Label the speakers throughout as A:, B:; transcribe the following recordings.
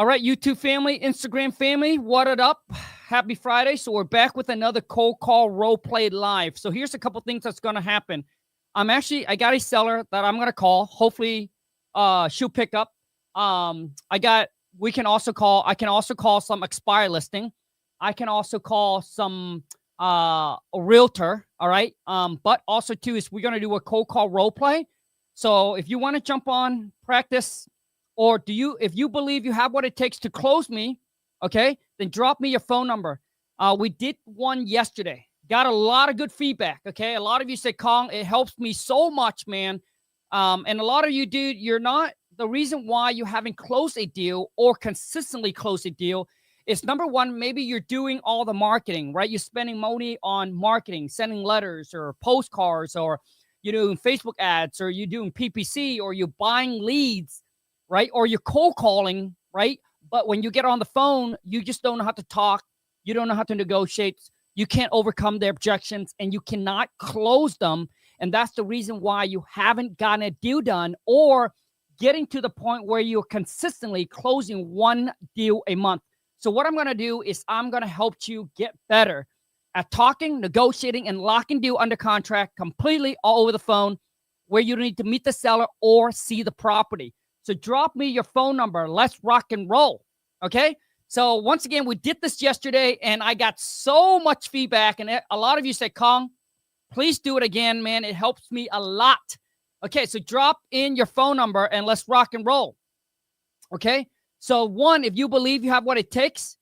A: All right, YouTube family, Instagram family, what it up? Happy Friday. So we're back with another cold call role play live. So here's a couple things that's going to happen. I got a seller that I'm going to call. Hopefully she'll pick up. I can also call some expired listing. I can also call some a realtor. All right. But also too is we're going to do a cold call role play. So if you want to jump on, practice, or if you believe you have what it takes to close me, okay, then drop me your phone number. We did one yesterday. Got a lot of good feedback, okay? A lot of you said, Kong, it helps me so much, man. And a lot of you, dude, you're not, the reason why you haven't closed a deal or consistently closed a deal is, number one, maybe you're doing all the marketing, right? You're spending money on marketing, sending letters or postcards, or you're doing Facebook ads, or you're doing PPC, or you're buying leads, right? Or you're cold calling, right? But when you get on the phone, you just don't know how to talk. You don't know how to negotiate. You can't overcome their objections, and you cannot close them. And that's the reason why you haven't gotten a deal done or getting to the point where you're consistently closing one deal a month. So what I'm going to do is I'm going to help you get better at talking, negotiating, and locking deal under contract completely all over the phone, where you don't need to meet the seller or see the property. So drop me your phone number. Let's rock and roll. Okay. So once again, we did this yesterday and I got so much feedback, and a lot of you said, Kong, please do it again, man. It helps me a lot. Okay. So drop in your phone number and let's rock and roll. Okay. So one, if you believe you have what it takes,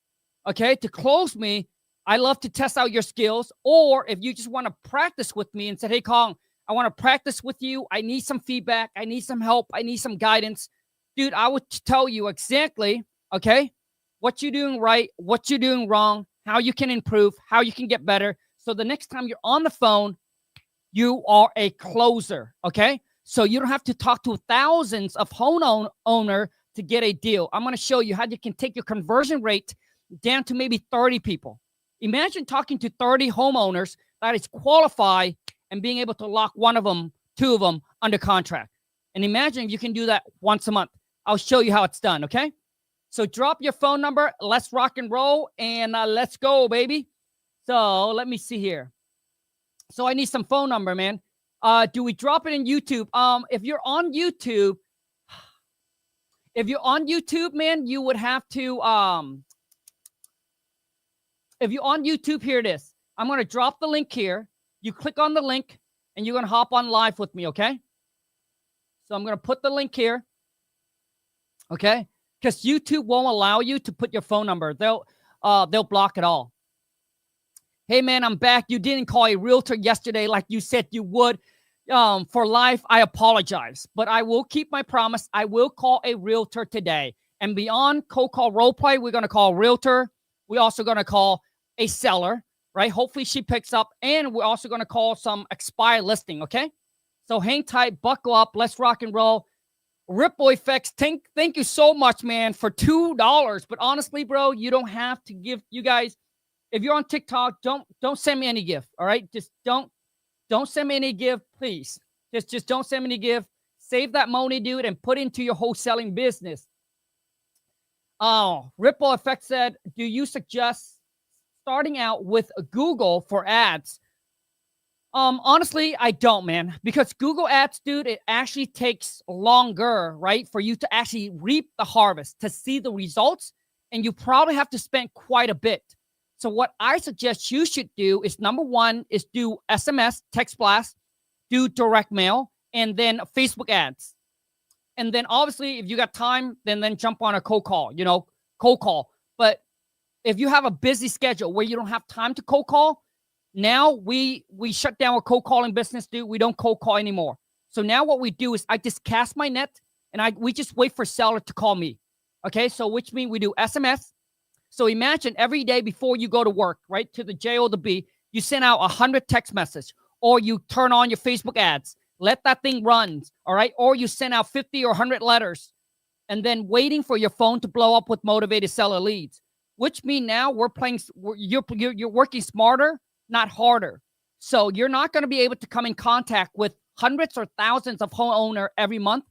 A: okay, to close me, I love to test out your skills. Or if you just want to practice with me and say, hey, Kong, I want to practice with you. I need some feedback. I need some help. I need some guidance. Dude, I would tell you exactly, okay, what you're doing right, what you're doing wrong, how you can improve, how you can get better. So the next time you're on the phone, you are a closer, okay? So you don't have to talk to thousands of owner to get a deal. I'm going to show you how you can take your conversion rate down to maybe 30 people. Imagine talking to 30 homeowners that is qualified and being able to lock one of them, two of them under contract. And imagine if you can do that once a month. I'll show you how it's done, okay? So drop your phone number. Let's rock and roll, and let's go, baby. So let me see here. So I need some phone number, man. Do we drop it in YouTube? If you're on YouTube, man, you would have to, if you're on YouTube, here it is. I'm going to drop the link here. You click on the link, and you're going to hop on live with me, okay? So I'm going to put the link here, okay? Because YouTube won't allow you to put your phone number. They'll block it all. Hey, man, I'm back. You didn't call a realtor yesterday like you said you would. For life, I apologize. But I will keep my promise. I will call a realtor today. And beyond cold call role play, we're going to call a realtor. We're also going to call a seller, right? Hopefully she picks up. And we're also going to call some expired listing, okay? So hang tight, buckle up. Let's rock and roll. Ripple effects. Thank you so much, man, for $2. But honestly, bro, you don't have to give. You guys, if you're on TikTok, don't send me any gift. All right, just don't send me any gift, please. Just don't send me any gift. Save that money, dude, and put into your wholesaling business. Oh, Ripple effect said, do you suggest starting out with Google for ads? Honestly, I don't, man, because Google ads, dude, it actually takes longer, right, for you to actually reap the harvest, to see the results, and you probably have to spend quite a bit. So what I suggest you should do is, number one, is do SMS, text blast, do direct mail, and then Facebook ads. And then obviously, if you got time, then jump on a cold call, cold call. But if you have a busy schedule where you don't have time to cold call, now we shut down our cold calling business, dude. We don't cold call anymore. So now what we do is I just cast my net, and we just wait for seller to call me. Okay, so which means we do SMS. So imagine every day before you go to work, right, to the J or the B, you send out 100 text messages, or you turn on your Facebook ads, let that thing run, all right, or you send out 50 or 100 letters, and then waiting for your phone to blow up with motivated seller leads. Which means now you're working smarter, not harder. So you're not going to be able to come in contact with hundreds or thousands of homeowners every month,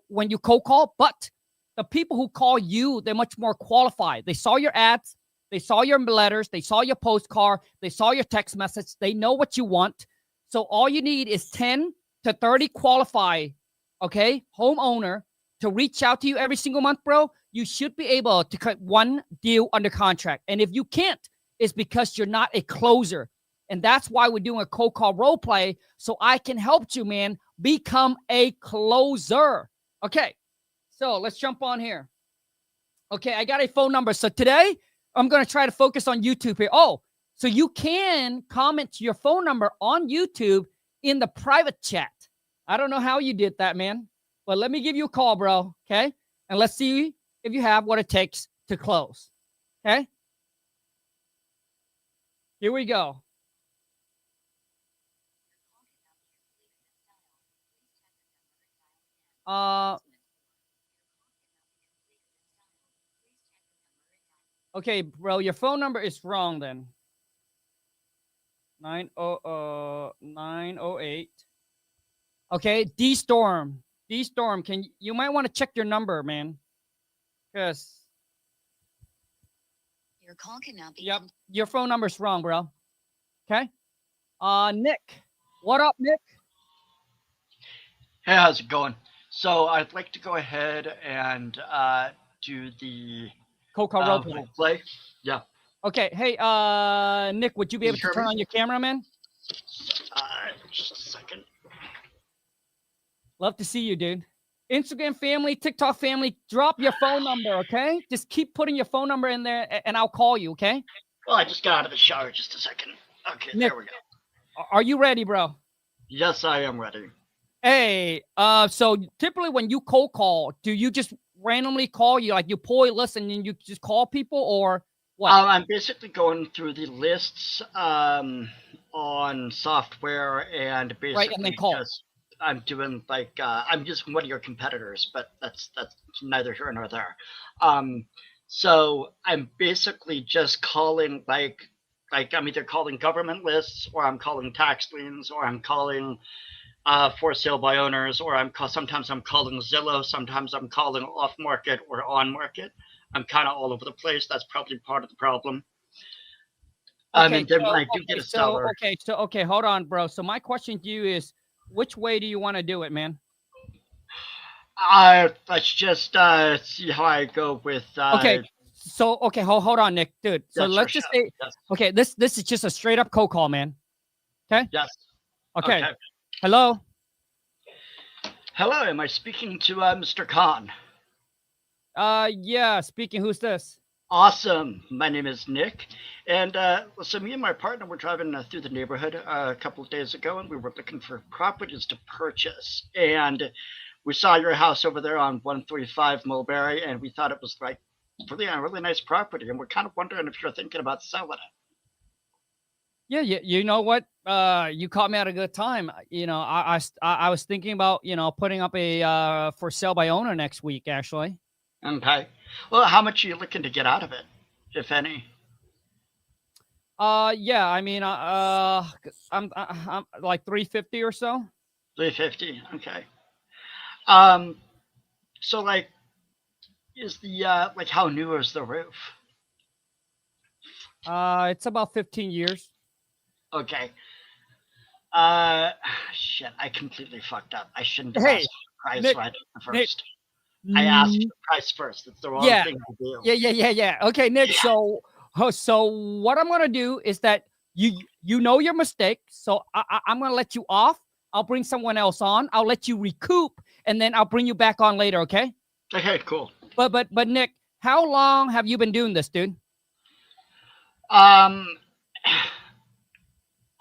A: when you cold call. But the people who call you, they're much more qualified. They saw your ads, they saw your letters, they saw your postcard, they saw your text message. They know what you want. So all you need is 10 to 30 qualified, okay, homeowner to reach out to you every single month, bro. You should be able to cut one deal under contract. And if you can't, it's because you're not a closer. And that's why we're doing a cold call role play, so I can help you, man, become a closer. Okay, so let's jump on here. Okay, I got a phone number. So today, I'm going to try to focus on YouTube here. Oh, so you can comment your phone number on YouTube in the private chat. I don't know how you did that, man, but let me give you a call, bro, okay? And let's see if you have what it takes to close, okay? Here we go. Okay, bro, your phone number is wrong then. 908. Okay, D-Storm. D-Storm, you might want to check your number, man. Because your call cannot be. Yep, your phone number's wrong, bro. Okay. Nick. What up, Nick?
B: Hey, how's it going? So I'd like to go ahead and do the
A: cold call role
B: play. Yeah.
A: Okay. Hey, Nick, would you be able to turn on your camera, man?
B: Just a second.
A: Love to see you, dude. Instagram family, TikTok family, drop your phone number, okay? Just keep putting your phone number in there, and I'll call you, okay?
B: Well, I just got out of the shower. Just a second. Okay, Nick, there we go.
A: Are you ready, bro?
B: Yes, I am ready.
A: Hey, so typically when you cold call, do you just randomly call? You pull a list and then you just call people, or what?
B: I'm basically going through the lists on software and basically
A: right, and then call.
B: I'm doing I'm just one of your competitors, but that's neither here nor there. So I'm basically just calling I'm either calling government lists, or I'm calling tax liens, or I'm calling for sale by owners, or sometimes I'm calling Zillow, sometimes I'm calling off market or on market. I'm kind of all over the place. That's probably part of the problem.
A: Okay,
B: and then when I do get a seller.
A: Okay, hold on, bro. So my question to you is, which way do you want to do it, man?
B: Let's just see how I go with.
A: Okay, so hold on, Nick, dude. So let's just say, okay, this is just a straight up cold call, man. Okay.
B: Yes.
A: Okay. Hello.
B: Hello. Am I speaking to Mr. Khan?
A: Yeah. Speaking. Who's this?
B: Awesome. My name is Nick, and so me and my partner were driving through the neighborhood a couple of days ago, and we were looking for properties to purchase, and we saw your house over there on 135 Mulberry, and we thought it was really a really nice property, and we're kind of wondering if you're thinking about selling it.
A: Yeah, you know what? You caught me at a good time. You know, I was thinking about, putting up a for sale by owner next week, actually.
B: Okay. Well, how much are you looking to get out of it, if any?
A: Yeah, I mean, I'm like 350 or so.
B: 350. Okay. So is the how new is the roof?
A: It's about 15 years.
B: Okay. Shit, I completely fucked up. I shouldn't have asked the price
A: Nick,
B: right first. I asked the price first. It's the wrong thing to do.
A: Yeah. Okay, Nick.
B: Yeah.
A: So what I'm gonna do is that you know your mistake. So I'm gonna let you off. I'll bring someone else on. I'll let you recoup, and then I'll bring you back on later. Okay.
B: Okay. Cool.
A: But Nick, how long have you been doing this, dude?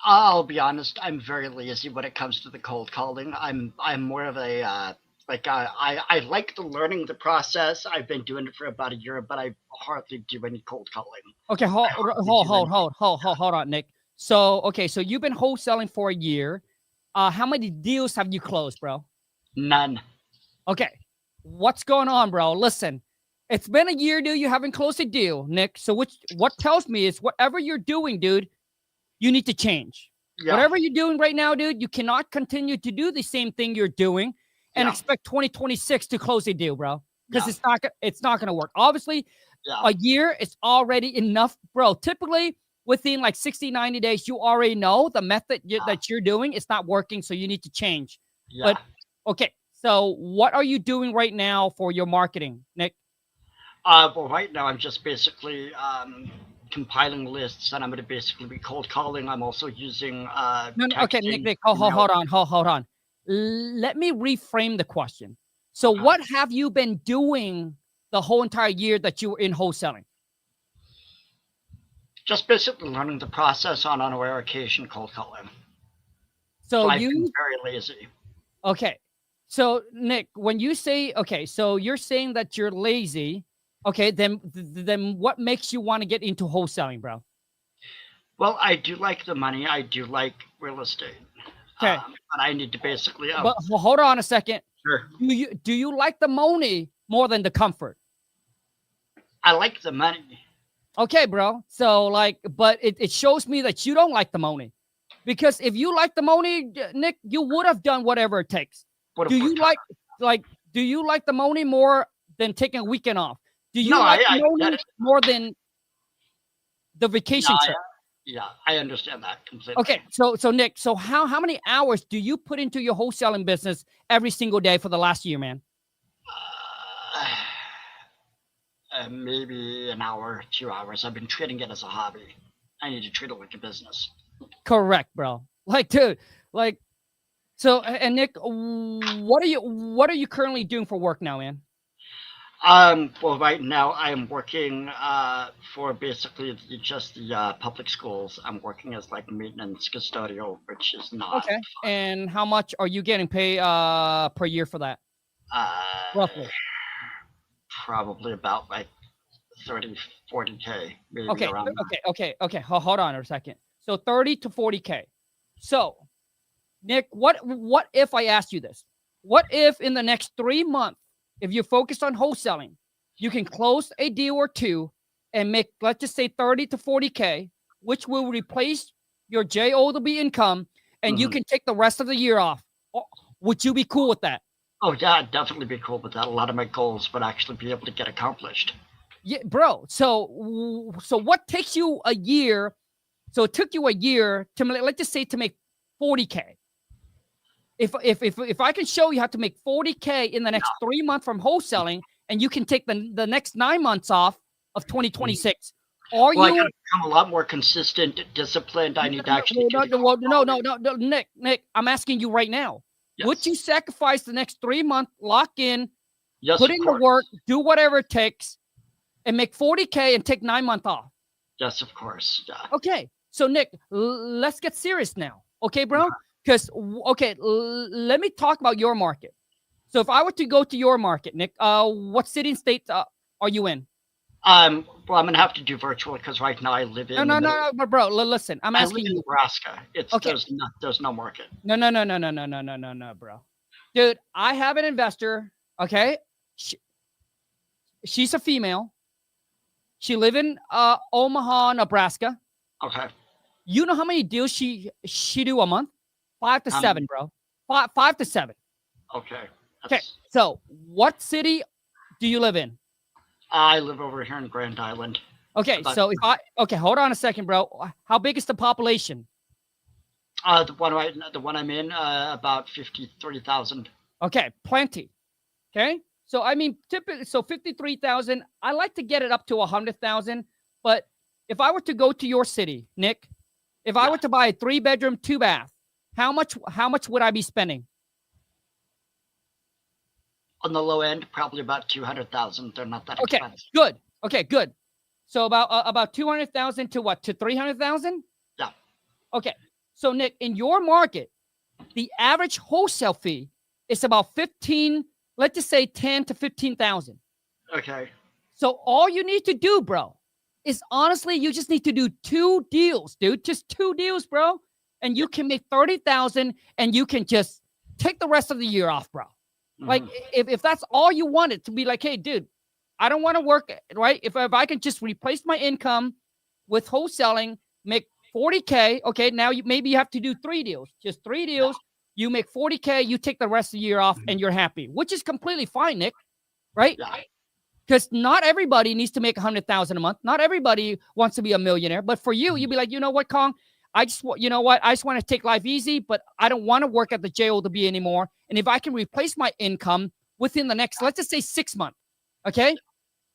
B: I'll be honest. I'm very lazy when it comes to the cold calling. I'm more of a I like the learning the process. I've been doing it for about a year, but I hardly do any cold calling.
A: Okay, hold on, Nick. So you've been wholesaling for a year. How many deals have you closed, bro?
B: None.
A: Okay, what's going on, bro? Listen, it's been a year, dude. You haven't closed a deal, Nick. So what tells me is whatever you're doing, dude, you need to change. Yeah. Whatever you're doing right now, dude, you cannot continue to do the same thing you're doing and expect 2026 to close a deal, bro. because
B: Yeah.
A: it's not gonna work. Obviously,
B: Yeah.
A: a year is already enough, bro. Typically, within like 60, 90 days, you already know the method that you're doing is not working, so you need to change.
B: Yeah.
A: But okay, so what are you doing right now for your marketing, Nick?
B: Well, right now I'm just basically compiling lists, and I'm going to basically be cold calling. I'm also using
A: No, no, okay,
B: texting,
A: Nick,
B: email.
A: hold on. Let me reframe the question. So,
B: Okay.
A: what have you been doing the whole entire year that you were in wholesaling?
B: Just basically learning the process on a rare occasion cold calling.
A: So
B: So I've been
A: you
B: very lazy.
A: okay. So Nick, when you say okay, so you're saying that you're lazy. Okay, then what makes you want to get into wholesaling, bro?
B: Well, I do like the money. I do like real estate.
A: Okay,
B: But I need to basically,
A: but hold on a second.
B: sure.
A: Do you like the money more than the comfort?
B: I like the money.
A: Okay, bro. So like, but it shows me that you don't like the money. Because if you like the money, Nick, you would have done whatever it takes.
B: Would
A: Do
B: have
A: you
B: worked hard.
A: like do you like the money more than taking a weekend off? Do
B: No,
A: you like the
B: I get
A: money
B: it.
A: more than the
B: Yeah,
A: vacation trip?
B: yeah, I understand that completely.
A: Okay, so Nick, so how many hours do you put into your wholesaling business every single day for the last year, man?
B: Uh, maybe an hour, 2 hours. I've been treating it as a hobby. I need to treat it like a business.
A: Correct, bro. Like, dude, like so and Nick, what are you currently doing for work now, man?
B: Well, right now I am working for basically just the public schools. I'm working as like maintenance custodial, which is not
A: Okay. And how much are you getting paid per year for that?
B: uh,
A: Roughly.
B: probably about like 30, 40K, maybe
A: Okay.
B: around that.
A: Okay. Hold on a second. So 30 to 40K. So, Nick, what if I asked you this? What if in the next 3 months, if you focus on wholesaling, you can close a deal or two and make, let's just say 30 to 40K, which will replace your JOW income, and you
B: Hmm.
A: can take the rest of the year off. Would you be cool with that?
B: Oh yeah, I'd definitely be cool with that. A lot of my goals would actually be able to get accomplished.
A: Yeah, bro. So what takes you a year? So it took you a year to let's just say to make 40K. If I can show you how to make 40K in the next 3 months from wholesaling, and you can take the next 9 months off of 2026, are
B: Well, I got
A: you
B: to become a lot more consistent, disciplined. I need to actually do the cold calling.
A: no, Nick, I'm asking you right now. Would you
B: Yes,
A: sacrifice the next 3 months, lock in,
B: yes,
A: put
B: of
A: in the
B: course.
A: work, do whatever it takes, and make 40K and take 9 months off?
B: Yes, of course. Yeah.
A: Okay. So Nick, let's get serious now. Okay, bro? Because okay, let me talk about your market. So if I were to go to your market, Nick, what city and state are you in?
B: Well, I'm gonna have to do virtual because right now I live
A: No,
B: in the middle.
A: but bro, listen, I'm
B: I live
A: asking
B: in
A: you.
B: Nebraska. It's
A: Okay.
B: there's no market.
A: No, bro. Dude, I have an investor. Okay, she's a female. She live in Omaha, Nebraska.
B: Okay.
A: You know how many deals she do a month? 5 to
B: Um,
A: 7, bro. Five to 7.
B: okay.
A: Okay,
B: That's
A: so what city do you live in?
B: I live over here in Grand Island.
A: Okay,
B: About
A: so okay, hold on a second, bro. How big is the population?
B: the one I'm in, about 53,000.
A: Okay, plenty. Okay, so I mean, typically, so 53,000. I like to get it up to 100,000. But if I were to go to your city, Nick, if I
B: Yeah.
A: were to buy a 3-bedroom, 2-bath, how much would I be spending?
B: On the low end, probably about 200,000. They're not that
A: Okay,
B: expensive.
A: good. Okay, good. So about 200,000 to what? To 300,000?
B: Yeah.
A: Okay. So Nick, in your market, the average wholesale fee is about 15, let's just say 10 to 15,000.
B: Okay.
A: So all you need to do, bro, is honestly, you just need to do 2 deals, dude. Just 2 deals, bro. And you can make 30,000 and you can just take the rest of the year off, bro. Like
B: Mhm.
A: if that's all you wanted to be like, hey, dude, I don't want to work, right? If I can just replace my income with wholesaling, make 40K. Okay, now maybe you have to do 3 deals, just 3
B: Yeah.
A: deals. You make 40K, you take the rest of the year off,
B: Mhm.
A: and you're happy, which is completely fine, Nick. right?
B: Yeah.
A: Because not everybody needs to make 100,000 a month. Not everybody wants to be a millionaire. But for you, you'd be like, you know what, Kong? I just want to take life easy, but I don't want to work at the JOB anymore. And if I can replace my income within the next, let's just say 6 months, okay?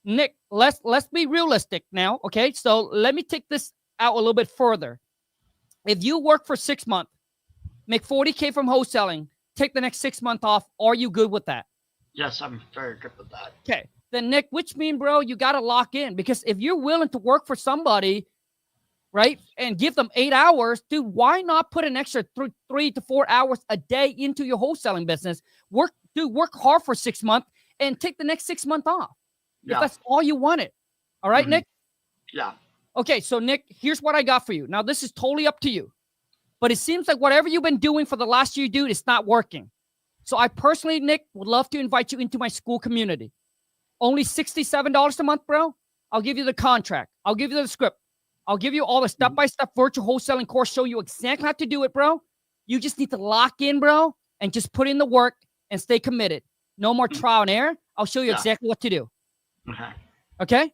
A: Nick, let's be realistic now, okay? So let me take this out a little bit further. If you work for 6 months, make 40K from wholesaling, take the next 6 months off, are you good with that?
B: Yes, I'm very good with that.
A: Okay. Then Nick, which mean, bro, you got to lock in, because if you're willing to work for somebody, right, and give them 8 hours, dude, why not put an extra 3 to 4 hours a day into your wholesaling business? Work hard for 6 months and take the next 6 months off.
B: Yeah.
A: If that's all you wanted. All right, Nick?
B: Yeah.
A: Okay, so Nick, here's what I got for you. Now, this is totally up to you. But it seems like whatever you've been doing for the last year, dude, it's not working. So I personally, Nick, would love to invite you into my Skool Community. Only $67 a month, bro. I'll give you the contract. I'll give you the script. I'll give you all the step-by-step virtual wholesaling course, show you exactly how to do it, bro. You just need to lock in, bro, and just put in the work and stay committed. No more trial and error. I'll show you exactly what to do.
B: Okay.
A: Okay?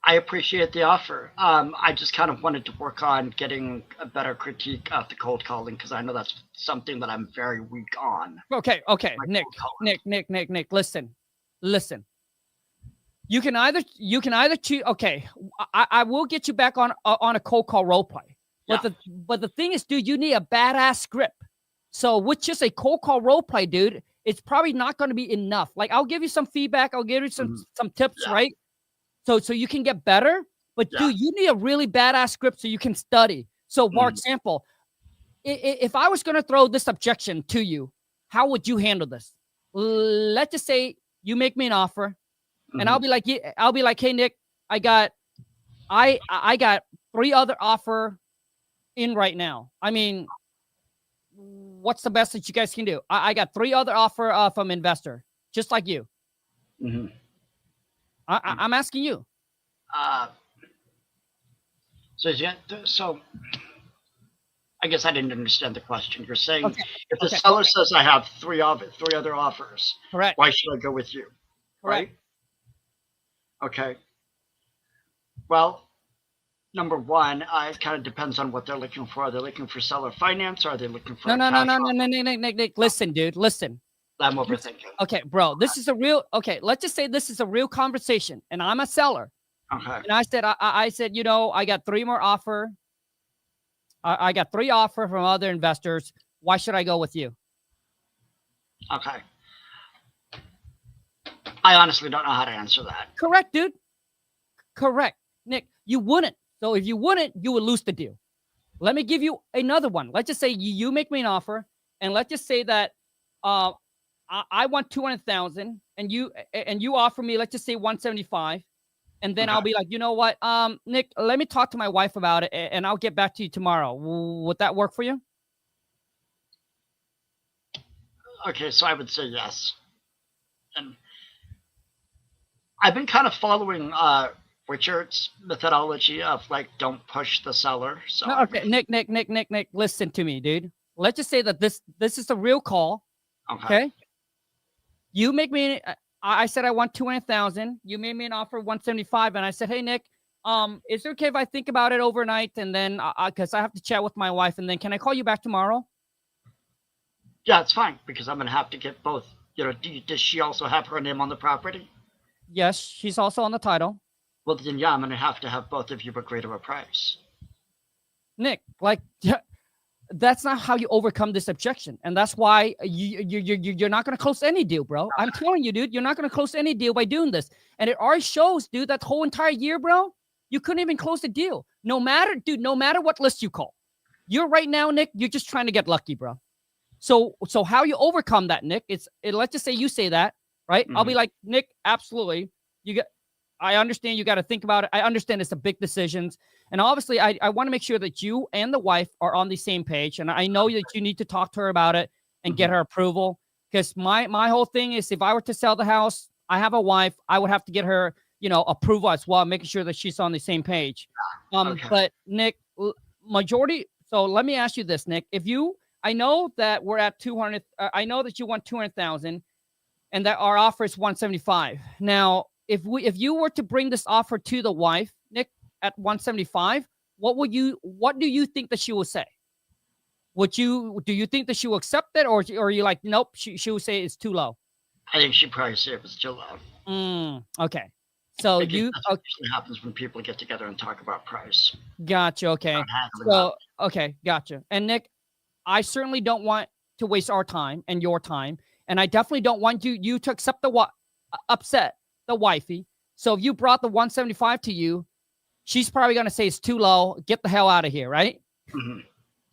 B: I appreciate the offer. I just kind of wanted to work on getting a better critique of the cold calling, because I know that's something that I'm very weak on.
A: Okay. Nick, listen. You can either choose. Okay, I will get you back on a cold call role play. But the thing is, dude, you need a badass script. So with just a cold call role play, dude, it's probably not going to be enough. Like, I'll give you some feedback. I'll give you some tips, right? So you can get better. But dude, you need a really badass script so you can study. So for example, if I was going to throw this objection to you, how would you handle this? Let's just say you make me an offer, and I'll be like, hey Nick, I got 3 other offer in right now. I mean, what's the best that you guys can do? I got 3 other offer from investor, just like you. I'm asking you.
B: So I guess I didn't understand the question. You're saying if the seller says I have 3 other offers,
A: correct,
B: why should I go with you?
A: Correct.
B: Right? Okay. Well, number one, it kind of depends on what they're looking for. Are they looking for seller finance, or are they looking for
A: No. Listen, dude, listen.
B: I'm overthinking.
A: Okay, bro, this is a real. Okay, let's just say this is a real conversation, and I'm a seller.
B: Okay.
A: And I said, you know, I got 3 more offer. I got 3 offer from other investors. Why should I go with you?
B: Okay. I honestly don't know how to answer that.
A: Correct, dude. Correct. Nick, you wouldn't. So if you wouldn't, you would lose the deal. Let me give you another one. Let's just say you make me an offer, and let's just say that I want 200,000, and you offer me, let's just say 175, and then I'll be like, you know what, Nick, let me talk to my wife about it, and I'll get back to you tomorrow. Would that work for you?
B: Okay, so I would say yes. And I've been kind of following Richard's methodology of, like, don't push the seller. So
A: no, okay, Nick, listen to me, dude. Let's just say that this is a real call. Okay. You make me. I said I want 200,000. You made me an offer 175, and I said, hey Nick, is it okay if I think about it overnight, and then because I have to chat with my wife, and then can I call you back tomorrow?
B: Yeah, it's fine, because I'm gonna have to get both. You know, does she also have her name on the property?
A: Yes, she's also on the title.
B: Well, then yeah, I'm gonna have to have both of you agree to a price.
A: Nick, like, that's not how you overcome this objection, and that's why you're not going to close any deal, bro. I'm telling you, dude, you're not going to close any deal by doing this, and it already shows, dude. That whole entire year, bro, you couldn't even close the deal. No matter what list you call, you're right now, Nick. You're just trying to get lucky, bro. So how you overcome that, Nick? Let's just say you say that, right? I'll be like, Nick, absolutely. I understand you got to think about it. I understand it's a big decisions. And obviously, I want to make sure that you and the wife are on the same page. And I know that you need to talk to her about it and get her approval. Because my whole thing is, if I were to sell the house, I have a wife, I would have to get her, approval as well, making sure that she's on the same page. But Nick, majority. So let me ask you this, Nick. I know that we're at 200. I know that you want 200,000. and that our offer is 175. Now, if you were to bring this offer to the wife, Nick, at 175, what do you think that she will say? Do you think that she will accept it, or are you like, nope, she will say it's too low?
B: I think she probably said it was too low.
A: Okay. So
B: Because that's what usually happens when people get together and talk about price.
A: Gotcha. Okay. So, okay, gotcha. And Nick, I certainly don't want to waste our time and your time, and I definitely don't want you to accept upset the wifey. So if you brought the 175 to you, she's probably going to say it's too low. Get the hell out of here, right?
B: Mm-hmm.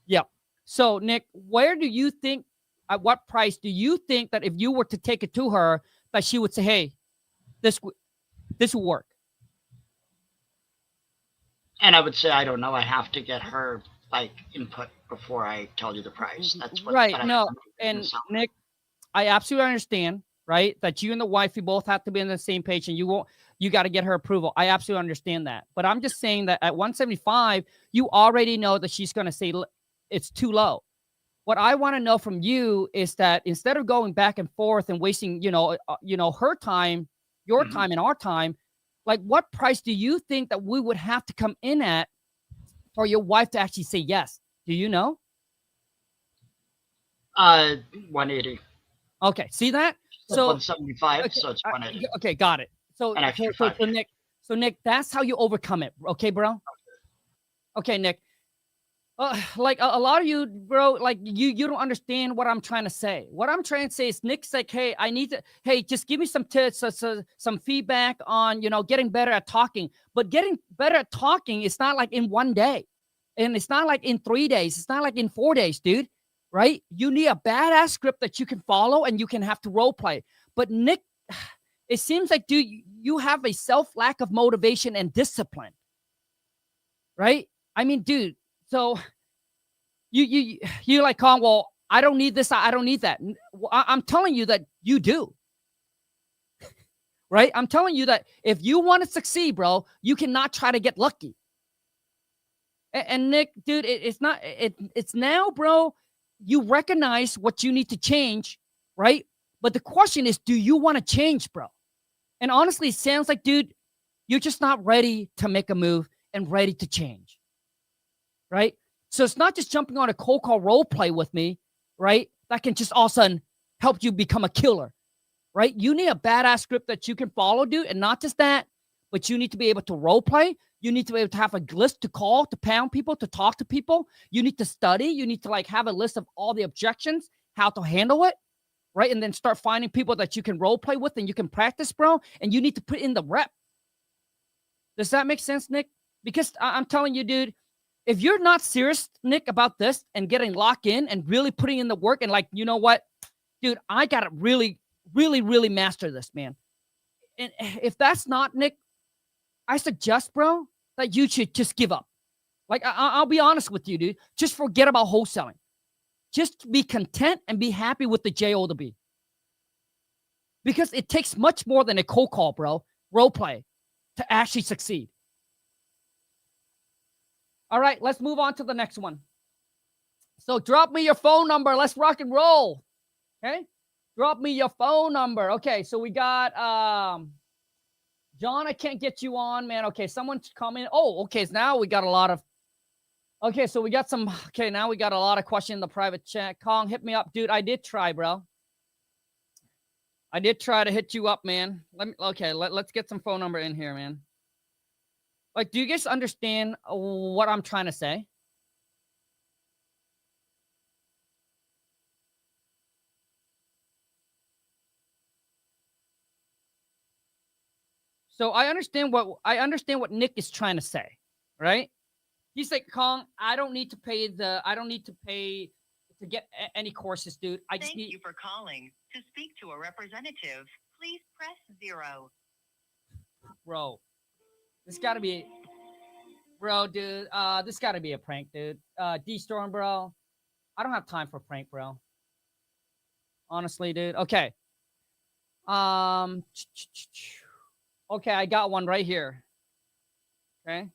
A: Yep. So Nick, where do you think, at what price do you think that if you were to take it to her, that she would say, hey, this will work?
B: And I would say, I don't know. I have to get her like input before I tell you the price. That's what.
A: Right. No, and Nick, I absolutely understand, right? That you and the wife, you both have to be on the same page, and you got to get her approval. I absolutely understand that. But I'm just saying that at 175, you already know that she's going to say it's too low. What I want to know from you is that instead of going back and forth and wasting, her time, your time, and our time, like, what price do you think that we would have to come in at for your wife to actually say yes? Do you know?
B: 180.
A: Okay, see that?
B: So 175, so it's 180.
A: Okay, got it. So,
B: an extra
A: so Nick, that's how you overcome it. Okay, bro? Okay, Nick. Like a lot of you, bro, like you don't understand what I'm trying to say. What I'm trying to say is Nick's like, hey, just give me some tips, some feedback on, getting better at talking. But getting better at talking is not like in one day. And it's not like in 3 days. It's not like in 4 days, dude. Right? You need a badass script that you can follow and you can have to role play. But Nick, it seems like, dude, you have a lack of motivation and discipline. Right? I mean, dude, so you like, Kong, well, I don't need this. I don't need that. I'm telling you that you do. Right? I'm telling you that if you want to succeed, bro, you cannot try to get lucky. And Nick, dude, it's now, bro, you recognize what you need to change, right? But the question is, do you want to change, bro? And honestly, it sounds like, dude, you're just not ready to make a move and ready to change, right? So it's not just jumping on a cold call role play with me, right? That can just all of a sudden help you become a killer, right? You need a badass script that you can follow, dude. And not just that, but you need to be able to role play. You need to be able to have a list to call, to pound people, to talk to people. You need to study. You need to like have a list of all the objections, how to handle it, right? And then start finding people that you can role play with and you can practice, bro. And you need to put in the rep. Does that make sense, Nick? Because I'm telling you, dude, if you're not serious, Nick, about this and getting locked in and really putting in the work and like, you know what, dude, I got to really, really, really master this, man. And if that's not, Nick, I suggest, bro, that you should just give up. Like, I'll be honest with you, dude. Just forget about wholesaling. Just be content and be happy with the J-O to B. Because it takes much more than a cold call, bro, role play, to actually succeed. All right, let's move on to the next one. So drop me your phone number. Let's rock and roll. Okay? Drop me your phone number. Okay, so we got John, I can't get you on, man. Okay, someone's coming. Oh, okay, so now we got a lot of so we got some now we got a lot of questions in the private chat. Kong, hit me up. Dude, I did try, bro. I did try to hit you up, man. Let's get some phone number in here, man. Like, do you guys understand what I'm trying to say? So I understand what Nick is trying to say, right? He's like, Kong, I don't need to pay to get any courses, dude.
C: Thank you for calling. To speak to a representative, please press 0.
A: Bro, this got to be, bro, dude. This got to be a prank, dude. D-Storm, bro. I don't have time for prank, bro. Honestly, dude. Okay. Okay, I got one right here. Okay.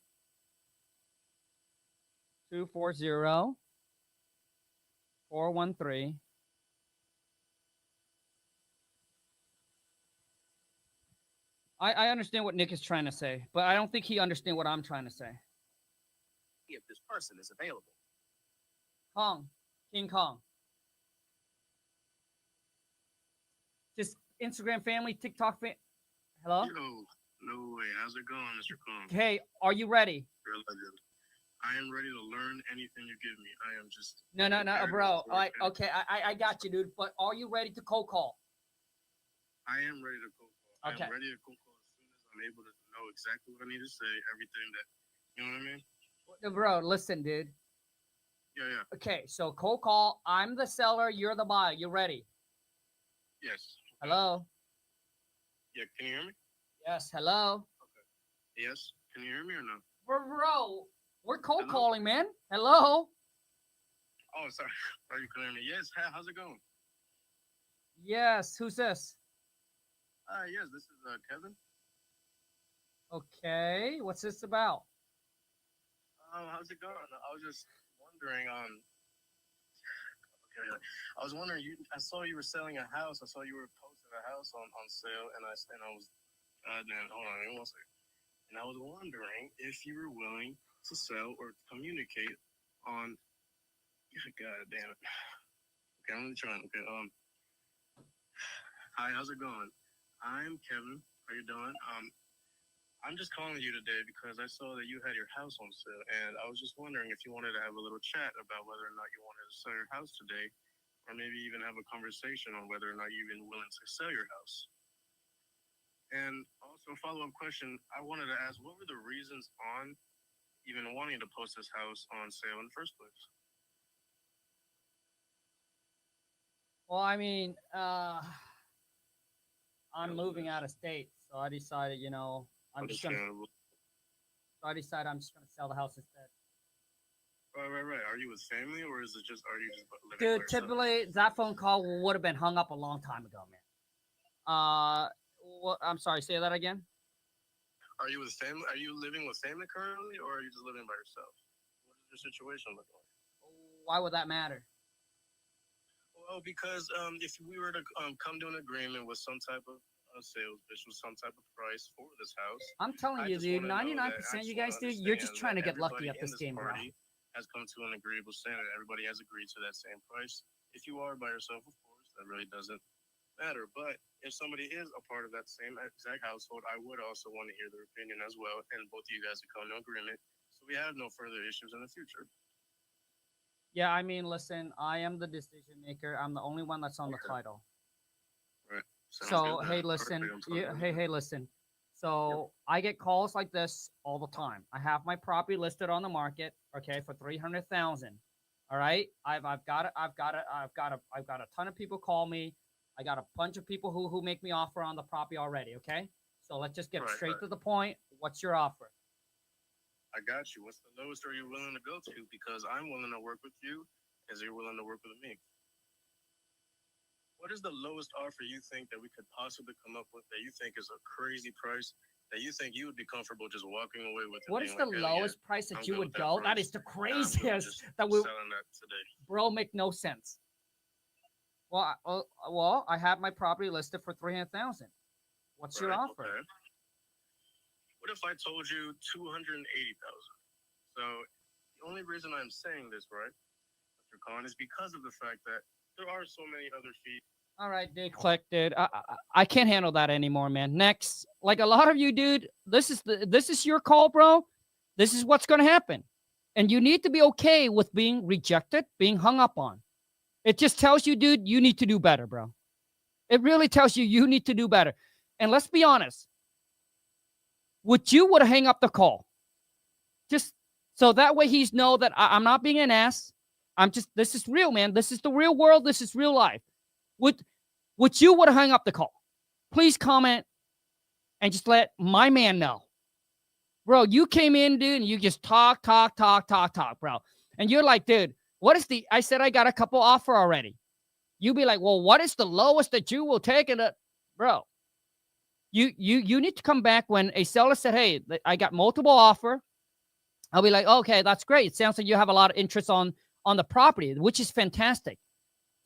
A: 240 413 I understand what Nick is trying to say, but I don't think he understands what I'm trying to say.
D: If this person is available.
A: Kong, King Kong. Just Instagram family, TikTok Hello?
E: Yo, no way. How's it going, Mr. Kong?
A: Hey, are you ready?
E: I am ready to learn anything you give me. I am just...
A: No, bro.
E: Okay.
A: I got you, dude. But are you ready to cold call?
E: I am ready to cold call.
A: Okay.
E: I am ready to cold call as soon as I'm able to know exactly what I need to say, everything that... You know what I mean?
A: Bro, listen, dude.
E: Yeah.
A: Okay, so cold call. I'm the seller. You're the buyer. You ready?
E: Yes.
A: Hello?
E: Yeah, can you hear me?
A: Yes, hello?
E: Yes. Can you hear me or no?
A: Bro, we're cold
E: Hello?
A: calling, man. Hello?
E: Oh, sorry. Sorry you couldn't hear me. Yes, how's it going?
A: Yes, who's this?
E: Yes, this is Kevin.
A: Okay, what's this about?
E: How's it going? I was just wondering, okay, I was wondering, I saw you were selling a house. I saw you were posting a house on sale, and I was, hold on, give me 1 second. And I was wondering if you were willing to sell or communicate on, God damn it. Okay, I'm trying. Okay, hi, how's it going? I'm Kevin. How you doing? I'm just calling you today because I saw that you had your house on sale, and I was just wondering if you wanted to have a little chat about whether or not you wanted to sell your house today, or maybe even have a conversation on whether or not you're even willing to sell your house. And also, a follow-up question, I wanted to ask, what were the reasons on even wanting to post this house on sale in the first place?
A: Well, I mean, I'm moving out of state, so I decided, I'm just gonna sell the house instead.
E: Right. Are you with family, or is it just, are you just living
A: Dude,
E: by yourself?
A: typically that phone call would have been hung up a long time ago, man. I'm sorry, say that again.
E: Are you with family? Are you living with family currently, or are you just living by yourself? What does your situation look like?
A: Why would that matter?
E: Well, because if we were to come to an agreement with some type of sales pitch with some type of price for this house,
A: I'm telling you, dude, 99% you guys, dude, you're just trying to get lucky at this game, bro.
E: Has come to an agreeable standard. Everybody has agreed to that same price. If you are by yourself, of course, that really doesn't matter. But if somebody is a part of that same exact household, I would also want to hear their opinion as well, and both of you guys would come to agreement, so we have no further issues in the future.
A: Yeah, I mean, listen, I am the decision maker. I'm the only one that's on the title.
E: Right.
A: So, hey, listen. Hey, listen. So I get calls like this all the time. I have my property listed on the market, okay, for $300,000. All right, I've got a ton of people call me. I got a bunch of people who make me offer on the property already. Okay, so let's just get straight to the point. What's your offer?
E: I got you. What's the lowest are you willing to go to? Because I'm willing to work with you, as you're willing to work with me. What is the lowest offer you think that we could possibly come up with that you think is a crazy price that you think you would be comfortable just walking away with?
A: What is the lowest price that you would go? That is the craziest that we
E: selling that today.
A: Bro, make no sense. Well, I have my property listed for $300,000. What's your offer?
E: Okay. What if I told you $280,000? So the only reason I'm saying this, right, Mr. Khan, is because of the fact that there are so many other fees.
A: All right, dude, click, dude. I can't handle that anymore, man. Next, like a lot of you, dude, this is your call, bro. This is what's going to happen. And you need to be okay with being rejected, being hung up on. It just tells you, dude, you need to do better, bro. It really tells you need to do better. And let's be honest. Would you hang up the call? Just so that way he's know that I'm not being an ass. This is real, man. This is the real world. This is real life. Would you hang up the call? Please comment and just let my man know. Bro, you came in, dude, and you just talk, bro. And you're like, dude, I said I got a couple offer already. You be like, well, what is the lowest that you will take? And bro, you need to come back when a seller said, hey, I got multiple offer. I'll be like, okay, that's great. It sounds like you have a lot of interest on the property, which is fantastic.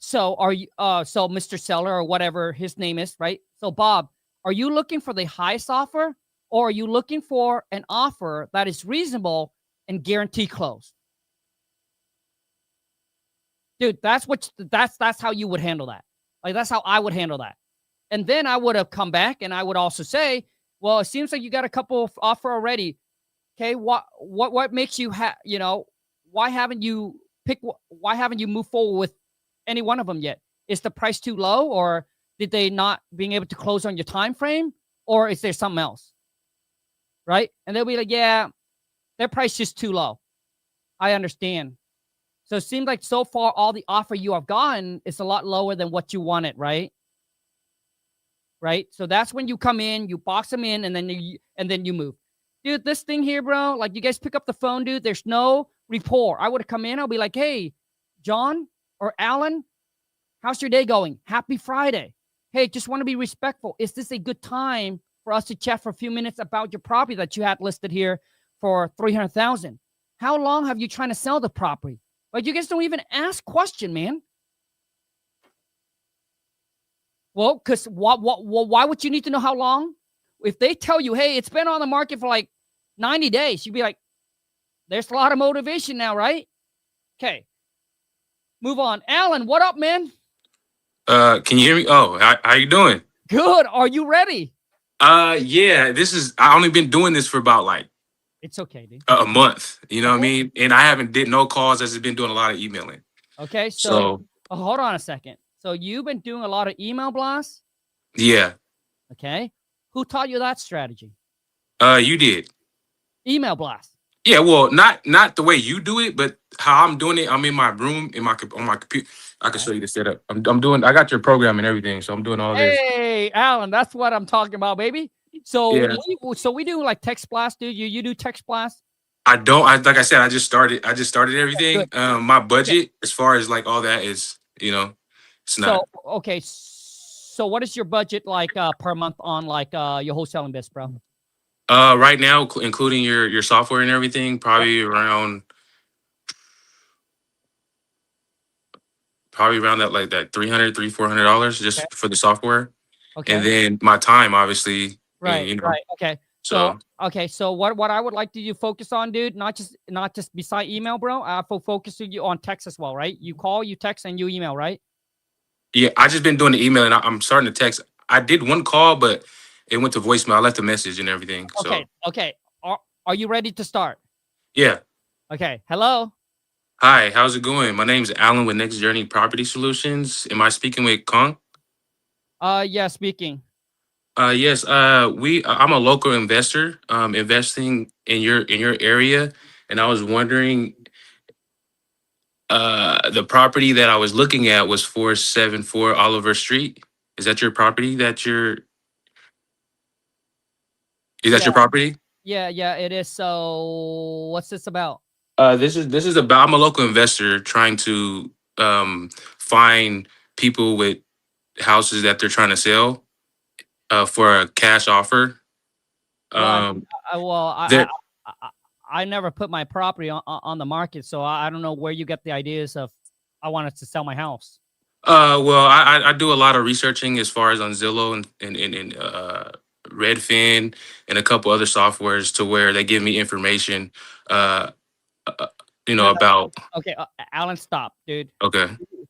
A: So are you, so Mr. Seller or whatever his name is, right? So Bob, Are you looking for the highest offer, or are you looking for an offer that is reasonable and guarantee close? Dude, that's how you would handle that. Like, that's how I would handle that. And then I would have come back and I would also say, well, it seems like you got a couple of offer already. Okay, what makes you why haven't you moved forward with any one of them yet? Is the price too low, or did they not being able to close on your time frame, or is there something else? Right? And they'll be like, yeah, their price is too low. I understand. So it seems like so far all the offer you have gotten is a lot lower than what you wanted, right? Right? So that's when you come in, you box them in, and then you move. Dude, this thing here, bro, like, you guys pick up the phone, dude. There's no rapport. I would have come in. I'll be like, hey, John or Alan, how's your day going? Happy Friday. Hey, just want to be respectful. Is this a good time for us to chat for a few minutes about your property that you had listed here for $300,000? How long have you trying to sell the property? Like, you guys don't even ask question, man. Well, because why would you need to know how long? If they tell you, hey, it's been on the market for like 90 days, you'd be like, there's a lot of motivation now, right? Okay. Move on. Alan, what up, man?
F: Can you hear me? Oh, how you doing?
A: Good. Are you ready?
F: Yeah, I only been doing this for about like
A: It's okay, dude.
F: a month, you know what I
A: Okay.
F: mean? And I haven't did no calls. I've just been doing a lot of emailing.
A: Okay, so hold on a second. So you've been doing a lot of email blasts?
F: Yeah.
A: Okay. Who taught you that strategy?
F: You did.
A: Email blast.
F: Yeah, well, not the way you do it, but how I'm doing it. I'm in my room on my computer. I can show you the setup. I'm doing. I got your program and everything, so I'm doing all this.
A: Hey, Alan, that's what I'm talking about, baby. So
F: Yeah.
A: we do like text blast, dude. You do text blast?
F: I don't. Like I said, I just started everything.
A: Good.
F: My budget, as far as like all that, is it's not.
A: So okay. So what is your budget like per month on like your wholesaling business, bro?
F: Right now, including your software and everything, probably around that like that $300-$400 just for the software.
A: Okay.
F: And then my time, obviously.
A: Right. Right. Okay.
F: So
A: So what I would like to you focus on, dude, not just beside email, bro. I focus you on text as well, right? You call, you text, and you email, right?
F: yeah, I just been doing the email, and I'm starting to text. I did one call, but it went to voicemail. I left a message and everything.
A: Okay.
F: So
A: Okay. Are you ready to start?
F: yeah.
A: Okay. Hello.
F: Hi, how's it going? My name's Alan with Next Journey Property Solutions. Am I speaking with Kong?
A: Yeah, speaking.
F: Yes. I'm a local investor, investing in your area, and I was wondering, the property that I was looking at was 474 Oliver Street. Is that your property? Is that
A: Yeah.
F: your property?
A: Yeah, it is. So what's this about?
F: This is about. I'm a local investor trying to find people with houses that they're trying to sell for a cash offer.
A: Well,
F: There.
A: I never put my property on the market, so I don't know where you get the ideas of I wanted to sell my house.
F: Well, I do a lot of researching as far as on Zillow and Redfin and a couple other softwares to where they give me information,
A: No.
F: about.
A: Okay, Alan, stop, dude.
F: Okay.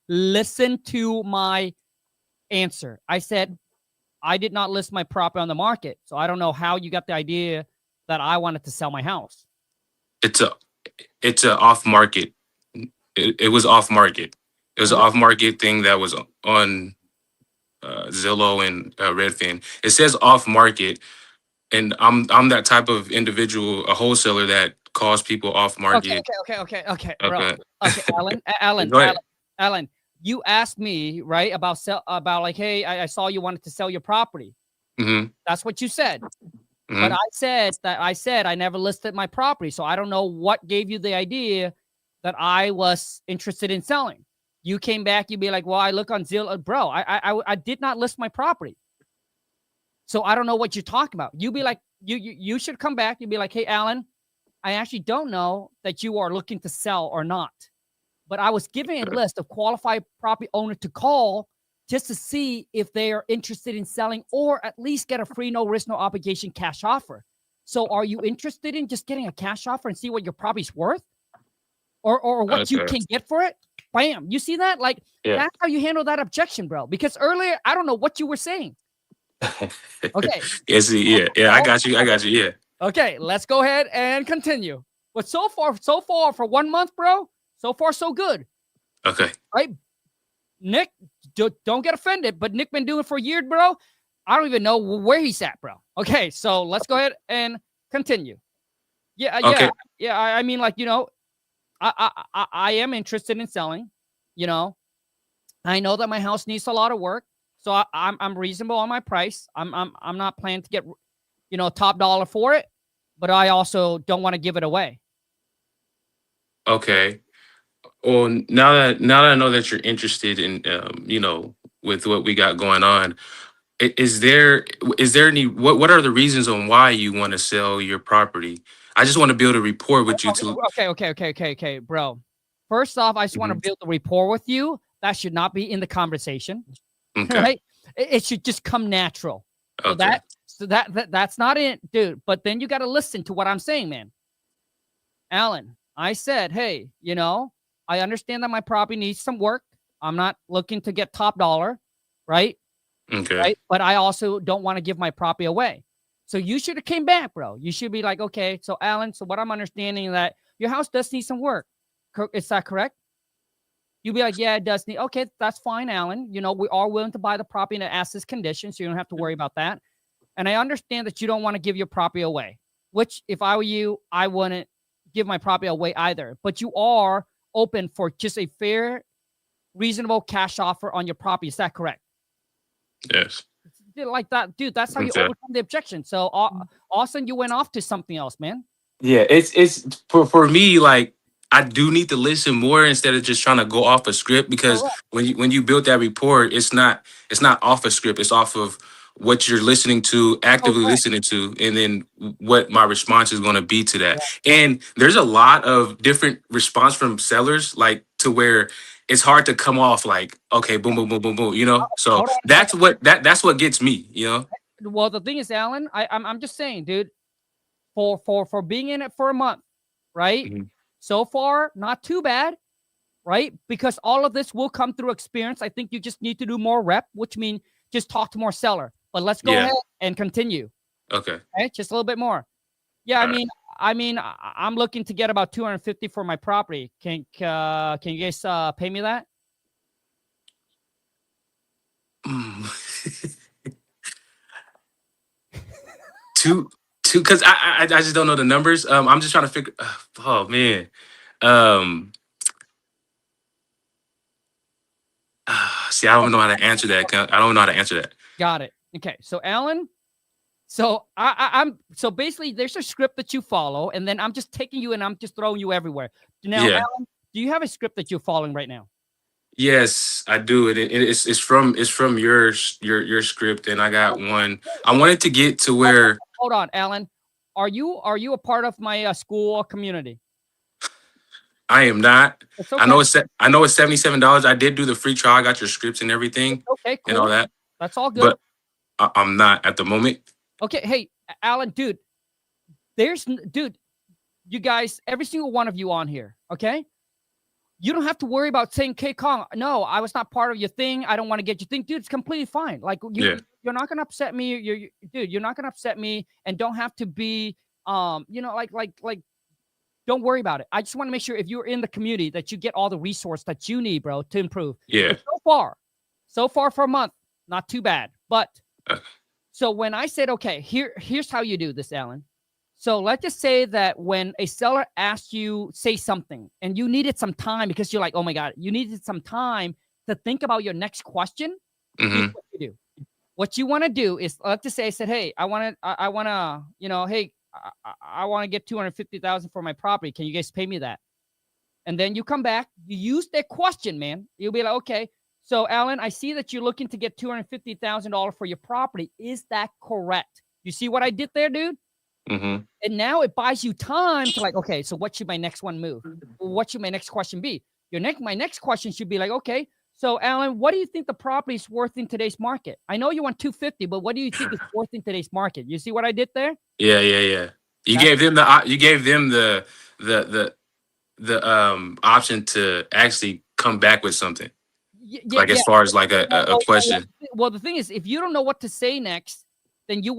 A: Listen to my answer. I said I did not list my property on the market, so I don't know how you got the idea that I wanted to sell my house.
F: It's a off market. It was off market. It was an off market thing that was on Zillow and Redfin. It says off market, and I'm that type of individual, a wholesaler that calls people off market.
A: Okay, bro.
F: Okay.
A: Okay,
F: Go ahead.
A: Alan, you asked me, right, about like, hey, I saw you wanted to sell your property.
F: Mm-hmm.
A: That's what you said.
F: Mm-hmm.
A: But I said I never listed my property, so I don't know what gave you the idea that I was interested in selling. You came back, you'd be like, well, I look on Zillow, bro. I did not list my property, so I don't know what you're talking about. You'd be like, you should come back. You'd be like, hey, Alan, I actually don't know that you are looking to sell or not, but I was giving a list of qualified property owner to call just to see if they are interested in selling or at least get a free, no risk, no obligation cash offer. So are you interested in just getting a cash offer and see what your property's worth or what you can get for it? Bam. You see that? Like, that's how you handle that objection, bro. Because earlier, I don't know what you were saying. Okay.
F: Yeah. I got you. Yeah.
A: Okay. Let's go ahead and continue. But so far for 1 month, bro, so far, so good.
F: Okay.
A: Right? Nick, don't get offended, but Nick been doing it for a year, bro. I don't even know where he's at, bro. Okay, so let's go ahead and continue. Yeah,
F: Okay.
A: yeah. I mean, like, you know, I am interested in selling. You know, I know that my house needs a lot of work, so I'm reasonable on my price. I'm not planning to get, you know, top dollar for it, but I also don't want to give it away.
F: Okay. Well, now that I know that you're interested in, you know, with what we got going on, is there any what are the reasons on why you want to sell your property? I just want to build a rapport with you to.
A: Okay, bro. First off, I just want to build a rapport with you. That should not be in the conversation,
F: Okay.
A: right? It should just come natural.
F: Okay.
A: So that's not it, dude. But then you got to listen to what I'm saying, man. Alan, I said, hey, you know, I understand that my property needs some work. I'm not looking to get top dollar, right?
F: Okay.
A: Right. But I also don't want to give my property away. So you should have came back, bro. You should be like, okay, so Alan, so what I'm understanding that your house does need some work. Is that correct? You'd be like, yeah, it does need. Okay, that's fine, Alan. You know, we are willing to buy the property in an as-is condition, so you don't have to worry about that. And I understand that you don't want to give your property away, which if I were you, I wouldn't give my property away either. But you are open for just a fair, reasonable cash offer on your property. Is that correct?
F: Yes.
A: Like that, dude. That's how you overcome the objection. So all of a sudden you went off to something else, man.
F: Yeah, it's for me, like, I do need to listen more instead of just trying to go off a script, because when you build that rapport, it's not off a script, it's off of what you're listening to, actively listening to, and then what my response is going to be to that. And there's a lot of different response from sellers, like, to where it's hard to come off like, okay, boom, boom, boom, boom, boom, you know. So that's what gets me, you know.
A: Well, the thing is, Alan, I'm just saying, dude, for being in it for a month, right?
F: Mhm.
A: So far, not too bad, right? Because all of this will come through experience. I think you just need to do more rep, which means just talk to more seller. But let's go ahead and continue.
F: Okay.
A: Okay, just a little bit more. Yeah, I mean, I'm looking to get about 250 for my property. Can you guys pay me that?
F: two, because I just don't know the numbers. I'm just trying to figure. Oh man. See, I don't know how to answer that. I don't know how to answer that.
A: Got it. Okay, so Alan. So I'm so basically there's a script that you follow, and then I'm just taking you and I'm just throwing you everywhere. Now, Alan, do you have a script that you're following right now?
F: Yes, I do. It's from your script, and I got one. I wanted to get to where.
A: Hold on, Alan. Are you a part of my school community?
F: I am not.
A: Okay.
F: I know it's $77. I did do the free trial. I got your scripts and everything.
A: Okay, cool.
F: And all that.
A: That's all good.
F: But I'm not at the moment.
A: Okay, hey, Alan, dude. You guys, every single one of you on here, okay? You don't have to worry about saying, K Kong, no, I was not part of your thing. I don't want to get your thing. Dude, it's completely fine. Like, you're not going to upset me. You're not going to upset me, and don't have to be, you know, like, don't worry about it. I just want to make sure if you're in the community that you get all the resource that you need, bro, to improve.
F: Yeah.
A: But so far for a month, not too bad. But so when I said, okay, here's how you do this, Alan. So let's just say that when a seller asks you, say something, and you needed some time because you're like, oh my God, you needed some time to think about your next question. Here's what you do. What you want to do is, let's just say I said, hey, I want to, you know, hey, I want to get 250,000 for my property. Can you guys pay me that? And then you come back, you use that question, man. You'll be like, okay, so Alan, I see that you're looking to get $250,000 for your property. Is that correct? You see what I did there, dude?
F: Mm-hmm.
A: And now it buys you time to like, okay, so what should my next one move? What should my next question be? My next question should be like, okay, So, Alan, what do you think the property is worth in today's market? I know you want 250, but what do you think it's worth in today's market? You see what I did there?
F: Yeah. You
A: That's-
F: gave them the option to actually come back with something.
A: Yeah,
F: Like as far as like a
A: Well,
F: question.
A: well, the thing is, if you don't know what to say next, then you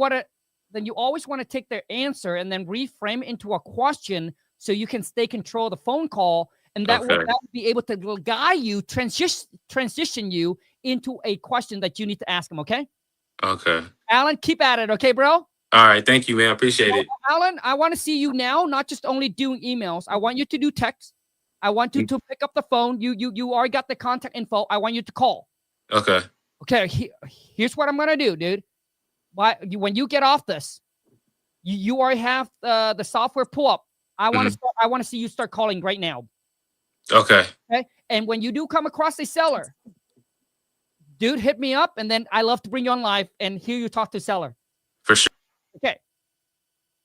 A: always want to take their answer and then reframe it into a question so you can stay control of the phone call, and that
F: Okay.
A: will be able to guide you, transition you into a question that you need to ask them. Okay,
F: Okay.
A: Alan, keep at it. Okay, bro.
F: All right. Thank you, man. I appreciate it.
A: Alan, I want to see you now, not just only doing emails. I want you to do text. I want you to pick up the phone. You already got the contact info. I want you to call.
F: Okay.
A: Okay, here's what I'm gonna do, dude. When you get off this, you already have the software pull up. I want to see you start calling right now.
F: Okay.
A: Okay, and when you do come across a seller, dude, hit me up, and then I love to bring you on live and hear you talk to the seller.
F: For sure.
A: Okay,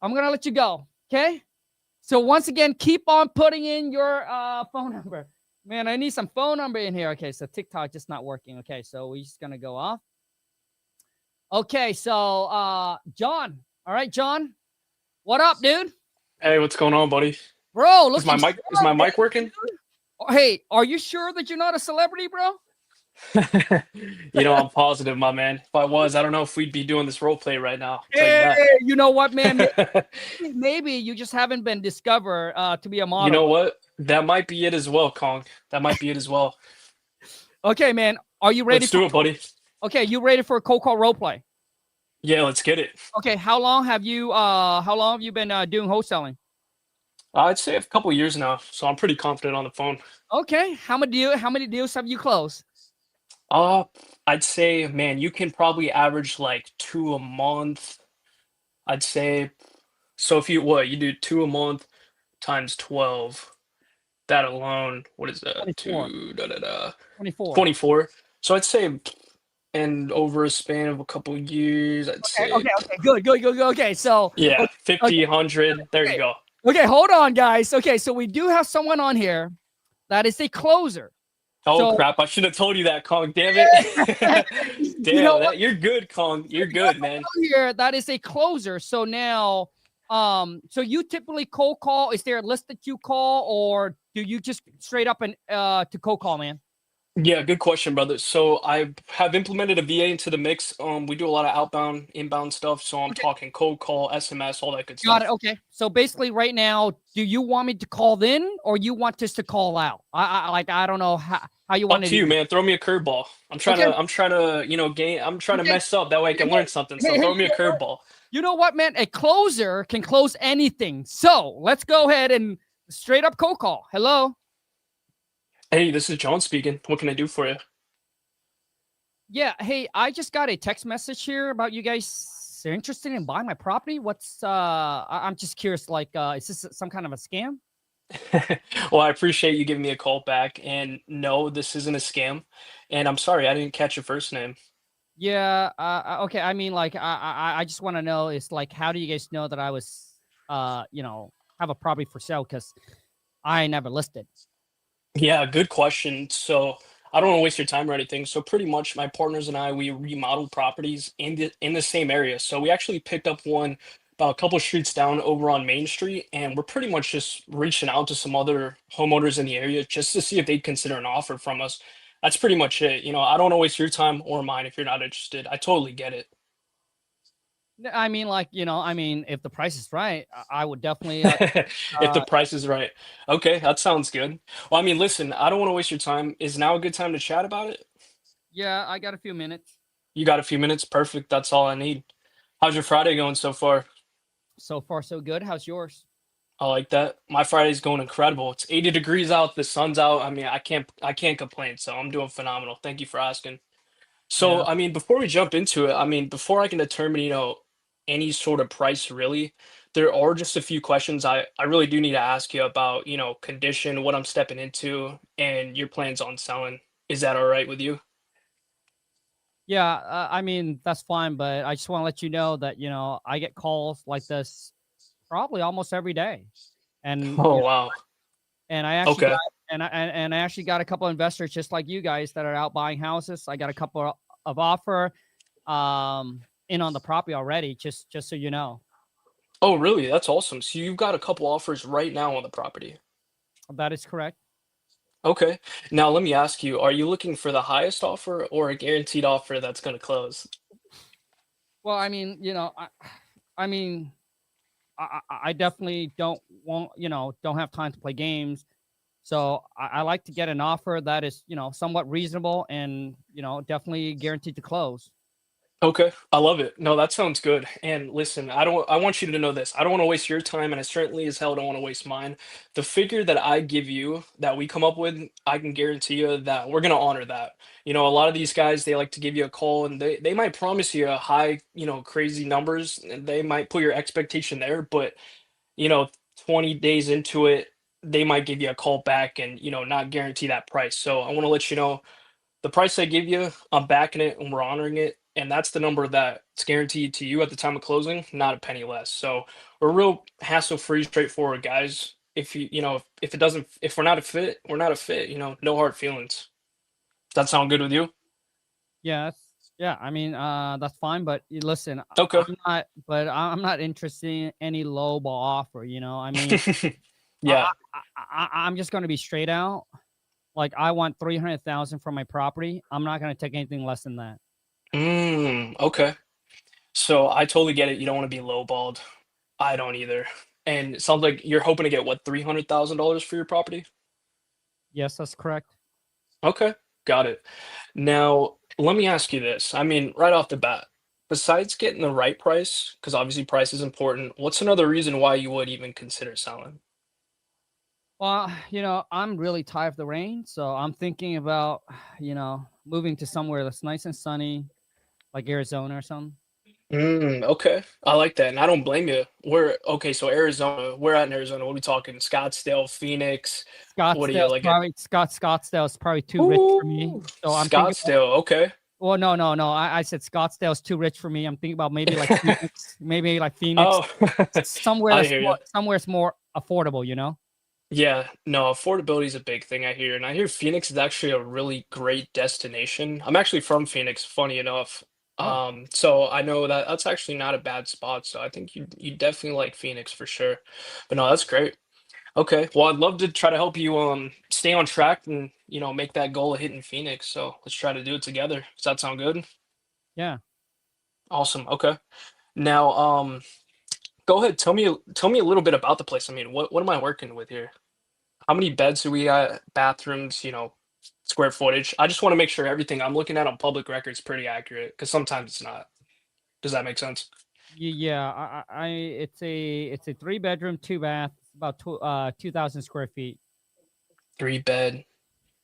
A: I'm gonna let you go. Okay, so once again, keep on putting in your phone number. Man, I need some phone number in here. Okay, so TikTok just not working. Okay, so we're just gonna go off. Okay, so John. All right, John. What up, dude?
G: Hey, what's going on, buddy?
A: Bro, look.
G: Is my mic working?
A: Hey, are you sure that you're not a celebrity, bro?
G: I'm positive, my man. If I was, I don't know if we'd be doing this role play right now. I'll tell
A: Hey, you know what, man?
G: that.
A: Maybe you just haven't been discovered to be a model.
G: You know what? That might be it as well, Kong. That might be it as well.
A: Okay, man. Are you ready?
G: Let's do it, buddy.
A: Okay, you ready for a cold call role play?
G: Yeah, let's get it.
A: Okay, how long have you been doing wholesaling?
G: I'd say a couple years now, so I'm pretty confident on the phone.
A: Okay, how many deals have you closed?
G: I'd say, man, you can probably average like 2 a month. I'd say. So if you do 2 a month times 12, that alone, what is that?
A: 24. 24.
G: 24. So I'd say, and over a span of a couple of years, I'd say,
A: Okay, good. Okay, so
G: yeah,
A: okay,
G: 50, 100. There you go.
A: Okay, hold on, guys. Okay, so we do have someone on here that is a closer.
G: Oh,
A: So-
G: crap. I should have told you that, Kong. Damn it. Damn,
A: You know what?
G: you're good, Kong. You're good, man.
A: Here, that is a closer. So now, so you typically cold call. Is there a list that you call, or do you just straight up and to cold call, man?
G: Yeah, good question, brother. So I have implemented a VA into the mix. We do a lot of outbound, inbound stuff. So I'm talking cold call, SMS, all that good stuff.
A: Got it. Okay. So basically, right now, do you want me to call in, or you want us to call out? I don't know how you want
G: Up to you, man. Throw me a curveball. I'm trying to, I'm trying to mess up. That way I can learn something. So throw me a curveball.
A: You know what, man? A closer can close anything. So let's go ahead and straight up cold call. Hello.
G: Hey, this is John speaking. What can I do for you?
A: Yeah. Hey, I just got a text message here about you guys are interested in buying my property. What's I'm just curious, like, is this some kind of a scam?
G: Well, I appreciate you giving me a call back. And no, this isn't a scam. And I'm sorry, I didn't catch your first name.
A: Yeah. Okay. I mean, like, I just want to know is like, how do you guys know that I was, have a property for sale? Because I never listed.
G: Yeah, good question. So I don't want to waste your time or anything. So pretty much my partners and I, we remodeled properties in the same area. So we actually picked up one about a couple streets down over on Main Street, and we're pretty much just reaching out to some other homeowners in the area just to see if they'd consider an offer from us. That's pretty much it. I don't want to waste your time or mine if you're not interested. I totally get it.
A: I mean, like, if the price is right, I would definitely.
G: If the price is right. Okay, that sounds good. Well, I mean, listen, I don't want to waste your time. Is now a good time to chat about it?
A: Yeah, I got a few minutes.
G: You got a few minutes? Perfect. That's all I need. How's your Friday going so far?
A: So far, so good. How's yours?
G: I like that. My Friday's going incredible. It's 80 degrees out. The sun's out. I mean, I can't complain. So I'm doing phenomenal. Thank you for asking. So,
A: Yeah.
G: I mean, before we jump into it, I mean, before I can determine, any sort of price really, there are just a few questions I really do need to ask you about, condition, what I'm stepping into, and your plans on selling. Is that all right with you?
A: Yeah, I mean, that's fine, but I just want to let you know that, I get calls like this probably almost every day. And
G: Oh, wow.
A: and I actually
G: Okay.
A: And I actually got a couple of investors just like you guys that are out buying houses. I got a couple of offer in on the property already, just so you know.
G: Oh, really? That's awesome. So you've got a couple offers right now on the property.
A: That is correct.
G: Okay. Now let me ask you, are you looking for the highest offer or a guaranteed offer that's going to close?
A: Well, I mean, I mean, I definitely don't want, don't have time to play games. So I like to get an offer that is, somewhat reasonable and, definitely guaranteed to close.
G: Okay, I love it. No, that sounds good. And listen, I want you to know this. I don't want to waste your time, and I certainly as hell don't want to waste mine. The figure that I give you, that we come up with, I can guarantee you that we're gonna honor that. A lot of these guys, they like to give you a call and they might promise you a high, crazy numbers, and they might put your expectation there, but you know, 20 days into it, they might give you a call back and, not guarantee that price. So I want to let you know the price I give you, I'm backing it and we're honoring it. And that's the number that's guaranteed to you at the time of closing, not a penny less. So we're real hassle-free, straightforward guys. If it doesn't, if we're not a fit, we're not a fit, no hard feelings. Does that sound good with you?
A: Yes. Yeah. I mean, that's fine. But listen,
G: Okay.
A: I'm not interested in any low ball offer. I mean,
G: Yeah.
A: I'm just going to be straight out. Like I want 300,000 for my property. I'm not going to take anything less than that.
G: Okay. So I totally get it. You don't want to be lowballed. I don't either. And it sounds like you're hoping to get what, $300,000 for your property?
A: Yes, that's correct.
G: Okay, got it. Now, let me ask you this. I mean, right off the bat, besides getting the right price, because obviously price is important, what's another reason why you would even consider selling?
A: Well, I'm really tired of the rain, so I'm thinking about, moving to somewhere that's nice and sunny, like Arizona or something.
G: Okay. I like that. And I don't blame you. Okay, so Arizona, we're at in Arizona. What are we talking? Scottsdale, Phoenix. What are you like at?
A: Scottsdale is probably too rich for me.
G: Ooh,
A: So I'm thinking,
G: Scottsdale. Okay.
A: well, no. I said Scottsdale is too rich for me. I'm thinking about maybe like Phoenix,
G: Oh,
A: somewhere
G: I
A: that's
G: hear
A: more,
G: you.
A: somewhere it's more affordable.
G: Yeah, no, affordability is a big thing I hear. And I hear Phoenix is actually a really great destination. I'm actually from Phoenix, funny enough.
A: Oh,
G: So I know that that's actually not a bad spot. So I think you definitely like Phoenix for sure. But no, that's great. Okay. Well, I'd love to try to help you stay on track and, make that goal of hitting Phoenix. So let's try to do it together. Does that sound good?
A: yeah.
G: Awesome. Okay. Now, go ahead. Tell me a little bit about the place. I mean, what am I working with here? How many beds do we got? Bathrooms, square footage. I just want to make sure everything I'm looking at on public record is pretty accurate because sometimes it's not. Does that make sense?
A: Yeah. It's a 3 bedroom, 2 bath, about 2,000 square feet.
G: 3 bed,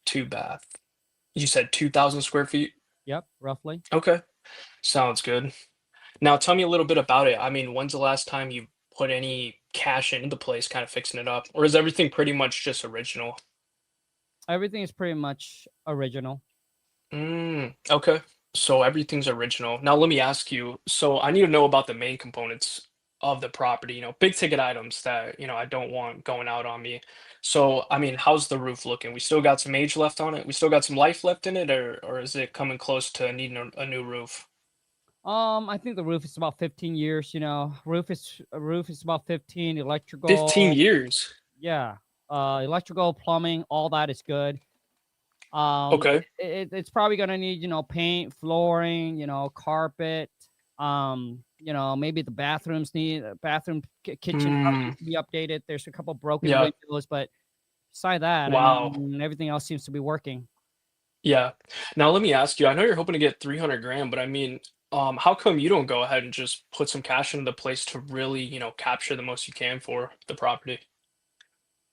G: 2 bath. You said 2,000 square feet?
A: Yep, roughly.
G: Okay. Sounds good. Now tell me a little bit about it. I mean, when's the last time you put any cash into the place, kind of fixing it up? Or is everything pretty much just original?
A: Everything is pretty much original.
G: Okay. So everything's original. Now let me ask you, so I need to know about the main components of the property, big ticket items that, I don't want going out on me. So, I mean, how's the roof looking? We still got some age left on it? We still got some life left in it, or is it coming close to needing a new roof?
A: I think the roof is about 15 years. Roof is about 15.
G: 15
A: Electrical,
G: years.
A: yeah. Electrical, plumbing, all that is good.
G: Okay.
A: It's probably gonna need paint, flooring, carpet. Maybe the bathrooms need kitchen probably
G: Mm,
A: needs to be updated. There's a couple broken
G: yeah.
A: windows, but beside that, I
G: Wow.
A: mean, everything else seems to be working.
G: Yeah. Now let me ask you, I know you're hoping to get 300 grand, but I mean, how come you don't go ahead and just put some cash into the place to really, capture the most you can for the property?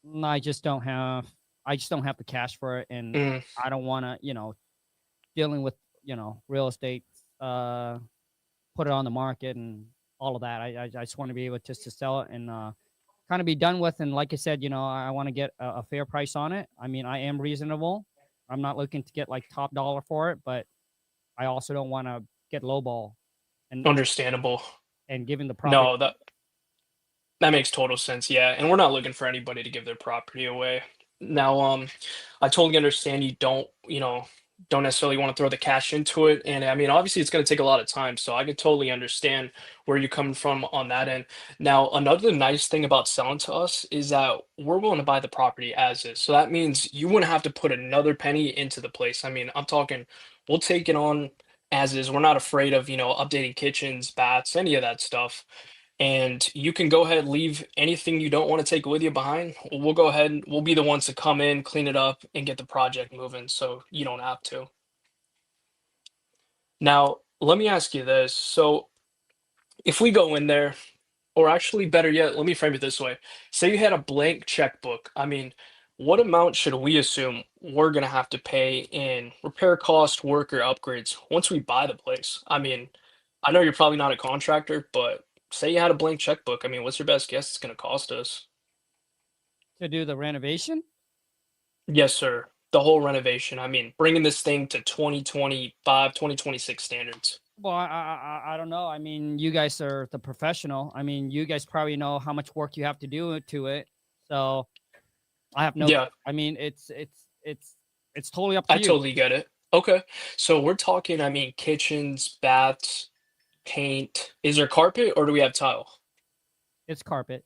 A: Mm, I just don't have the cash for it, and
G: Mm,
A: I don't want to, dealing with real estate, put it on the market and all of that. I just want to be able just to sell it and kind of be done with. And like I said, I want to get a fair price on it. I mean, I am reasonable. I'm not looking to get like top dollar for it, but I also don't want to get lowball and
G: understandable.
A: giving the property.
G: No, that makes total sense. Yeah, and we're not looking for anybody to give their property away. Now, I totally understand you don't necessarily want to throw the cash into it. And I mean, obviously it's going to take a lot of time. So I could totally understand where you're coming from on that end. Now, another nice thing about selling to us is that we're willing to buy the property as is. So that means you wouldn't have to put another penny into the place. I mean, I'm talking, we'll take it on as is. We're not afraid of, updating kitchens, baths, any of that stuff. And you can go ahead and leave anything you don't want to take with you behind. We'll go ahead and we'll be the ones to come in, clean it up, and get the project moving so you don't have to. Now, let me ask you this. So, if we go in there, or actually better yet, let me frame it this way. Say you had a blank checkbook. I mean, what amount should we assume we're going to have to pay in repair cost, work, or upgrades once we buy the place? I mean, I know you're probably not a contractor, but say you had a blank checkbook. I mean, what's your best guess it's going to cost us?
A: To do the renovation?
G: Yes, sir. The whole renovation. I mean, bringing this thing to 2025, 2026 standards.
A: Well, I don't know. I mean, you guys are the professional. I mean, you guys probably know how much work you have to do to it. So I have no.
G: Yeah,
A: I mean, it's totally up to
G: I
A: you.
G: totally get it. Okay. So we're talking, I mean, kitchens, baths, paint. Is there carpet or do we have tile?
A: It's carpet.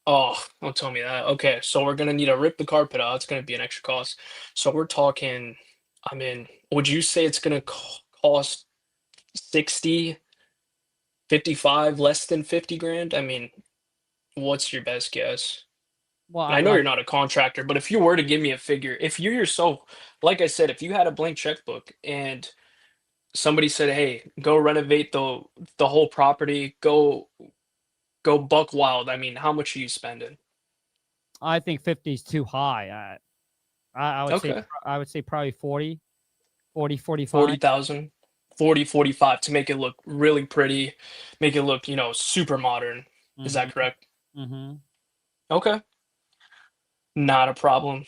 G: Oh, don't tell me that. Okay, so we're gonna need to rip the carpet out. It's gonna be an extra cost. So we're talking, I mean, would you say it's gonna cost 60, 55, less than 50 grand? I mean, what's your best guess?
A: Well,
G: And
A: I,
G: I know
A: like
G: you're not a contractor, but if you were to give me a figure, if you yourself, like I said, if you had a blank checkbook and somebody said, "Hey, go renovate the whole property, go buck wild," I mean, how much are you spending?
A: I think 50 is too high. I would say
G: Okay.
A: I would say probably 40, 40, 45.
G: 40,000, 40, 45 to make it look really pretty, make it look, super modern. Is
A: Mm-hmm.
G: that correct?
A: Mm-hmm.
G: Okay, not a problem.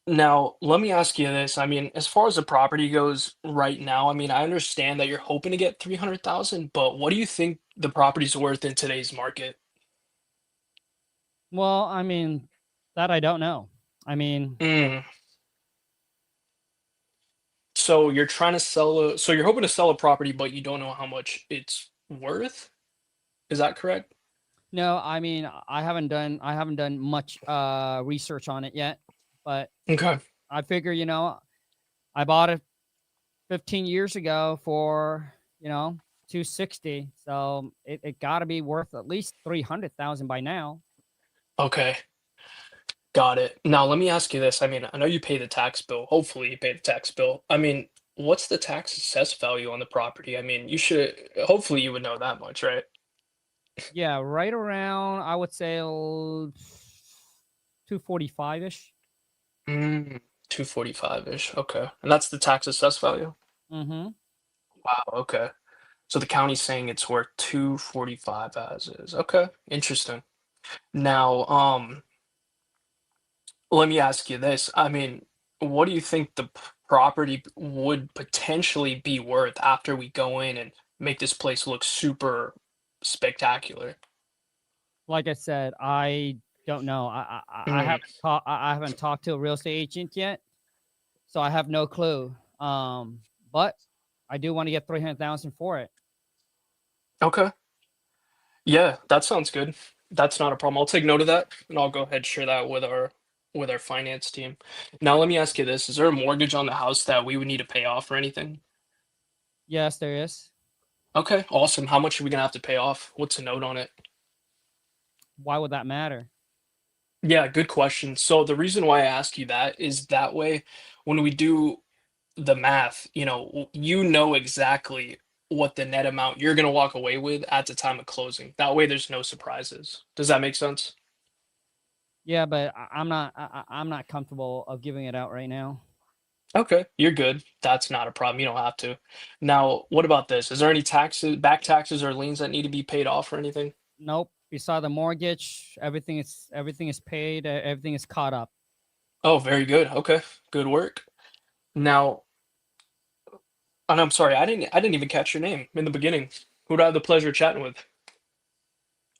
G: Now, let me ask you this. I mean, as far as the property goes right now, I mean, I understand that you're hoping to get 300,000, but what do you think the property's worth in today's market?
A: Well, I mean, that I don't know. I mean,
G: Mm, so you're trying to so you're hoping to sell a property, but you don't know how much it's worth? Is that correct?
A: no, I mean, I haven't done much research on it yet, but
G: Okay.
A: I figure, I bought it 15 years ago for, 260. So it got to be worth at least 300,000 by now.
G: Okay. Got it. Now, let me ask you this. I mean, I know you pay the tax bill. Hopefully, you pay the tax bill. I mean, what's the tax assessed value on the property? I mean, hopefully, you would know that much, right?
A: Yeah, right around, I would say 245-ish.
G: 245-ish. Okay. And that's the tax assessed value?
A: Mm-hmm.
G: Wow. Okay. So the county's saying it's worth 245 as is. Okay. Interesting. Now, let me ask you this. I mean, what do you think the property would potentially be worth after we go in and make this place look super spectacular?
A: Like I said, I don't know.
G: Mm,
A: I haven't talked to a real estate agent yet, so I have no clue. But I do want to get 300,000 for it.
G: okay. Yeah, that sounds good. That's not a problem. I'll take note of that, and I'll go ahead and share that with our finance team. Now, let me ask you this: is there a mortgage on the house that we would need to pay off or anything?
A: Yes, there is.
G: Okay, awesome. How much are we gonna have to pay off? What's the note on it?
A: Why would that matter?
G: Yeah, good question. So the reason why I ask you that is that way when we do the math, you know exactly what the net amount you're going to walk away with at the time of closing. That way there's no surprises. Does that make sense?
A: Yeah, but I'm not comfortable of giving it out right now.
G: Okay, you're good. That's not a problem. You don't have to. Now, what about this? Is there any taxes, back taxes or liens that need to be paid off or anything?
A: Nope. Beside the mortgage, everything is paid. Everything is caught up.
G: Oh, very good. Okay, good work. Now, and I'm sorry, I didn't even catch your name in the beginning. Who do I have the pleasure of chatting with?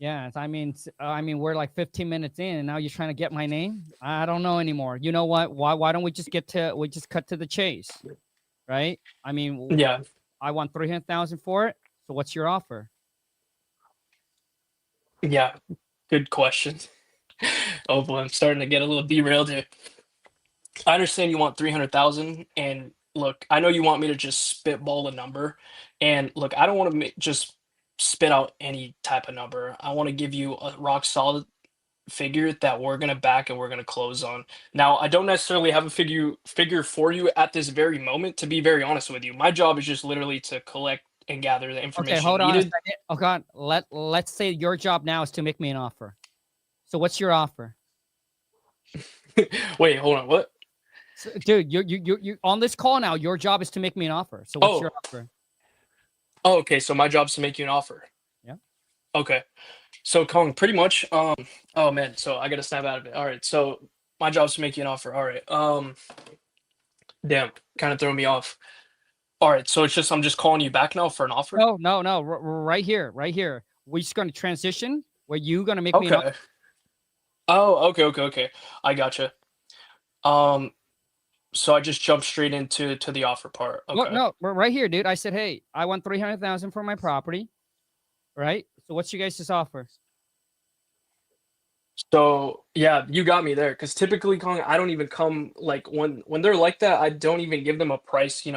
A: Yeah, I mean, we're like 15 minutes in, and now you're trying to get my name. I don't know anymore. You know what? Why don't we just cut to the chase, right? I mean,
G: Yeah,
A: I want 300,000 for it. So what's your offer?
G: yeah, good question. Oh boy, I'm starting to get a little derailed here. I understand you want 300,000, and look, I know you want me to just spitball a number, and look, I don't want to just spit out any type of number. I want to give you a rock solid figure that we're gonna back and we're gonna close on. Now, I don't necessarily have a figure for you at this very moment, to be very honest with you. My job is just literally to collect and gather the
A: Okay,
G: information
A: hold on a
G: needed.
A: second. Oh God, let's say your job now is to make me an offer. So what's your offer?
G: Wait, hold on, what?
A: So, dude, you on this call now. Your job is to make me an offer. So what's
G: Oh,
A: your offer?
G: oh, okay, so my job's to make you an offer.
A: Yeah.
G: Okay. So Kong, pretty much, oh man, so I gotta snap out of it. All right, so my job's to make you an offer. All right. Damn, kind of throw me off. All right, so it's just I'm just calling you back now for an offer.
A: No. Right here, right here. We're just gonna transition. Where you gonna make me an offer?
G: Okay. Oh, okay. I gotcha. Um, so I just jumped straight into the offer part.
A: No,
G: Okay.
A: no, right here, dude. I said, hey, I want 300,000 for my property. Right. So what's your guys' offer?
G: So yeah, you got me there. Because typically, Kong, I don't even come like when they're like that. I don't even give them a price,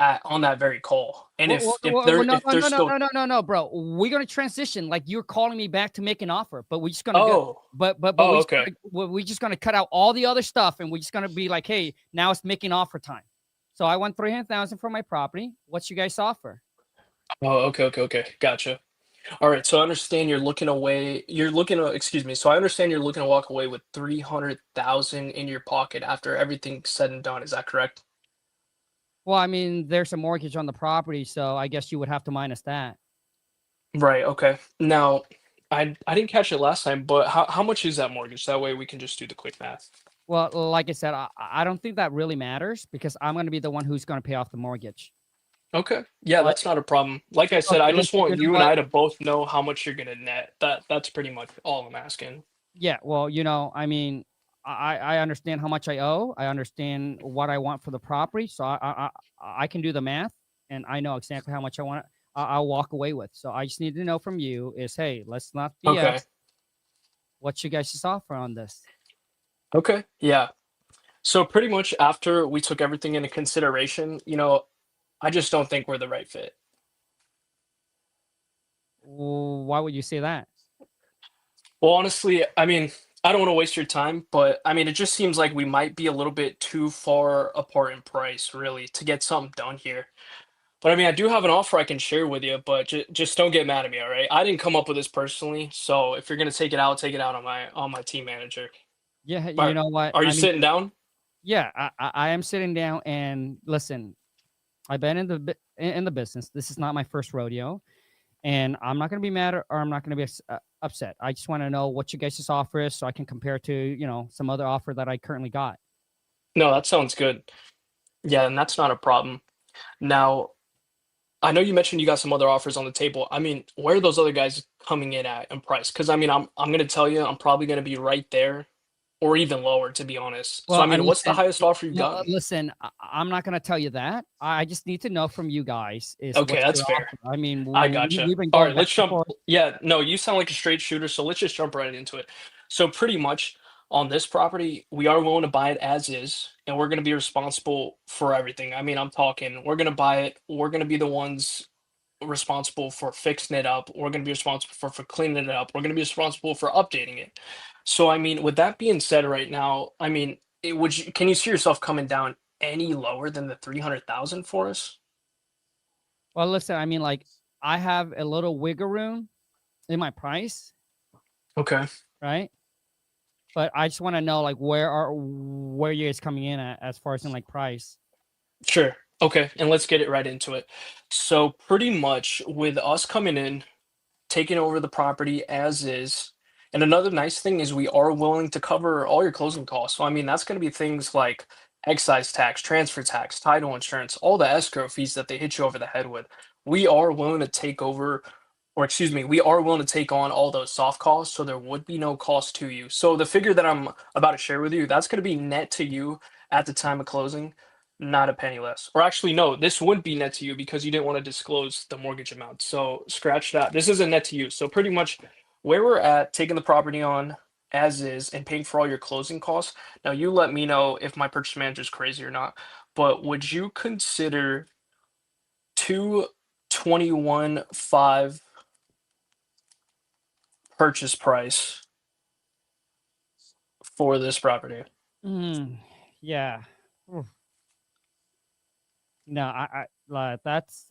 G: at on that very call. And
A: No,
G: if they're still
A: no, bro. We're gonna transition. Like you're calling me back to make an offer, but we're just gonna
G: oh
A: but
G: okay.
A: we're just gonna cut out all the other stuff, and we're just gonna be like, hey, now it's making offer time. So I want 300,000 for my property. What's your guys' offer?
G: Oh, okay. Gotcha. All right. So I understand excuse me. So I understand you're looking to walk away with 300,000 in your pocket after everything's said and done. Is that correct?
A: Well, I mean, there's a mortgage on the property, so I guess you would have to minus that.
G: Right. Okay. Now, I didn't catch it last time, but how much is that mortgage? That way we can just do the quick math.
A: Well, like I said, I don't think that really matters because I'm gonna be the one who's gonna pay off the mortgage.
G: Okay. Yeah,
A: But
G: that's not a problem. Like I said,
A: okay,
G: I just
A: listen, you
G: want
A: know
G: you and
A: what?
G: I to both know how much you're gonna net. That's pretty much all I'm asking.
A: Yeah, well, I mean, I understand how much I owe. I understand what I want for the property, so I can do the math, and I know exactly how much I want. I'll walk away with. So I just need to know from you is, hey, let's not
G: Okay.
A: BS. What's your guys' offer on this?
G: Okay. Yeah. So pretty much after we took everything into consideration, I just don't think we're the right fit.
A: Why would you say that?
G: Well, honestly, I mean, I don't want to waste your time, but I mean, it just seems like we might be a little bit too far apart in price, really, to get something done here. But I mean, I do have an offer I can share with you, but just don't get mad at me, all right? I didn't come up with this personally, so if you're gonna take it out on my team manager.
A: Yeah, you
G: Are
A: know what?
G: are you
A: I mean,
G: sitting down?
A: yeah, I am sitting down and listen. I've been in the business. This is not my first rodeo, and I'm not going to be mad or I'm not going to be upset. I just want to know what you guys' offer is so I can compare to some other offer that I currently got.
G: No, that sounds good. Yeah, and that's not a problem. Now, I know you mentioned you got some other offers on the table. I mean, where are those other guys coming in at in price? Because I mean, I'm gonna tell you, I'm probably gonna be right there, or even lower, to be honest. So
A: Well,
G: I mean, what's the highest offer you've gotten?
A: listen. I'm not going to tell you that. I just need to know from you guys is
G: Okay,
A: what's
G: that's
A: your
G: fair.
A: offer. I mean,
G: I gotcha.
A: we've been
G: All
A: going
G: right,
A: back
G: let's
A: and
G: jump.
A: forth.
G: Yeah, no, you sound like a straight shooter, so let's just jump right into it. So pretty much on this property, we are willing to buy it as is, and we're going to be responsible for everything. I mean, I'm talking, we're going to buy it. We're going to be the ones responsible for fixing it up. We're going to be responsible for cleaning it up. We're going to be responsible for updating it. So, I mean, with that being said, right now, I mean, can you see yourself coming down any lower than the 300,000 for us?
A: Well, listen. I mean, like I have a little wiggle room in my price,
G: Okay.
A: right? But I just want to know like where you guys coming in at as far as in like price.
G: Sure. Okay. And let's get it right into it. So, pretty much with us coming in, taking over the property as is. And another nice thing is we are willing to cover all your closing costs. So I mean that's going to be things like excise tax, transfer tax, title insurance, all the escrow fees that they hit you over the head with. We are willing to take over or excuse me, we are willing to take on all those soft costs, so there would be no cost to you. So the figure that I'm about to share with you, that's going to be net to you at the time of closing, not a penny less. Or actually, no, this wouldn't be net to you because you didn't want to disclose the mortgage amount. So scratch that. This isn't net to you. So pretty much where we're at, taking the property on as is and paying for all your closing costs. Now you let me know if my purchase manager is crazy or not. But would you consider 221.5 purchase price for this property?
A: Yeah. Oof. No, that's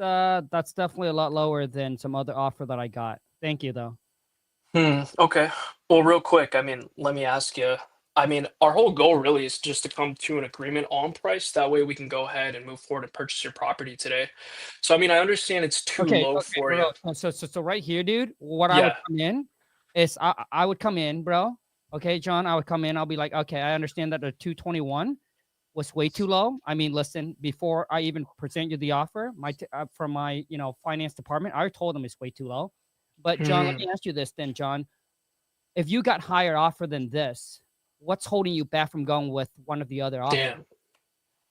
A: definitely a lot lower than some other offer that I got. Thank you though.
G: Okay. Well, real quick, I mean, let me ask you. I mean, our whole goal really is just to come to an agreement on price. That way we can go ahead and move forward and purchase your property today. So, I mean, I understand it's too low for
A: bro.
G: you.
A: So right here, dude, what I would
G: Yeah.
A: come in is I would come in, bro. Okay, John, I would come in. I'll be like, okay, I understand that the 221 was way too low. I mean, listen, before I even present you the offer, from my finance department, I told them it's way too low. But John, let
G: Hmm.
A: me ask you this then, John. If you got higher offer than this, what's holding you back from going with one of the other offers?
G: Damn.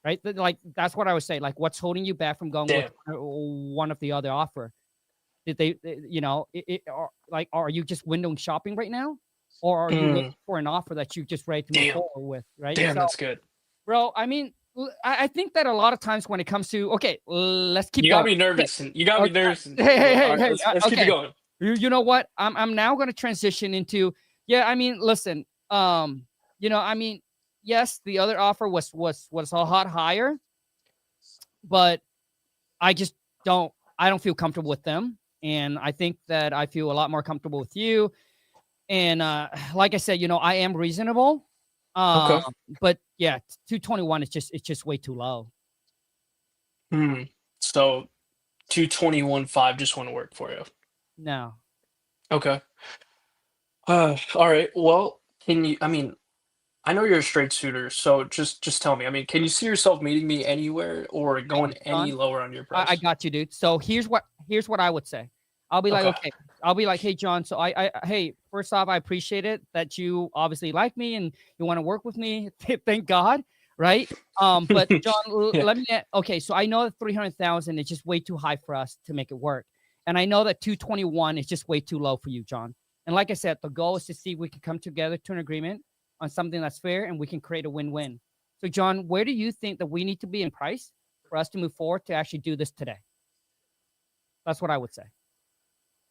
A: Right? Like that's what I would say. Like, what's holding you back from going with
G: Damn.
A: one of the other offer? Did they, are you just window shopping right now, or are you waiting for an offer that you just ready to move
G: Damn.
A: forward with? Right?
G: Damn,
A: So,
G: that's good.
A: bro, I mean, I think that a lot of times when it comes to let's keep
G: You
A: going.
G: got me nervous. And you got me
A: Okay.
G: nervous.
A: Hey,
G: All right, let's keep it
A: okay.
G: going.
A: You know what? I'm now going to transition into I mean, listen, I mean, yes, the other offer was a lot higher, but I just don't feel comfortable with them, and I think that I feel a lot more comfortable with you. And like I said, I am reasonable.
G: Okay.
A: But yeah, 221 is just way too low.
G: So 221.5 just want to work for you.
A: No.
G: Okay. All right. Well, I mean, I know you're a straight shooter, so just tell me. I mean, can you see yourself meeting me anywhere or going any
A: John,
G: lower on your
A: I
G: price?
A: got you, dude. So here's what I would say. I'll be like,
G: Okay.
A: okay. I'll be like, hey, John. So hey, first off, I appreciate it that you obviously like me and you want to work with me. Thank God, right? But John,
G: Yeah.
A: let me. Okay, so I know that 300,000 is just way too high for us to make it work, and I know that 221 is just way too low for you, John. And like I said, the goal is to see if we can come together to an agreement on something that's fair and we can create a win-win. So, John, where do you think that we need to be in price for us to move forward to actually do this today? That's what I would say.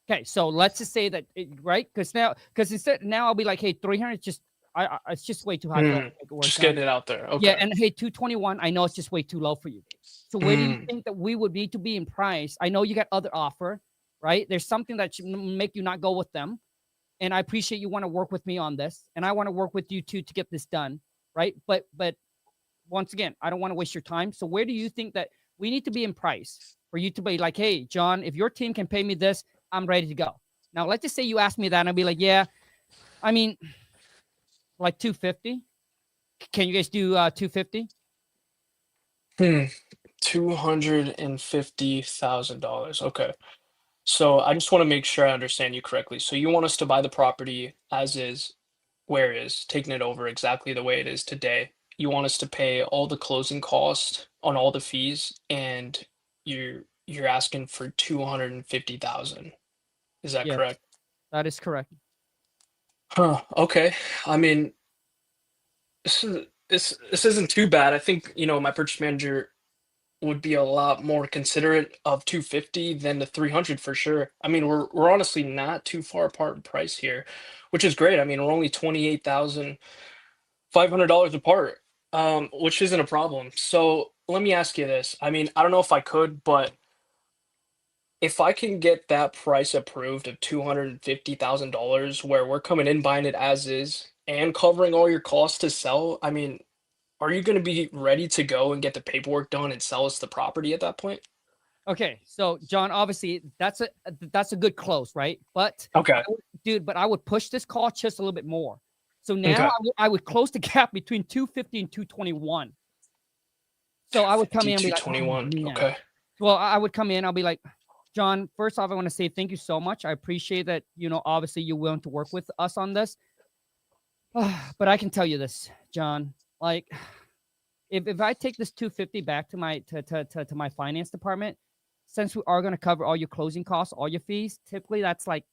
A: Okay, so let's just say that, right? Because now I'll be like, hey, 300 just it's just way too high for us to make it work.
G: Just
A: John.
G: getting it out there.
A: Yeah,
G: Okay.
A: and hey, 221, I know it's just way too low for you. So where do you think that we would need to be in price? I know you got other offer, right? There's something that should make you not go with them. And I appreciate you want to work with me on this. And I want to work with you too to get this done, right? But once again, I don't want to waste your time. So where do you think that we need to be in price for you to be like, hey, John, if your team can pay me this, I'm ready to go. Now, let's just say you ask me that and I'll be like, yeah, I mean, like 250. Can you guys do 250?
G: $250,000. Okay. So I just want to make sure I understand you correctly. So you want us to buy the property as is, where it is, taking it over exactly the way it is today. You want us to pay all the closing costs on all the fees, and you're asking for 250,000. Is that
A: Yes,
G: correct?
A: that is correct.
G: Huh. Okay. I mean, this isn't too bad. I think, my purchase manager would be a lot more considerate of 250 than the 300 for sure. I mean, we're honestly not too far apart in price here, which is great. I mean, we're only $28,500 apart, which isn't a problem. So let me ask you this. I mean, I don't know if I could, but if I can get that price approved of $250,000 where we're coming in buying it as is and covering all your costs to sell, I mean, are you going to be ready to go and get the paperwork done and sell us the property at that point?
A: Okay, so John, obviously that's a good close, right? But
G: Okay.
A: but I would push this call just a little bit more. So now
G: Okay.
A: I would close the gap between 250 and 221. So I would come in and be like, oh,
G: 221.
A: man.
G: Okay.
A: Well, I would come in, I'll be like, John, first off, I want to say thank you so much. I appreciate that, obviously you're willing to work with us on this. But I can tell you this, John, like if I take this 250 back to my finance department, since we are going to cover all your closing costs, all your fees, typically that's like,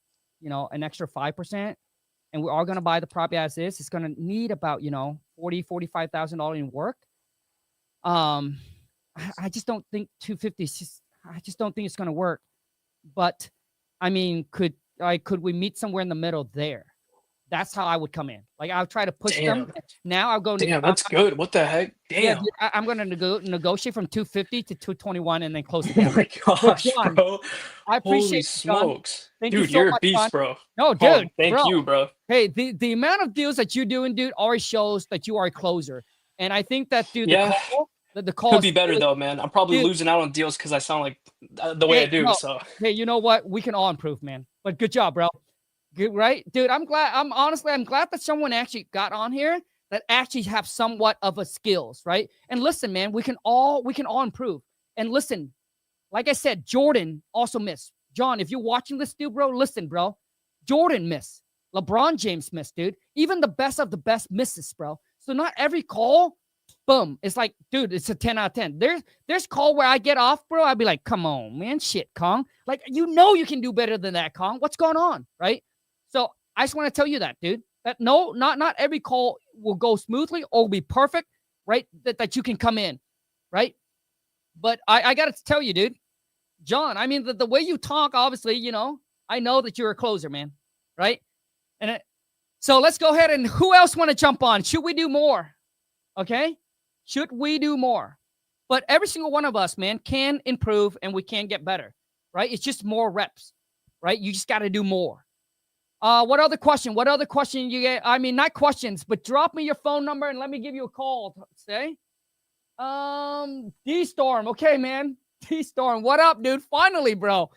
A: an extra 5%. And we are going to buy the property as is. It's going to need about, $45,000 in work. I just don't think 250 is just, I just don't think it's going to work. But I mean, could we meet somewhere in the middle there? That's how I would come in. Like I'll try to push them. Now I'll go.
G: Damn, that's good. What the heck? Damn.
A: Yeah, dude, I'm going to negotiate from 250 to 221 and then close it
G: Oh
A: down.
G: my gosh,
A: John,
G: bro.
A: I appreciate
G: Holy
A: it, John.
G: smokes.
A: Thank
G: Dude,
A: you so
G: you're
A: much,
G: a beast,
A: John.
G: bro.
A: No, dude.
G: Thank you, bro.
A: Hey, the amount of deals that you're doing, dude, already shows that you are a closer. And I think that, dude, the call
G: Could
A: is
G: be better
A: really,
G: I'm probably
A: dude,
G: losing out on deals because I sound like the way I do.
A: no,
G: So
A: hey, you know what? We can all improve, man. But good job, bro. Good, right, dude? I'm glad that someone actually got on here that actually have somewhat of a skills, right? And listen, man, we can all improve. And listen, like I said, Jordan also missed. John, if you're watching this, dude, bro, listen, bro. Jordan missed. LeBron James missed, dude. Even the best of the best misses, bro. So not every call, boom. It's like, dude, it's a 10 out of 10. There's call where I get off, bro. I'd be like, come on, man, shit, Kong. Like, you can do better than that, Kong. What's going on, right? So I just want to tell you that, dude. That no, not every call will go smoothly or be perfect, right? That you can come in, right? But I got to tell you, dude, John, I mean, the way you talk, obviously, I know that you're a closer, man, right? And so let's go ahead and who else want to jump on? Should we do more? Okay? Should we do more? But every single one of us, man, can improve and we can get better, right? It's just more reps, right? You just got to do more. What other question? What other question you get? I mean, not questions, but drop me your phone number and let me give you a call. Say, D-Storm. Okay, man. D-Storm. What up, dude? Finally, bro.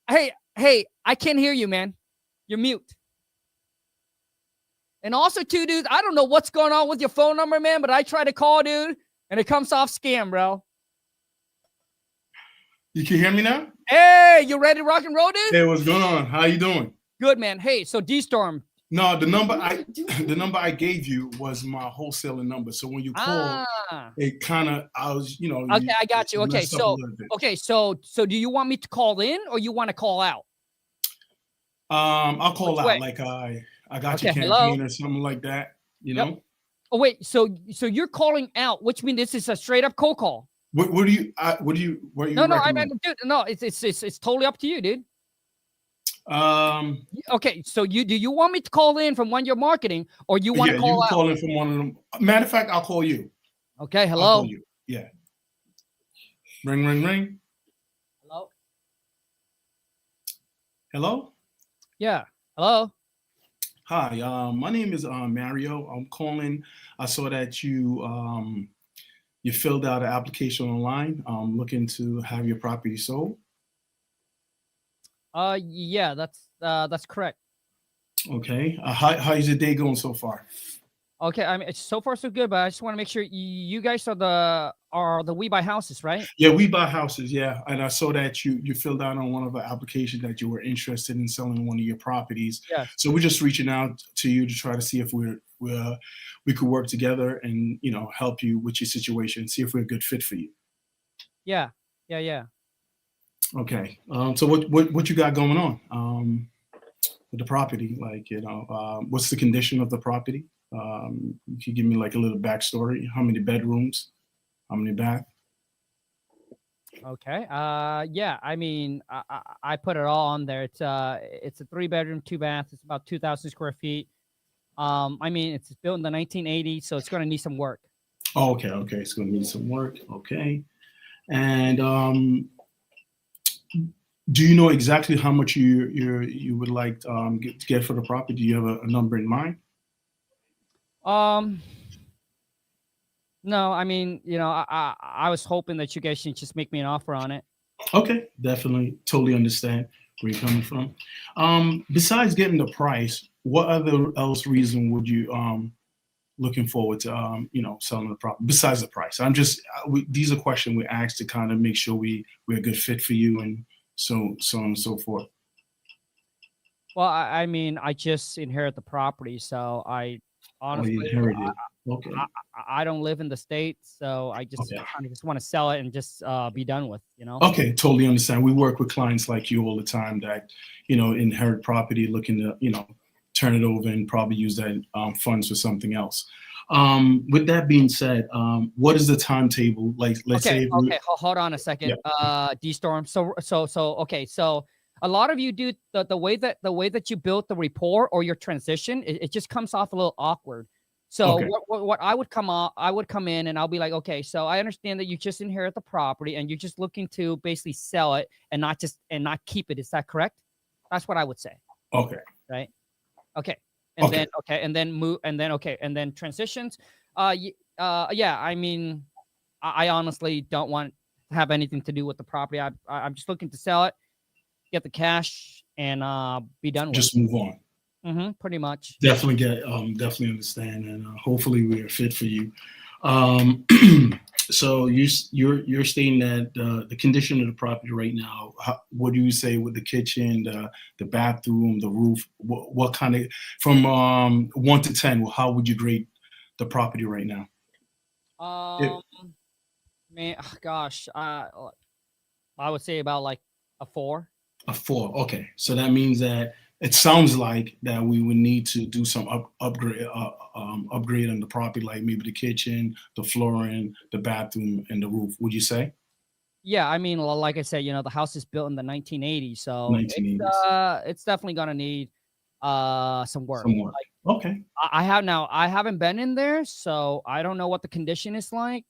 A: Hey, I can't hear you, man. You're mute. And also, too, dude, I don't know what's going on with your phone number, man, but I try to call, dude, and it comes off scam, bro.
H: You can hear me now?
A: Hey, you ready to rock and roll, dude?
H: Hey, what's going on? How you doing?
A: Good, man. Hey, so D-Storm.
H: No, the number I gave you was my wholesaling number. So when you call, it kind of
A: Okay, I got you. Okay, so do you want me to call in or you want to call out?
H: I'll call
A: Which
H: out
A: way?
H: like I got your
A: hello?
H: campaign or something like that.
A: Yep. Oh wait, so you're calling out, which means this is a straight up cold call.
H: What do you
A: No, I mean, dude, no, it's totally up to you, dude. Okay, so do you want me to call in from when you're marketing, or you want to call out?
H: Call in from one of them. Matter of fact, I'll call you.
A: Okay, hello.
H: I'll call you. Yeah. Ring, ring, ring.
A: Hello.
H: Hello.
A: Yeah. Hello.
H: Hi. My name is Mario. I'm calling. I saw that you filled out an application online. Looking to have your property sold.
A: Yeah, that's correct.
H: Okay. How's your day going so far?
A: Okay, I mean, it's so far so good, but I just want to make sure you guys are the We Buy Houses, right?
H: Yeah, we buy houses. Yeah, and I saw that you filled out on one of the applications that you were interested in selling one of your properties.
A: Yeah.
H: So we're just reaching out to you to try to see if we could work together and help you with your situation, see if we're a good fit for you.
A: Yeah.
H: Okay. So what you got going on with the property? Like, what's the condition of the property? You could give me like a little backstory. How many bedrooms? How many bath?
A: Okay. Yeah. I mean, I put it all on there. It's a 3-bedroom, 2-bath. It's about 2,000 square feet. I mean, it's built in the 1980s, so it's going to need some work.
H: Oh, okay. It's going to need some work. Okay. And do you know exactly how much you would like to get for the property? Do you have a number in mind?
A: No, I mean, I was hoping that you guys should just make me an offer on it.
H: Okay, definitely, totally understand where you're coming from. Besides getting the price, what other else reason would you looking forward to selling the property besides the price? These are questions we ask to kind of make sure we're a good fit for you and so on and so forth.
A: Well, I mean, I just inherit the property, so I
H: Oh, you
A: honestly,
H: inherited. Okay.
A: I don't live in the States, so I just
H: Okay.
A: kind of just want to sell it and just be done with, you know?
H: Okay, totally understand. We work with clients like you all the time that, inherit property, looking to, turn it over and probably use that funds for something else. With that being said, what is the timetable? Like, let's
A: Okay,
H: say, if we,
A: okay, hold on a second.
H: yeah,
A: D-Storm. Okay, so a lot of you do the way that you built the rapport or your transition, it just comes off a little awkward. So
H: okay,
A: what I would come in and I'll be like, okay, so I understand that you just inherit the property and you're just looking to basically sell it and not keep it. Is that correct? That's what I would say.
H: okay,
A: Right. Okay. And
H: Okay.
A: then and then move and then transitions. Yeah, I mean, I honestly don't want to have anything to do with the property. I'm just looking to sell it, get the cash, and be done with
H: just move on.
A: it. Pretty much.
H: Definitely understand, and hopefully we are fit for you. So you're stating that the condition of the property right now. What do you say with the kitchen, the bathroom, the roof? What kind of, from 1 to 10? How would you grade the property right now?
A: Man, gosh, I would say about like a 4.
H: A 4. Okay, so that means that it sounds like that we would need to do some upgrade on the property, like maybe the kitchen, the flooring, the bathroom, and the roof. Would you say?
A: Yeah, I mean, like I said, the house is built in the 1980s, so
H: 1980s.
A: it's definitely gonna need some work.
H: Some work.
A: Like,
H: Okay.
A: I haven't been in there, so I don't know what the condition is like,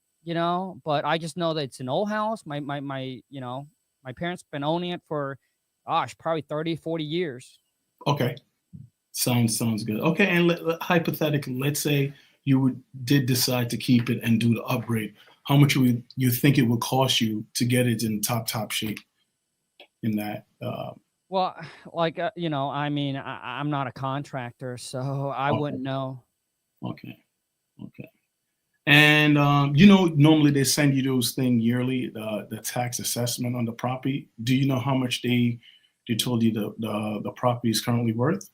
A: but I just know that it's an old house. My parents been owning it for, gosh, probably 30, 40 years.
H: Okay. Sounds good. Okay, and hypothetically, let's say you did decide to keep it and do the upgrade. How much would you think it would cost you to get it in top shape in that?
A: Well, like, I mean, I'm not a contractor, so I wouldn't know.
H: Okay. And normally they send you those things yearly, the tax assessment on the property. Do you know how much they told you the property is currently worth?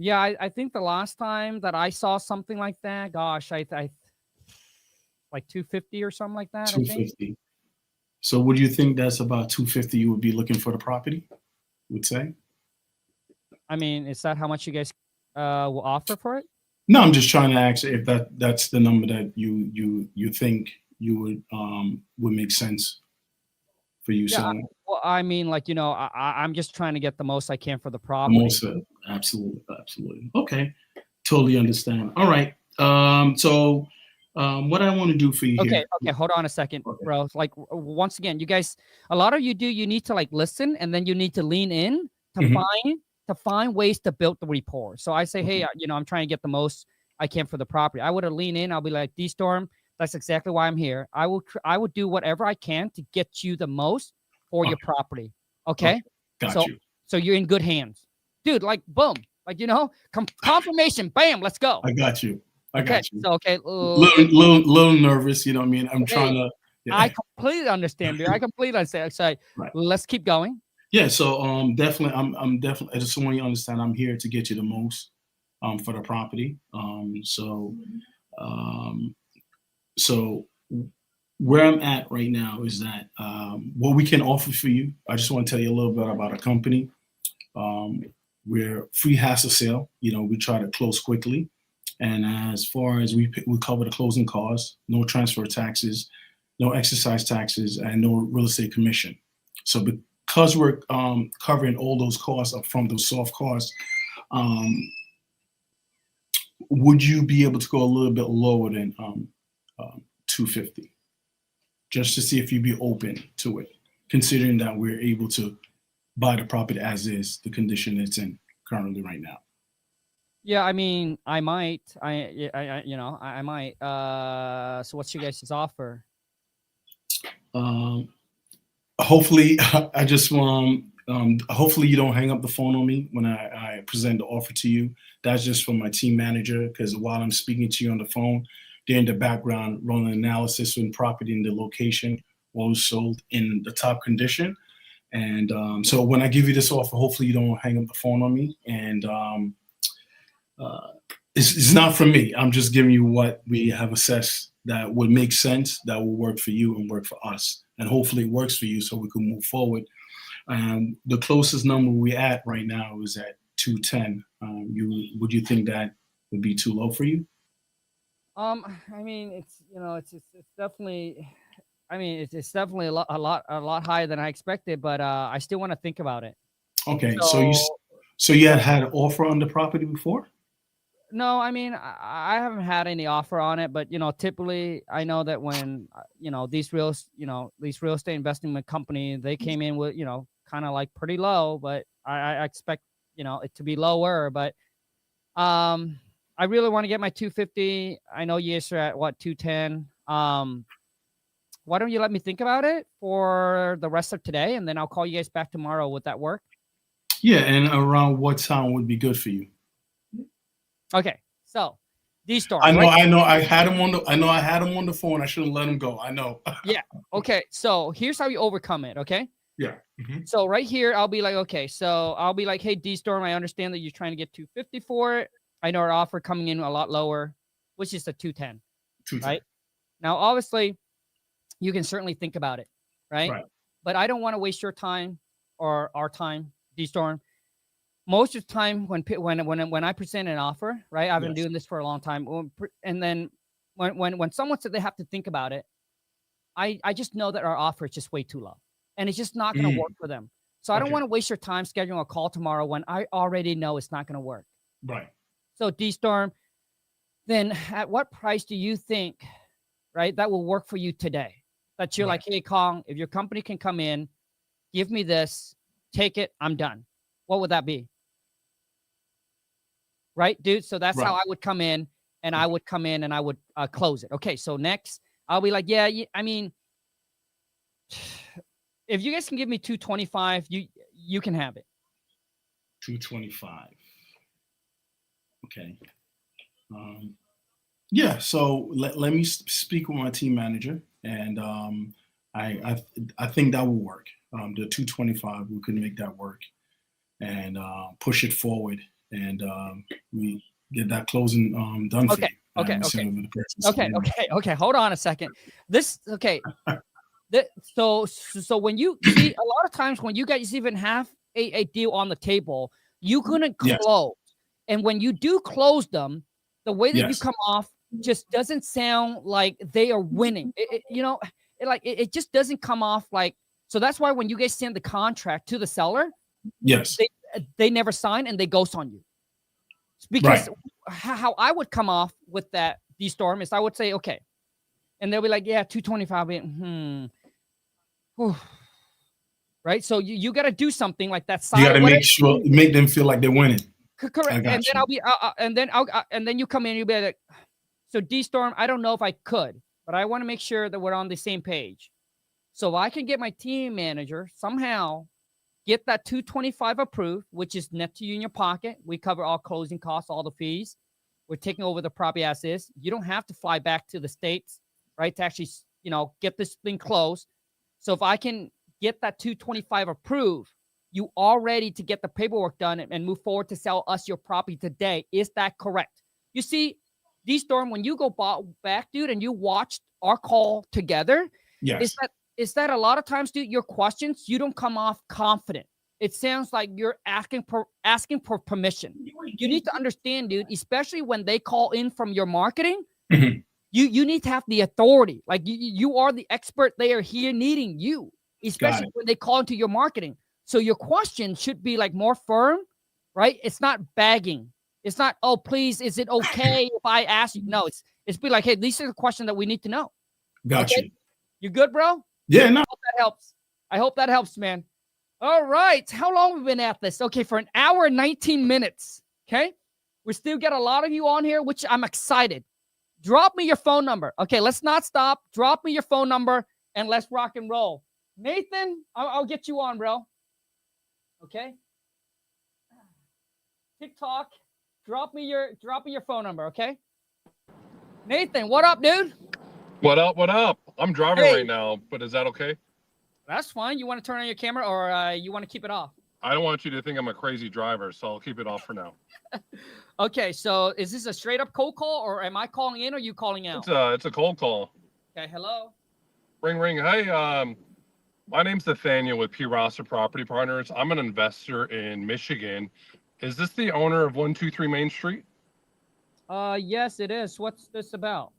A: Yeah, I think the last time that I saw something like that, gosh, I like 250 or something like that, I think.
H: 250. So would you think that's about 250 you would be looking for the property, would say?
A: I mean, is that how much you guys will offer for it?
H: No, I'm just trying to ask if that's the number that you think you would make sense for you.
A: Yeah,
H: selling.
A: well, I mean, like, I'm just trying to get the most I can for the property.
H: Most of it. Absolutely. Okay, totally understand. All right. So what I want to do for you here.
A: Okay, hold on a second,
H: Okay.
A: bro. Like, once again, you guys, a lot of you need to like listen, and then you need to lean in to
H: Mhm.
A: find ways to build the rapport. So I say,
H: Okay.
A: hey, I'm trying to get the most I can for the property. I would have lean in. I'll be like, D-Storm, that's exactly why I'm here. I will do whatever I can to get you the most for your property. Okay.
H: Got you.
A: So you're in good hands, dude. Like, boom, like, confirmation. Bam, let's go.
H: I got you.
A: Okay. So
H: Little nervous. You know what I mean? I'm trying to. Yeah.
A: I completely understand, dude. I completely understand. So
H: Right.
A: let's keep going.
H: Yeah, so definitely, I'm definitely. I just want you to understand, I'm here to get you the most for the property. So where I'm at right now is that what we can offer for you. I just want to tell you a little bit about our company. We're free hassle sale. We try to close quickly, and as far as we cover the closing costs, no transfer taxes, no excise taxes, and no real estate commission. So because we're covering all those costs up front, those soft costs, would you be able to go a little bit lower than 250? Just to see if you'd be open to it, considering that we're able to buy the property as is, the condition it's in currently right now.
A: Yeah, I mean, I might. I might. So what's your guys' offer?
H: Hopefully, I just want. Hopefully, you don't hang up the phone on me when I present the offer to you. That's just from my team manager, because while I'm speaking to you on the phone, they're in the background running analysis on property and the location, always sold in the top condition. And so when I give you this offer, hopefully you don't hang up the phone on me. And it's not for me. I'm just giving you what we have assessed that would make sense, that will work for you and work for us. And hopefully it works for you so we can move forward. The closest number we're at right now is at 210. Would you think that would be too low for you?
A: I mean, it's definitely. I mean, it's definitely a lot higher than I expected, but I still want to think about it.
H: Okay, so you had an offer on the property before?
A: No, I mean, I haven't had any offer on it, but typically I know that when these real estate investment company, they came in with kind of like pretty low, but I expect it to be lower, but I really want to get my 250. I know you guys are at what, 210. Why don't you let me think about it for the rest of today, and then I'll call you guys back tomorrow. Would that work?
H: Yeah, and around what time would be good for you?
A: Okay, so D-Storm.
H: I know.
A: Right?
H: I had him on the phone. I shouldn't let him go. I know.
A: Yeah. Okay. So here's how you overcome it. Okay.
H: Yeah. Mm-hmm.
A: So right here, I'll be like, okay. So I'll be like, hey, D-Storm, I understand that you're trying to get 250 for it. I know our offer coming in a lot lower, which is a 210. 210. Right. Now, obviously, you can certainly think about it, right? But I don't want to waste your time or our time, D-Storm. Most of the time when I present an offer, right? I've been doing this for a long time. And then when someone said they have to think about it, I just know that our offer is just way too low. And it's just not going to work for them. So I don't want to waste your time scheduling a call tomorrow when I already know it's not going to work.
H: Right.
A: So D-Storm, then at what price do you think, right, that will work for you today? That you're like, hey, Kong, if your company can come in, give me this, take it, I'm done. What would that be? Right, dude? So that's how I would come in, and I would close it. Okay, so next, I'll be like, yeah, I mean, if you guys can give me 225, you can have it.
H: 225. Okay. Yeah, so let me speak with my team manager, and I think that will work. The 225, we can make that work, and push it forward, and we get that closing done for you.
A: Okay. Hold on a second. So when you see, a lot of times when you guys even have a deal on the table, you couldn't close, and when you do close them, the way that you come off just doesn't sound like they are winning. It just doesn't come off like. So that's why when you guys send the contract to the seller, they never sign and they ghost on you. Because how I would come off with that D-Storm is I would say, okay, and they'll be like, yeah, 225. Right. So you got to do something like that.
H: You got to make them feel like they're winning.
A: Correct. And then I'll be, and then you come in and you'll be like, so D-Storm, I don't know if I could, but I want to make sure that we're on the same page. So if I can get my team manager somehow get that 225 approved, which is net to you in your pocket. We cover all closing costs, all the fees. We're taking over the property as is. You don't have to fly back to the States, right, to actually, get this thing closed. So if I can get that 225 approved, you are ready to get the paperwork done and move forward to sell us your property today. Is that correct? You see, D-Storm, when you go back, dude, and you watched our call together, is that a lot of times, dude, your questions, you don't come off confident. It sounds like you're asking for permission. You need to understand, dude, especially when they call in from your marketing, you need to have the authority. Like you are the expert. They are here needing you, especially when they call into your marketing. So your question should be like more firm, right? It's not begging. It's not, oh, please, is it okay if I ask you? No, it's be like, hey, these are the questions that we need to know.
H: Gotcha.
A: Okay? You good, bro?
H: Yeah, no.
A: I hope that helps, man. All right. How long have we been at this? Okay, for an hour and 19 minutes. Okay. We still get a lot of you on here, which I'm excited. Drop me your phone number. Okay, let's not stop. Drop me your phone number and let's rock and roll. Nathan, I'll get you on, bro. Okay. TikTok. Drop me your phone number, okay? Nathan, what up, dude?
I: What up? What up? I'm driving
A: Hey.
I: right now, but is that okay?
A: That's fine. You want to turn on your camera, or you want to keep it off?
I: I don't want you to think I'm a crazy driver, so I'll keep it off for now.
A: Okay, so is this a straight up cold call, or am I calling in, or you calling out?
I: It's a cold call.
A: Okay, hello.
I: Ring ring. Hey, my name's Nathaniel with P. Rosser Property Partners. I'm an investor in Michigan. Is this the owner of 123 Main Street?
A: Yes, it is. What's this about?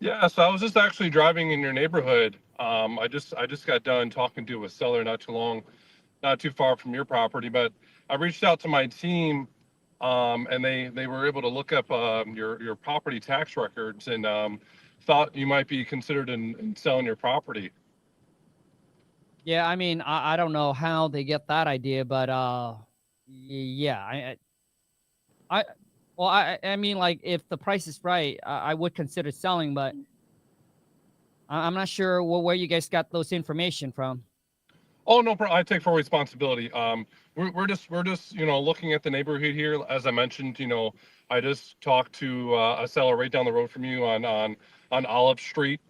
I: Yeah, so I was just actually driving in your neighborhood. I just got done talking to a seller not too far from your property, but I reached out to my team, and they were able to look up your property tax records and thought you might be considered in selling your property.
A: Yeah, I mean, I don't know how they get that idea, but yeah, I mean, like, if the price is right, I would consider selling, but I'm not sure where you guys got those information from.
I: Oh, no problem. I take full responsibility. We're just looking at the neighborhood here. As I mentioned, I just talked to a seller right down the road from you on Olive Street,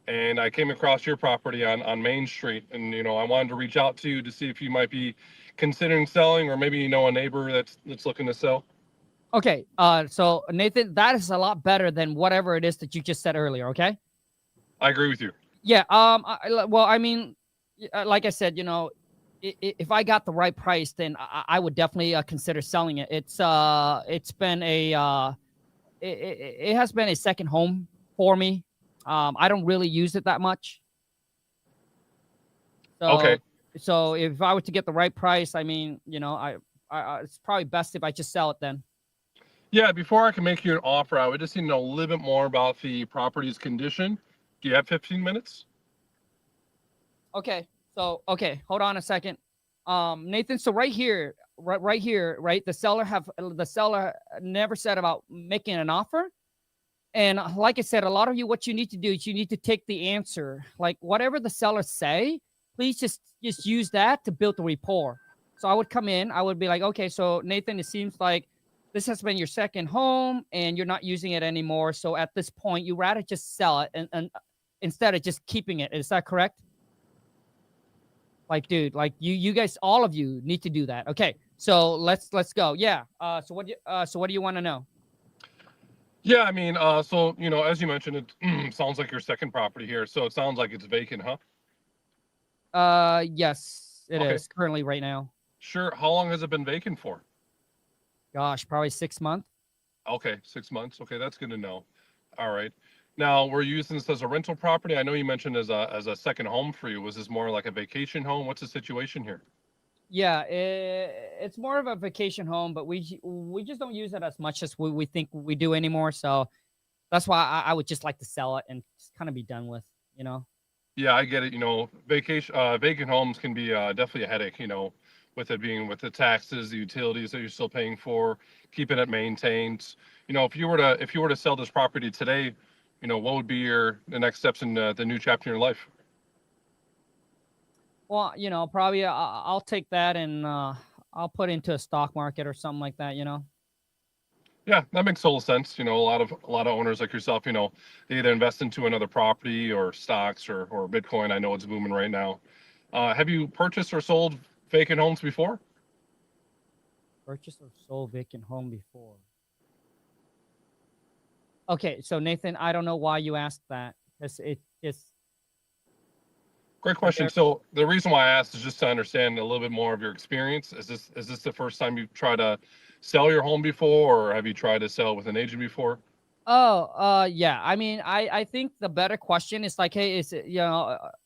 I: and I came across your property on Main Street, and I wanted to reach out to you to see if you might be considering selling, or maybe a neighbor that's looking to sell.
A: Okay, so Nathan, that is a lot better than whatever it is that you just said earlier. Okay.
I: I agree with you.
A: Yeah. Well, I mean, like I said, if I got the right price, then I would definitely consider selling it. It's been it has been a second home for me. I don't really use it that much. So,
I: Okay.
A: So if I were to get the right price, I mean, it's probably best if I just sell it then.
I: Yeah, before I can make you an offer, I would just need to know a little bit more about the property's condition. Do you have 15 minutes?
A: Okay. So, okay, hold on a second. Nathan, so right here, right? The seller never said about making an offer. And like I said, a lot of you, what you need to do is you need to take the answer, like whatever the seller say, please just use that to build the rapport. So I would come in, I would be like, okay, so Nathan, it seems like this has been your second home and you're not using it anymore. So at this point, you rather just sell it and instead of just keeping it. Is that correct? Like, dude, like you guys, all of you need to do that. Okay, so let's go. Yeah. So what do you want to know?
I: Yeah, I mean, so as you mentioned, it sounds like your second property here. So it sounds like it's vacant, huh?
A: Yes, it
I: Okay.
A: is currently right now.
I: Sure. How long has it been vacant for?
A: Gosh, probably 6 months.
I: Okay, 6 months. Okay, that's good to know. All right. Now, we're using this as a rental property. I know you mentioned as a second home for you. Was this more like a vacation home? What's the situation here?
A: Yeah, it's more of a vacation home, but we just don't use it as much as we think we do anymore. So that's why I would just like to sell it and just kind of be done with,
I: Yeah, I get it. Vacant homes can be definitely a headache, with it being with the taxes, the utilities that you're still paying for, keeping it maintained. If you were to sell this property today, what would be the next steps in the new chapter in your life?
A: Well, probably I'll take that and I'll put into a stock market or something like that.
I: Yeah, that makes total sense. A lot of owners like yourself, they either invest into another property or stocks or Bitcoin. I know it's booming right now. Have you purchased or sold vacant homes before?
A: Purchased or sold vacant home before? Okay, so Nathan, I don't know why you asked that. It's
I: Great question. So the reason why I asked is just to understand a little bit more of your experience. Is this the first time you've tried to sell your home before, or have you tried to sell with an agent before?
A: Oh, yeah. I mean, I think the better question is like, hey, is it,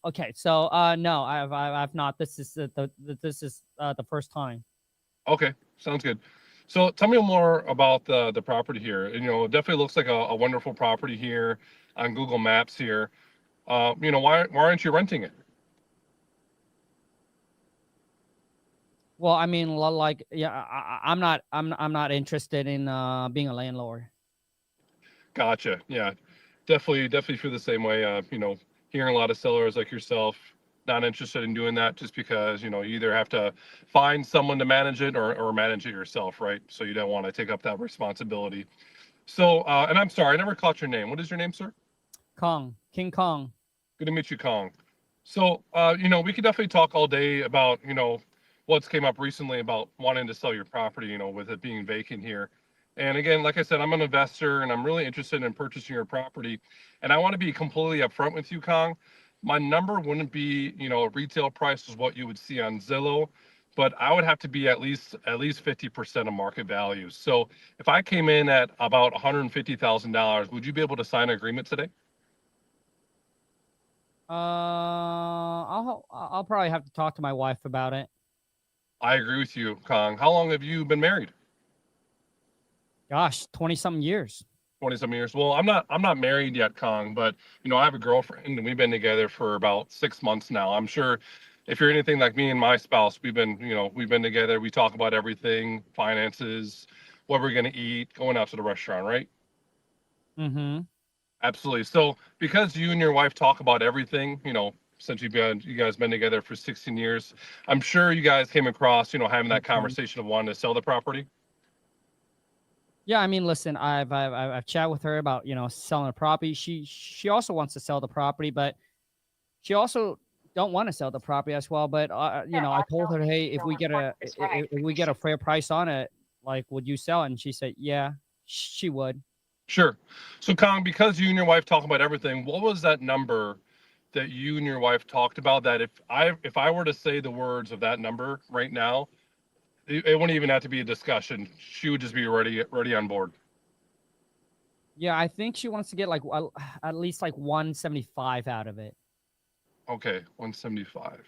A: okay. So, no, I've not. This is the first time.
I: Okay, sounds good. So tell me more about the property here. It definitely looks like a wonderful property here on Google Maps here. Why aren't you renting it?
A: Well, I mean, like, yeah, I'm not interested in being a landlord.
I: Gotcha. Yeah, definitely feel the same way. Hearing a lot of sellers like yourself not interested in doing that just because you either have to find someone to manage it or manage it yourself, right? So you don't want to take up that responsibility. So, and I'm sorry, I never caught your name. What is your name, sir?
A: Kong, King Kong.
I: Good to meet you, Kong. So, we could definitely talk all day about, what's came up recently about wanting to sell your property, with it being vacant here. And again, like I said, I'm an investor and I'm really interested in purchasing your property. And I want to be completely upfront with you, Kong. My number wouldn't be, a retail price is what you would see on Zillow, but I would have to be at least 50% of market value. So if I came in at about $150,000, would you be able to sign an agreement today?
A: I'll probably have to talk to my wife about it.
I: I agree with you, Kong. How long have you been married?
A: Gosh, 20-something years.
I: 20-some years. Well, I'm not married yet, Kong, but I have a girlfriend and we've been together for about 6 months now. I'm sure if you're anything like me and my spouse, we've been together. We talk about everything, finances, what we're going to eat, going out to the restaurant, right?
A: Mm-hmm.
I: Absolutely. So because you and your wife talk about everything, since you guys been together for 16 years, I'm sure you guys came across, having that conversation of wanting to sell the property.
A: Yeah, I mean, listen, I've chatted with her about selling a property. She also wants to sell the property, but she also don't want to sell the property as well. But I told her, hey, if we get a fair price on it, like, would you sell it? And she said, yeah, she would.
I: Sure. So, Kong, because you and your wife talk about everything, what was that number that you and your wife talked about? That if I were to say the words of that number right now, it wouldn't even have to be a discussion. She would just be ready on board.
A: Yeah, I think she wants to get like at least like 175 out of it.
I: Okay, 175.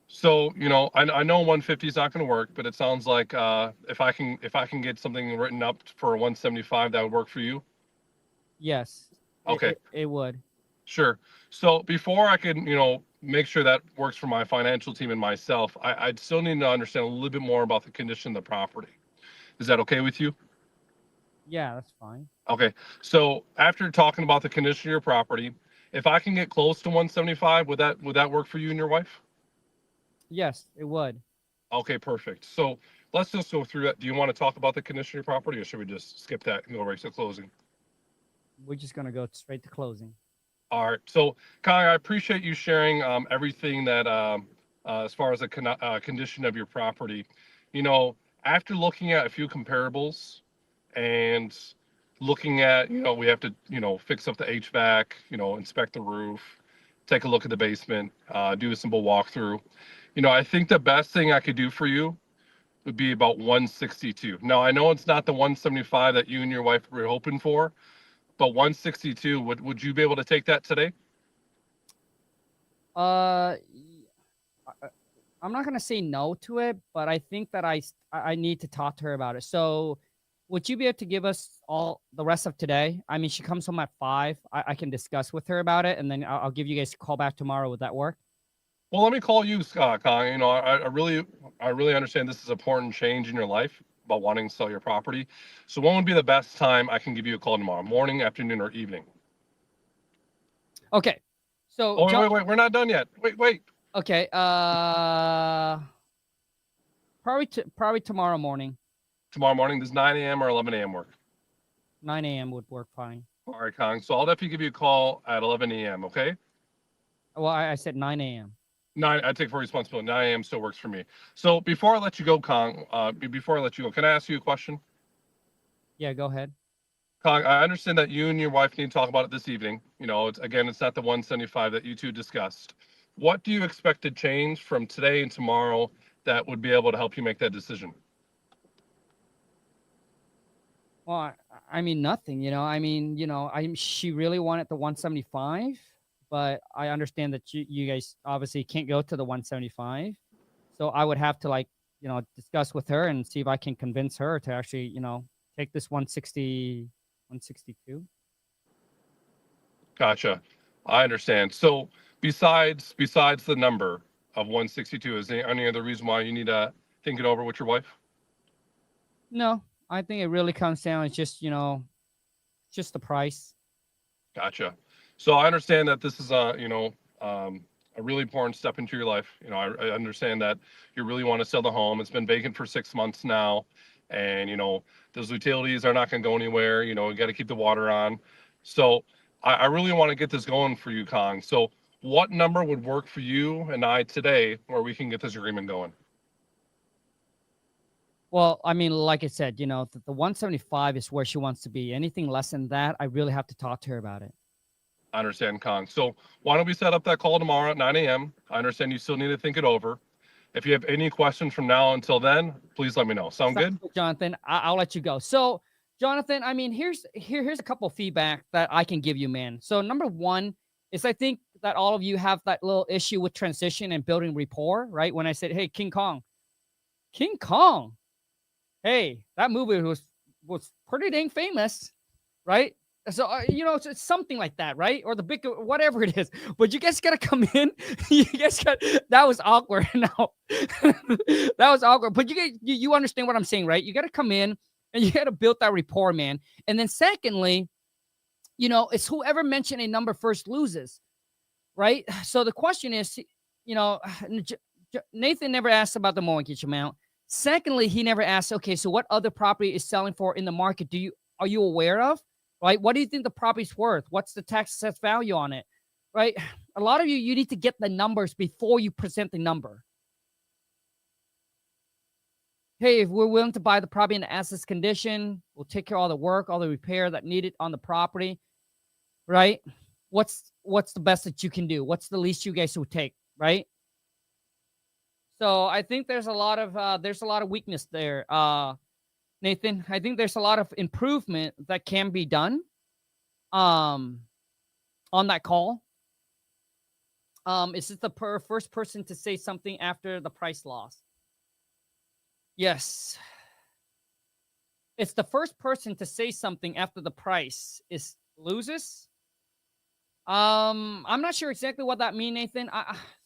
I: So, I know 150 is not going to work, but it sounds like if I can get something written up for 175, that would work for you.
A: Yes.
I: Okay.
A: It would.
I: Sure. So before I can, make sure that works for my financial team and myself, I'd still need to understand a little bit more about the condition of the property. Is that okay with you?
A: Yeah, that's fine.
I: Okay. So after talking about the condition of your property, if I can get close to 175, would that work for you and your wife?
A: Yes, it would.
I: Okay, perfect. So let's just go through that. Do you want to talk about the condition of your property, or should we just skip that and go right to closing?
A: We're just gonna go straight to closing.
I: All right. So, Kai, I appreciate you sharing everything that as far as the condition of your property. After looking at a few comparables and looking at, we have to, fix up the HVAC, inspect the roof, take a look at the basement, do a simple walkthrough. I think the best thing I could do for you would be about 162. Now, I know it's not the 175 that you and your wife were hoping for, but 162, would you be able to take that today?
A: I'm not gonna say no to it, but I think that I need to talk to her about it. So, would you be able to give us all the rest of today? I mean, she comes home at 5. I can discuss with her about it, and then I'll give you guys a call back tomorrow. Would that work?
I: Well, let me call you, Scott. I really understand this is an important change in your life about wanting to sell your property. So when would be the best time I can give you a call tomorrow? Morning, afternoon, or evening?
A: Okay. So
I: Oh, wait, we're not done yet. Wait.
A: Okay. Probably tomorrow morning.
I: Tomorrow morning, does 9 a.m. or 11 a.m. work?
A: 9 a.m. would work fine.
I: All right, Kong. So I'll definitely give you a call at 11 a.m., okay?
A: Well, I said 9 a.m.
I: 9, I take full responsibility. 9 a.m. still works for me. So before I let you go, Kong, can I ask you a question?
A: Yeah, go ahead.
I: Kong, I understand that you and your wife need to talk about it this evening. It's not the 175 that you two discussed. What do you expect to change from today and tomorrow that would be able to help you make that decision?
A: Well, I mean, nothing, she really wanted the 175, but I understand that you guys obviously can't go to the 175. So I would have to discuss with her and see if I can convince her to actually, take this 160, 162.
I: Gotcha. I understand. So besides the number of 162, is there any other reason why you need to think it over with your wife?
A: No, I think it really comes down. It's just, just the price.
I: Gotcha. So I understand that this is a really important step into your life. I understand that you really want to sell the home. It's been vacant for 6 months now, and those utilities are not going to go anywhere. You got to keep the water on. So I really want to get this going for you, Kong. So what number would work for you and I today where we can get this agreement going?
A: Well, I mean, like I said, you know, the 175 is where she wants to be. Anything less than that, I really have to talk to her about it.
I: I understand, Kong. So why don't we set up that call tomorrow at 9 a.m.? I understand you still need to think it over. If you have any questions from now until then, please let me know. Sound good?
A: Jonathan, I'll let you go. So, Jonathan, I mean, here's a couple of feedback that I can give you, man. So, number one is I think that all of you have that little issue with transition and building rapport, right? When I said, hey, King Kong, hey, that movie was pretty dang famous, right? So, you know, it's something like that, right? Or the big, whatever it is. But you guys got to come in. That was awkward. No, that was awkward. But you understand what I'm saying, right? You got to come in and you got to build that rapport, man. And then secondly, you know, it's whoever mentioned a number first loses, right? So the question is, you know, Nathan never asked about the mortgage amount. Secondly, he never asked, okay, so what other property is selling for in the market? Are you aware of? Right? What do you think the property's worth? What's the tax assessed value on it? Right? A lot of you need to get the numbers before you present the number. Hey, if we're willing to buy the property in the assets condition, we'll take care of all the work, all the repair that needed on the property. Right? What's the best that you can do? What's the least you guys would take? Right? So I think there's a lot of weakness there. Nathan, I think there's a lot of improvement that can be done on that call. Is this the first person to say something after the price loss? Yes. It's the first person to say something after the price loses. I'm not sure exactly what that means, Nathan.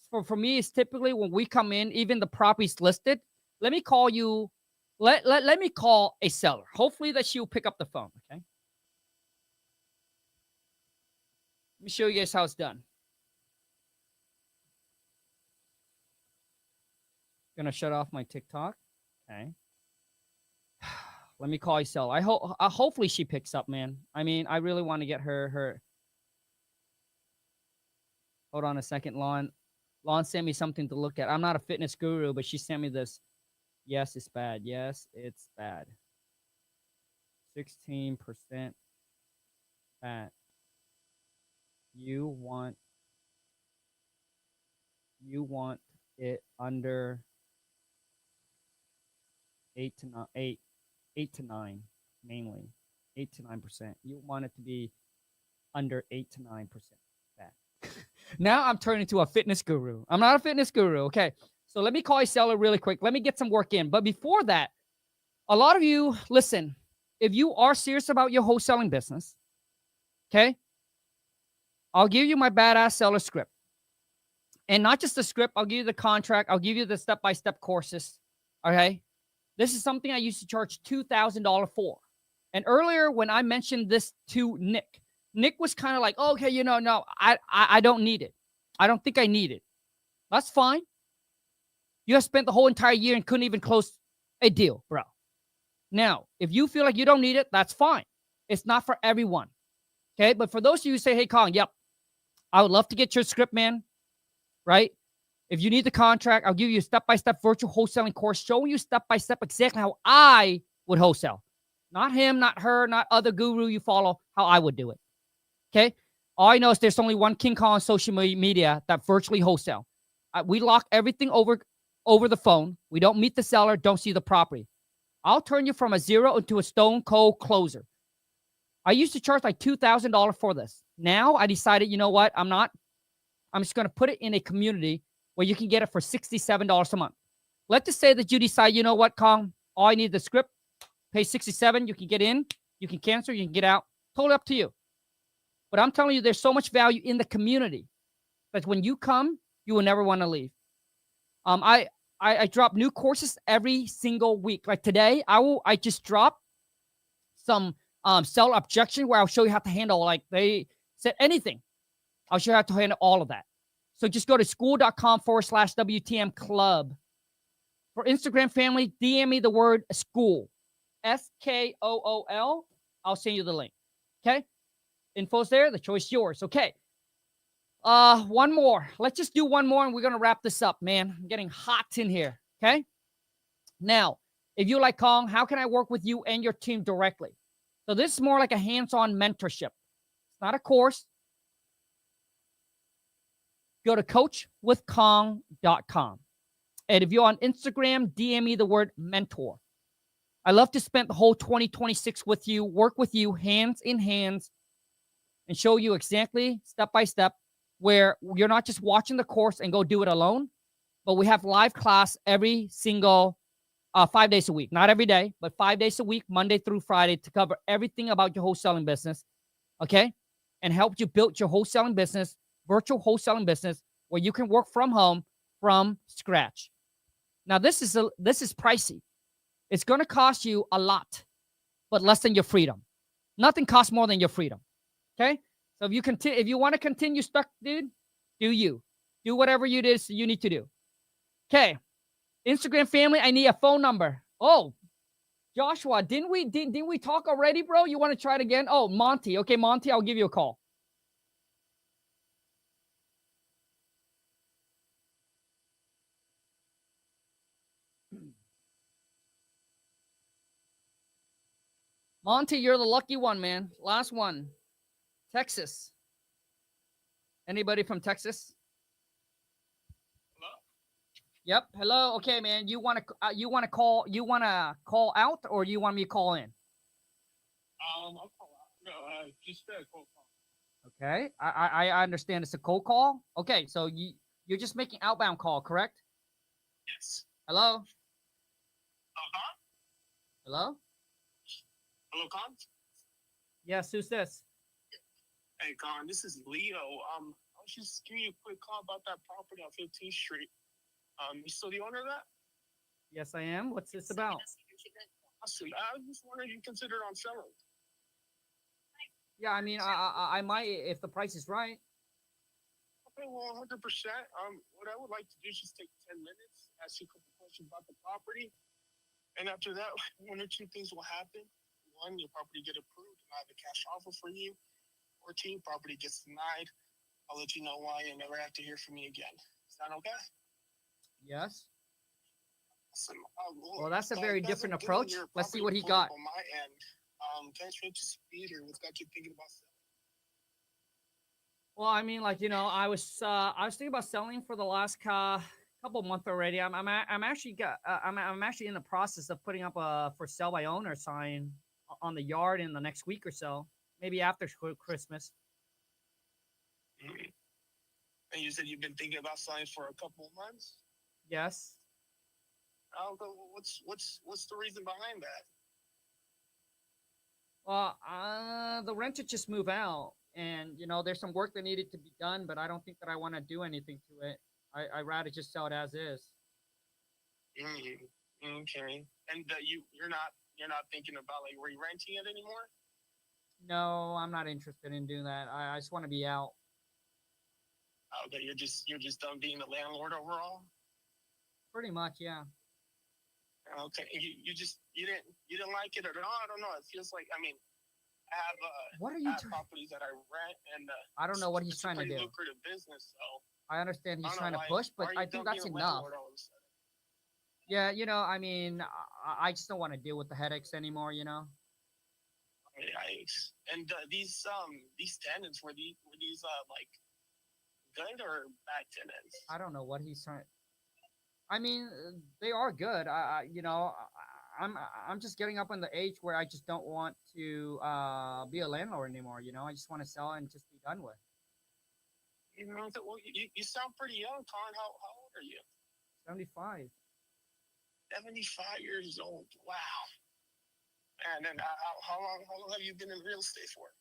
A: For me, it's typically when we come in, even the property's listed. Let me call you. Let me call a seller. Hopefully that she'll pick up the phone, okay? Let me show you guys how it's done. Gonna shut off my TikTok. Okay. Let me call a seller. Hopefully she picks up, man. I mean, I really want to get her. Hold on a second, Lon. Lon sent me something to look at. I'm not a fitness guru, but she sent me this. Yes, it's bad. Yes, it's bad. 16% fat. You want it under 8 to 9, mainly 8 to 9%. You want it to be under 8 to 9% fat. Now I'm turning into a fitness guru. I'm not a fitness guru. Okay. So let me call a seller really quick. Let me get some work in. But before that, a lot of you, listen, if you are serious about your wholesaling business, okay, I'll give you my badass seller script. And not just the script, I'll give you the contract. I'll give you the step-by-step courses, okay? This is something I used to charge $2,000 for. And earlier when I mentioned this to Nick was kind of like, oh, okay, no, I don't need it. I don't think I need it. That's fine. You have spent the whole entire year and couldn't even close a deal, bro. Now, if you feel like you don't need it, that's fine. It's not for everyone. Okay. But for those of you who say, hey, Kong, yep, I would love to get your script, man. Right? If you need the contract, I'll give you a step-by-step virtual wholesaling course showing you step-by-step exactly how I would wholesale. Not him, not her, not other guru you follow, how I would do it. Okay? All I know is there's only one King Kong on social media that virtually wholesale. We lock everything over the phone. We don't meet the seller, don't see the property. I'll turn you from a zero into a stone cold closer. I used to charge like $2,000 for this. Now I decided, you know what? I'm just going to put it in a community where you can get it for $67 a month. Let's just say that you decide, you know what, Kong? All I need is the script. Pay $67. You can get in. You can cancel. You can get out. Totally up to you. But I'm telling you, there's so much value in the community that when you come, you will never want to leave. I drop new courses every single week. Like today, I just dropped some seller objection where I'll show you how to handle, like they said anything. I'll show you how to handle all of that. So just go to skool.com/WTM club. For Instagram family, DM me the word Skool. SKOOL. I'll send you the link. Okay? Info's there. The choice is yours. Okay. One more. Let's just do one more and we're going to wrap this up, man. I'm getting hot in here. Okay. Now, if you like Kong, how can I work with you and your team directly? So this is more like a hands-on mentorship. It's not a course. Go to coachwithkong.com. And if you're on Instagram, DM me the word mentor. I love to spend the whole 2026 with you, work with you hands in hands, and show you exactly step by step where you're not just watching the course and go do it alone, but we have live class every single 5 days a week. Not every day, but 5 days a week, Monday through Friday, to cover everything about your wholesaling business, okay? And help you build your wholesaling business, virtual wholesaling business, where you can work from home from scratch. Now, this is pricey. It's going to cost you a lot, but less than your freedom. Nothing costs more than your freedom, okay? So if you want to continue stuck, dude, do whatever you need to do. Okay. Instagram family, I need a phone number. Oh, Joshua, didn't we talk already, bro? You want to try it again? Oh, Monty. Okay, Monty, I'll give you a call. Monty, you're the lucky one, man. Last one. Texas. Anybody from Texas? Yep. Hello. Okay, man. You want to call out, or you want me to call in?
E: I'll call out. No, just a cold call.
A: Okay. I understand it's a cold call. Okay, so you're just making outbound call, correct?
E: Yes.
A: Hello.
E: Uh-huh.
A: Hello.
E: Hello, Con?
A: Yes. Who's this?
E: Hey, Con, this is Leo. I was just giving you a quick call about that property on 15th Street. You still the owner of that?
A: Yes, I am. What's this about?
E: Awesome. I was just wondering if you consider on selling.
A: Yeah, I mean, I might if the price is right.
E: Okay, well, 100%. What I would like to do is just take 10 minutes, ask you a couple questions about the property. And after that, one or two things will happen. One, your property get approved, and I have a cash offer for you. Or two, property gets denied. I'll let you know why and never have to hear from me again. Is that okay?
A: Yes.
E: Awesome.
A: Well, that's a
E: guys,
A: very
E: as
A: different
E: I'm getting
A: approach.
E: your
A: Let's see
E: property
A: what he
E: pulled
A: got.
E: up on my end, can I switch to speed or what's got you thinking about selling?
A: Well, I mean, like, I was thinking about selling for the last couple months already. I'm actually in the process of putting up a for sale by owner sign on the yard in the next week or so, maybe after Christmas.
E: Mm-hmm. And you said you've been thinking about selling for a couple of months.
A: Yes.
E: What's the reason behind that?
A: Well, the renter just moved out, and there's some work that needed to be done, but I don't think that I want to do anything to it. I rather just sell it as is.
E: Mm-hmm. Okay. And you're not thinking about like re-renting it anymore?
A: No, I'm not interested in doing that. I just want to be out.
E: Okay, you're just done being the landlord overall?
A: Pretty much, yeah.
E: Okay, you didn't like it at all? I don't know. It feels like, I mean, I have
A: what are you
E: properties that I rent, and
A: I don't know what he's trying to do.
E: Lucrative business, so
A: I understand he's trying to push, but I think that's enough. Yeah, I mean, I just don't want to deal with the headaches anymore.
E: Nice. And these tenants were these like good or bad tenants?
A: I don't know what he's trying. I mean, they are good. I'm just getting up in the age where I just don't want to be a landlord anymore. I just want to sell and just be done with.
E: Well, you sound pretty young, Con. How old are you?
A: 75.
E: 75 years old. Wow. And then how long have you been in real estate for?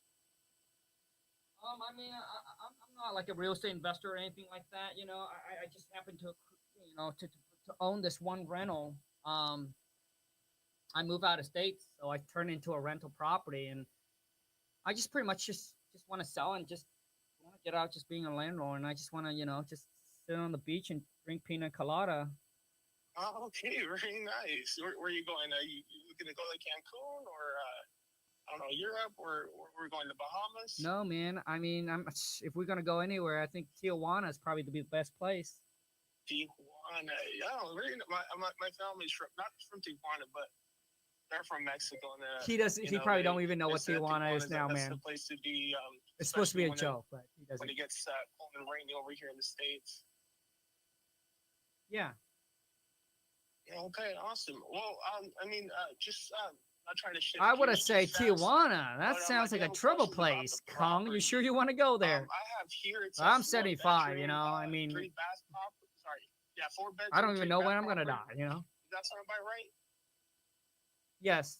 A: I mean, I'm not like a real estate investor or anything like that. I just happen to, to own this one rental. I move out of state, so I turn into a rental property, and I just pretty much just want to sell and just want to get out just being a landlord, and I just want to, just sit on the beach and drink pina colada.
E: Oh, okay, very nice. Where are you going? Are you looking to go to Cancun or? I don't know, Europe or we're going to Bahamas.
A: No, man. I mean, if we're gonna go anywhere, I think Tijuana is probably the best place.
E: Tijuana. Yeah, I don't really know. My family's not from Tijuana, but they're from Mexico. And
A: He does. He probably don't even know what Tijuana is now, man.
E: That's the place to be.
A: It's supposed to be a
E: especially
A: joke, but he
E: when
A: doesn't.
E: it gets cold and rainy over here in the States.
A: Yeah.
E: Yeah, okay, awesome. Well, I mean, just not trying to shift
A: I would have
E: gears
A: say
E: too fast,
A: Tijuana. That
E: but,
A: sounds
E: I
A: like a
E: do have
A: trouble
E: questions about
A: place.
E: the
A: Kong, you
E: property.
A: sure you want to go there?
E: I have here. It
A: I'm
E: says
A: 75. You know, I mean,
E: 3 bath property. Sorry, yeah, 4 bedroom.
A: I don't even
E: 3
A: know
E: bath
A: when I'm gonna die.
E: property.
A: You know.
E: Does that sound about right?
A: Yes.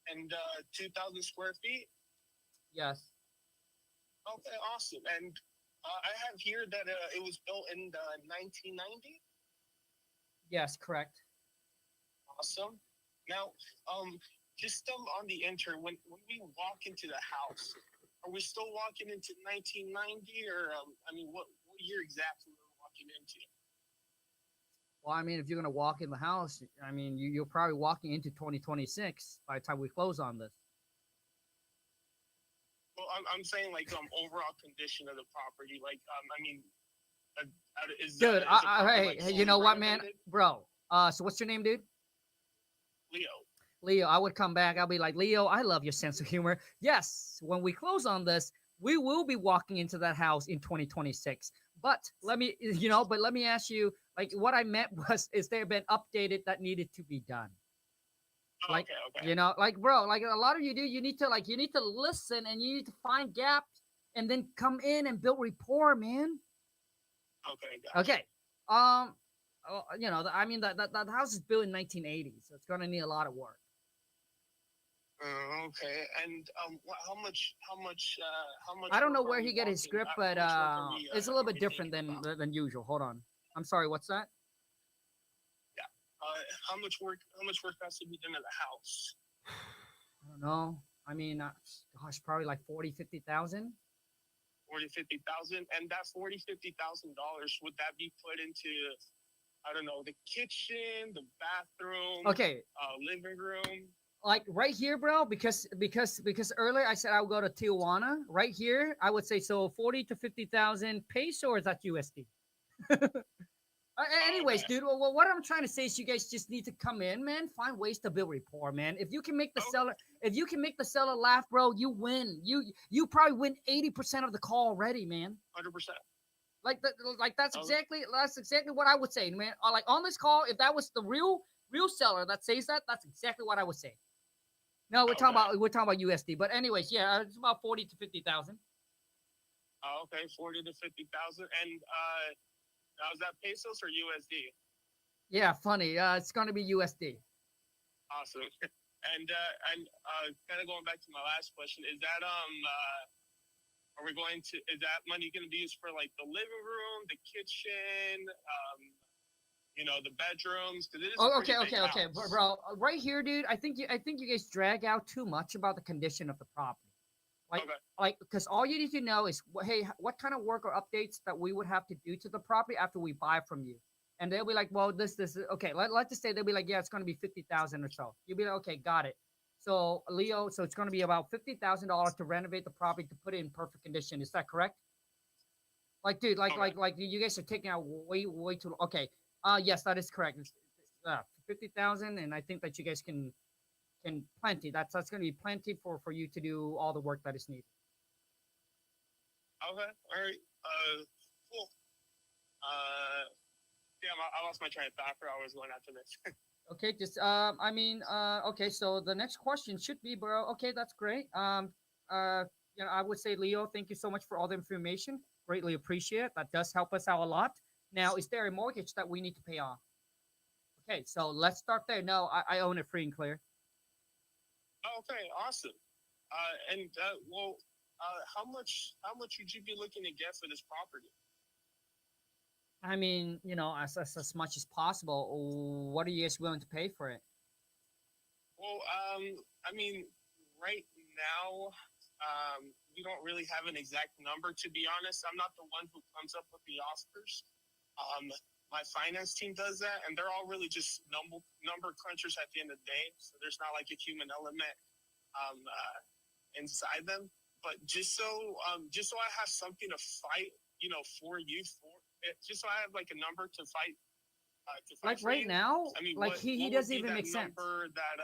E: And 2,000 square feet.
A: Yes.
E: Okay, awesome. And I have here that it was built in 1990.
A: Yes. Correct.
E: Awesome. Now, just on the when we walk into the house, are we still walking into 1990, or I mean, what year exactly are we walking into?
A: Well, I mean, if you're gonna walk in the house, I mean, you're probably walking into 2026 by the time we close on this.
E: Well, I'm saying like overall condition of the property. Like, I mean, is
A: Dude,
E: is the property,
A: hey, you know
E: fully
A: what, man,
E: renovated?
A: bro? So what's your name, dude?
E: Leo.
A: Leo, I would come back. I'll be like, Leo, I love your sense of humor. Yes, when we close on this, we will be walking into that house in 2026. But let me ask you, like, what I meant was, is there been updated that needed to be done? Like,
E: Okay.
A: you know, like, bro, like a lot of you do, you need to listen and you need to find gaps and then come in and build rapport, man.
E: Okay. Gotcha.
A: Okay. You know, I mean, that house is built in 1980, so it's gonna need a lot of work.
E: Okay. And how much?
A: I don't know
E: work are
A: where
E: we
A: he get his
E: walking-
A: script,
E: how
A: but
E: much work are we,
A: it's a little
E: are
A: bit
E: we
A: different
E: thinking about?
A: than usual. Hold on. I'm sorry. What's that?
E: How much work has to be done at the house?
A: I don't know. I mean, gosh, probably like 40, 50,000.
E: 40, 50,000, and that $50,000, would that be put into, I don't know, the kitchen, the bathroom,
A: Okay,
E: living room?
A: like right here, bro. Because earlier I said I would go to Tijuana. Right here, I would say so 40 to 50,000 peso, or is that USD? Anyways,
E: Okay.
A: dude, well, what I'm trying to say is you guys just need to come in, man. Find ways to build rapport, man. If you can make the seller laugh, bro, you win. You probably win 80% of the call already, man.
E: 100%.
A: That's exactly what I would say, man. Like on this call, if that was the real seller that says that, that's exactly what I would say. No, we're talking about USD, but anyways, yeah, it's about 40 to 50,000.
E: Okay, 40 to 50,000, and now is that pesos or USD?
A: Yeah, funny. It's gonna be USD.
E: Awesome. And kind of going back to my last question, is that is that money going to be used for like the living room, the kitchen, you know, the bedrooms?
A: Okay, bro. Right here, dude. I think you guys drag out too much about the condition of the property. Because all you need to know is, hey, what kind of work or updates that we would have to do to the property after we buy from you. And they'll be like, well, this is okay. Let's just say they'll be like, yeah, it's going to be 50,000 or so. You'll be like, okay, got it. So Leo, it's going to be about $50,000 to renovate the property to put it in perfect condition. Is that correct? Like, dude, like you guys are taking out way too. Okay. Yes, that is correct. It's 50,000, and I think that you guys can plenty. That's going to be plenty for you to do all the work that is needed.
E: Okay. All right. Cool. Damn, I lost my train of thought for I was going after this.
A: Okay, just okay, so the next question should be, bro. Okay, that's great. You know, I would say, Leo, thank you so much for all the information. Greatly appreciate it. That does help us out a lot. Now, is there a mortgage that we need to pay off? Okay, so let's start there. No, I own it free and clear.
E: Okay, awesome. How much would you be looking to get for this property?
A: I mean, you know, as much as possible. What are you guys willing to pay for it?
E: Well, I mean, right now, we don't really have an exact number, to be honest. I'm not the one who comes up with the offers. My finance team does that, and they're all really just number crunchers at the end of the day. So there's not like a human element inside them. But just so I have something to fight, for you for it, just so I have like a number to fight.
A: Like
E: for
A: right
E: you.
A: now,
E: I mean,
A: like
E: what
A: he
E: would
A: doesn't
E: be
A: even
E: that
A: make sense.
E: number that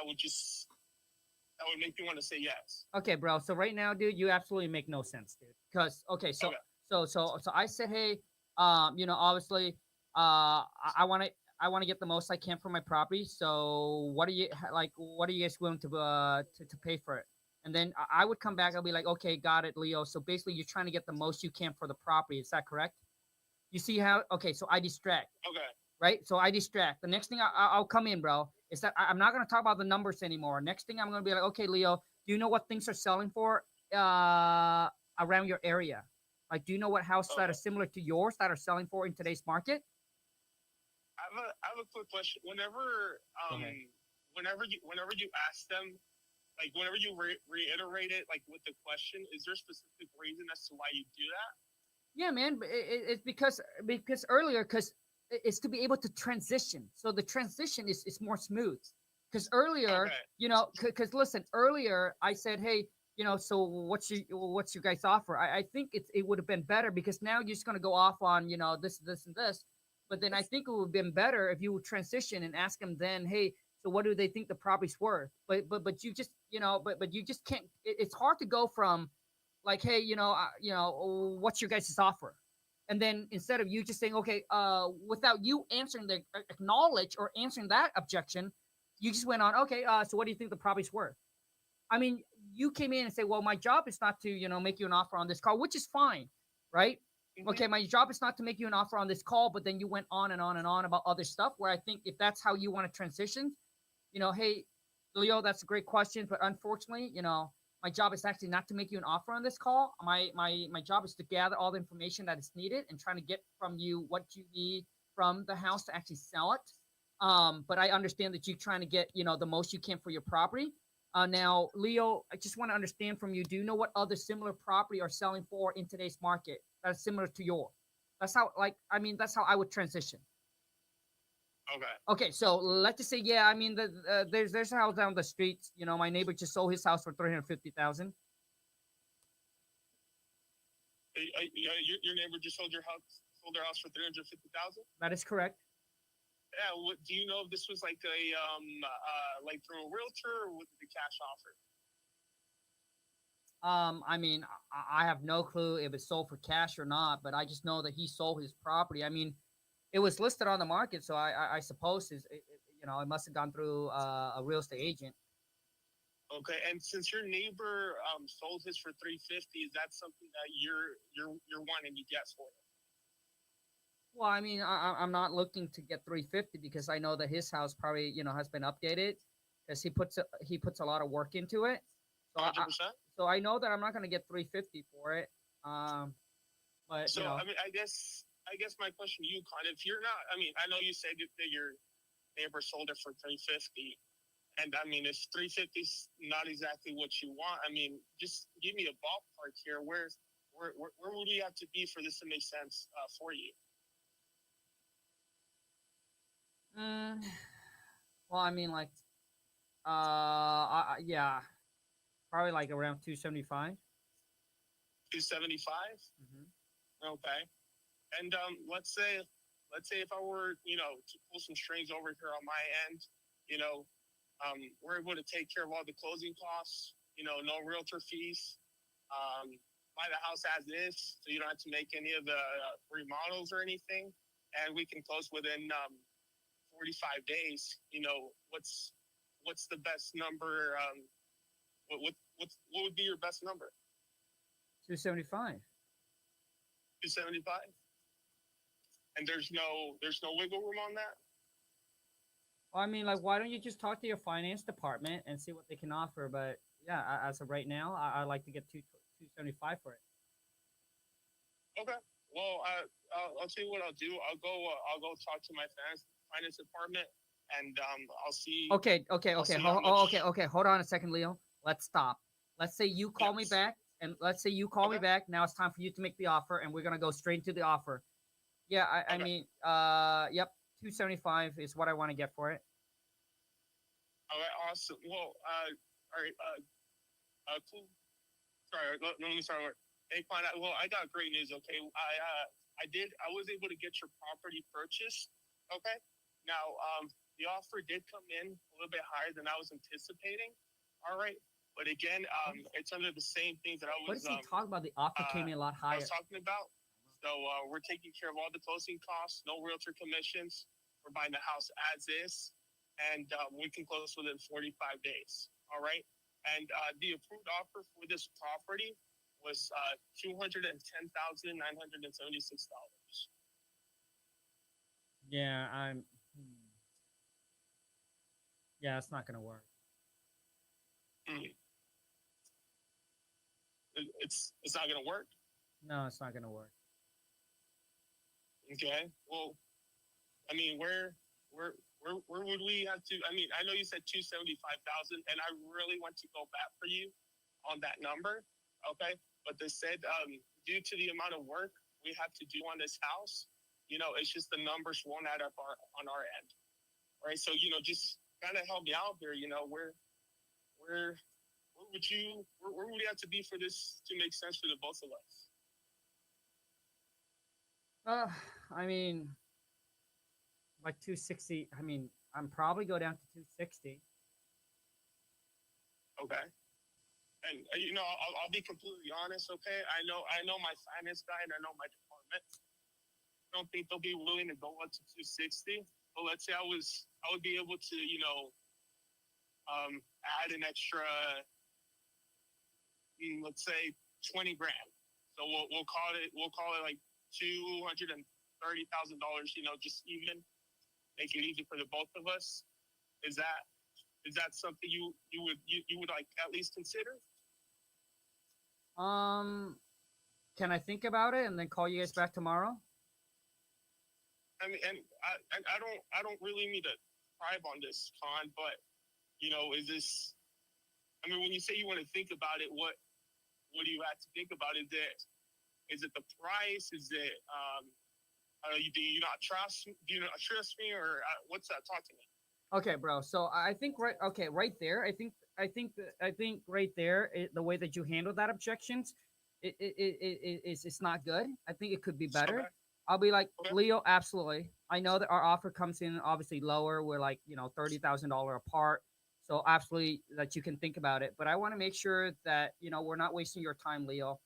E: would just that would make you want to say yes.
A: Okay, bro. So right now, dude, you absolutely make no sense, dude. Because okay, so
E: Okay.
A: so I said, hey, obviously, I want to get the most I can for my property. So what are you like? What are you guys willing to pay for it? And then I would come back. I'll be like, okay, got it, Leo. So basically, you're trying to get the most you can for the property. Is that correct? You see how? Okay, so I distract.
E: Okay.
A: Right? So I distract. The next thing I'll come in, bro, is that I'm not going to talk about the numbers anymore. Next thing I'm going to be like, okay, Leo, do you know what things are selling for around your area? Like, do you know what houses that are similar to yours that are selling for in today's market?
E: I have a quick question. Whenever you ask them, like whenever you reiterate it, like with the question, is there a specific reason as to why you do that?
A: Yeah, man. It's because earlier, because it's to be able to transition. So the transition is more smooth. Because earlier, because listen, earlier I said, hey, so what's your guys' offer? I think it would have been better because now you're just gonna go off on this and this. But then I think it would have been better if you would transition and ask them then, hey, so what do they think the property's worth? But you just but you just can't. It's hard to go from like, hey, what's your guys' offer? And then instead of you just saying, okay, without you answering the acknowledge or answering that objection, you just went on, okay, so what do you think the property's worth? I mean, you came in and say, well, my job is not to, make you an offer on this call, which is fine, right? Mm-hmm. Okay, my job is not to make you an offer on this call, but then you went on and on and on about other stuff where I think if that's how you want to transition, hey, Leo, that's a great question, but unfortunately, my job is actually not to make you an offer on this call. My job is to gather all the information that is needed and trying to get from you what you need from the house to actually sell it. But I understand that you're trying to get, the most you can for your property. Now, Leo, I just want to understand from you, do you know what other similar property are selling for in today's market that's similar to yours? That's how I would transition. Okay, so let's just say, yeah, I mean, there's a house down the street. My neighbor just sold his house for $350,000.
E: Your neighbor just sold their house for $350,000.
A: That is correct.
E: Yeah. Do you know if this was like like through a realtor or with the cash offer?
A: I mean, I have no clue if it's sold for cash or not, but I just know that he sold his property. I mean, it was listed on the market, so I suppose it must have gone through a real estate agent.
E: Okay, and since your neighbor sold his for $350,000, is that something that you're wanting to guess for?
A: Well, I mean, I'm not looking to get $350,000 because I know that his house probably has been updated because he puts a lot of work into it. So
E: 100%.
A: So I know that I'm not going to get $350,000 for it. But
E: so I mean, I guess my question to you, Con, if you're not, I mean, I know you said that your neighbor sold it for $350,000, and I mean, if $350,000 is not exactly what you want, I mean, just give me a ballpark here. Where would you have to be for this to make sense for you?
A: Well, I mean, like, yeah, probably like around 275.
E: 275. Mm-hmm. Okay. And let's say if I were, to pull some strings over here on my end, we're able to take care of all the closing costs, no realtor fees, buy the house as is, so you don't have to make any of the remodels or anything, and we can close within 45 days. What's the best number? What would be your best number?
A: 275.
E: 275. And there's no wiggle room on that?
A: Well, I mean, like, why don't you just talk to your finance department and see what they can offer? But yeah, as of right now, I'd like to get 275 for it.
E: Okay. Well, I'll tell you what I'll do. I'll go talk to my finance department, and I'll see.
A: Okay. Hold on a second, Leo. Let's stop. Let's say you call me back, and let's say you call me back. Now it's time for you to make the offer, and we're gonna go straight into the offer. Yeah, I mean, yep, 275 is what I want to get for it.
E: All right, awesome. Well, all right, cool. Sorry, let me start over. Hey, fine. Well, I got great news. Okay, I was able to get your property purchased. Okay, now the offer did come in a little bit higher than I was anticipating. All right, but again, it's under the same things that I
A: What
E: was.
A: is he talking about? The offer came in a lot
E: I
A: higher.
E: was talking about. So we're taking care of all the closing costs, no realtor commissions. We're buying the house as is, and we can close within 45 days. All right. And the approved offer for this property was $210,976.
A: Yeah, yeah, it's not gonna work.
E: It's not gonna work.
A: No, it's not gonna work.
E: Okay. Well, I mean, where would we have to? I mean, I know you said 275,000, and I really want to go back for you on that number. Okay, but they said due to the amount of work we have to do on this house, it's just the numbers won't add up on our end. Right. So just kind of help me out here. Where would we have to be for this to make sense for the both of us?
A: I mean, like 260. I mean, I'm probably go down to 260.
E: Okay. And I'll be completely honest. Okay, I know my finance guy and I know my department. I don't think they'll be willing to go up to 260. But let's say I would be able to add an extra, let's say 20 grand. So we'll call it like $230,000. Just even make it easy for the both of us. Is that something you would like at least consider?
A: Can I think about it and then call you guys back tomorrow?
E: I mean, and I don't really need to tribe on this, Con, but is this? I mean, when you say you want to think about it, what do you have to think about? Is it the price? Is it do you not trust? Do you not trust me, or what's that? Talk to me.
A: Okay, bro. So I think right there. I think right there, the way that you handle that objections, it's not good. I think it could be better.
E: Okay.
A: I'll be like,
E: Okay.
A: Leo, absolutely. I know that our offer comes in obviously lower. We're like, $30,000 apart. So absolutely that you can think about it. But I want to make sure that, we're not wasting your time, Leo.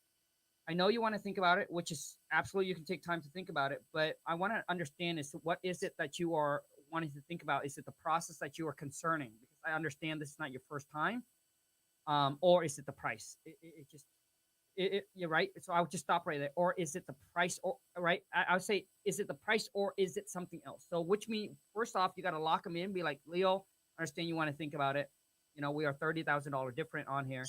A: I know you want to think about it, which is absolutely, you can take time to think about it. But I want to understand is what is it that you are wanting to think about? Is it the process that you are concerning? Because I understand this is not your first time. Or is it the price? You're right. So I would just stop right there. Or is it the price? Or right? I would say, is it the price or is it something else? So which means, first off, you got to lock them in. Be like, Leo, I understand you want to think about it. We are $30,000 different on here.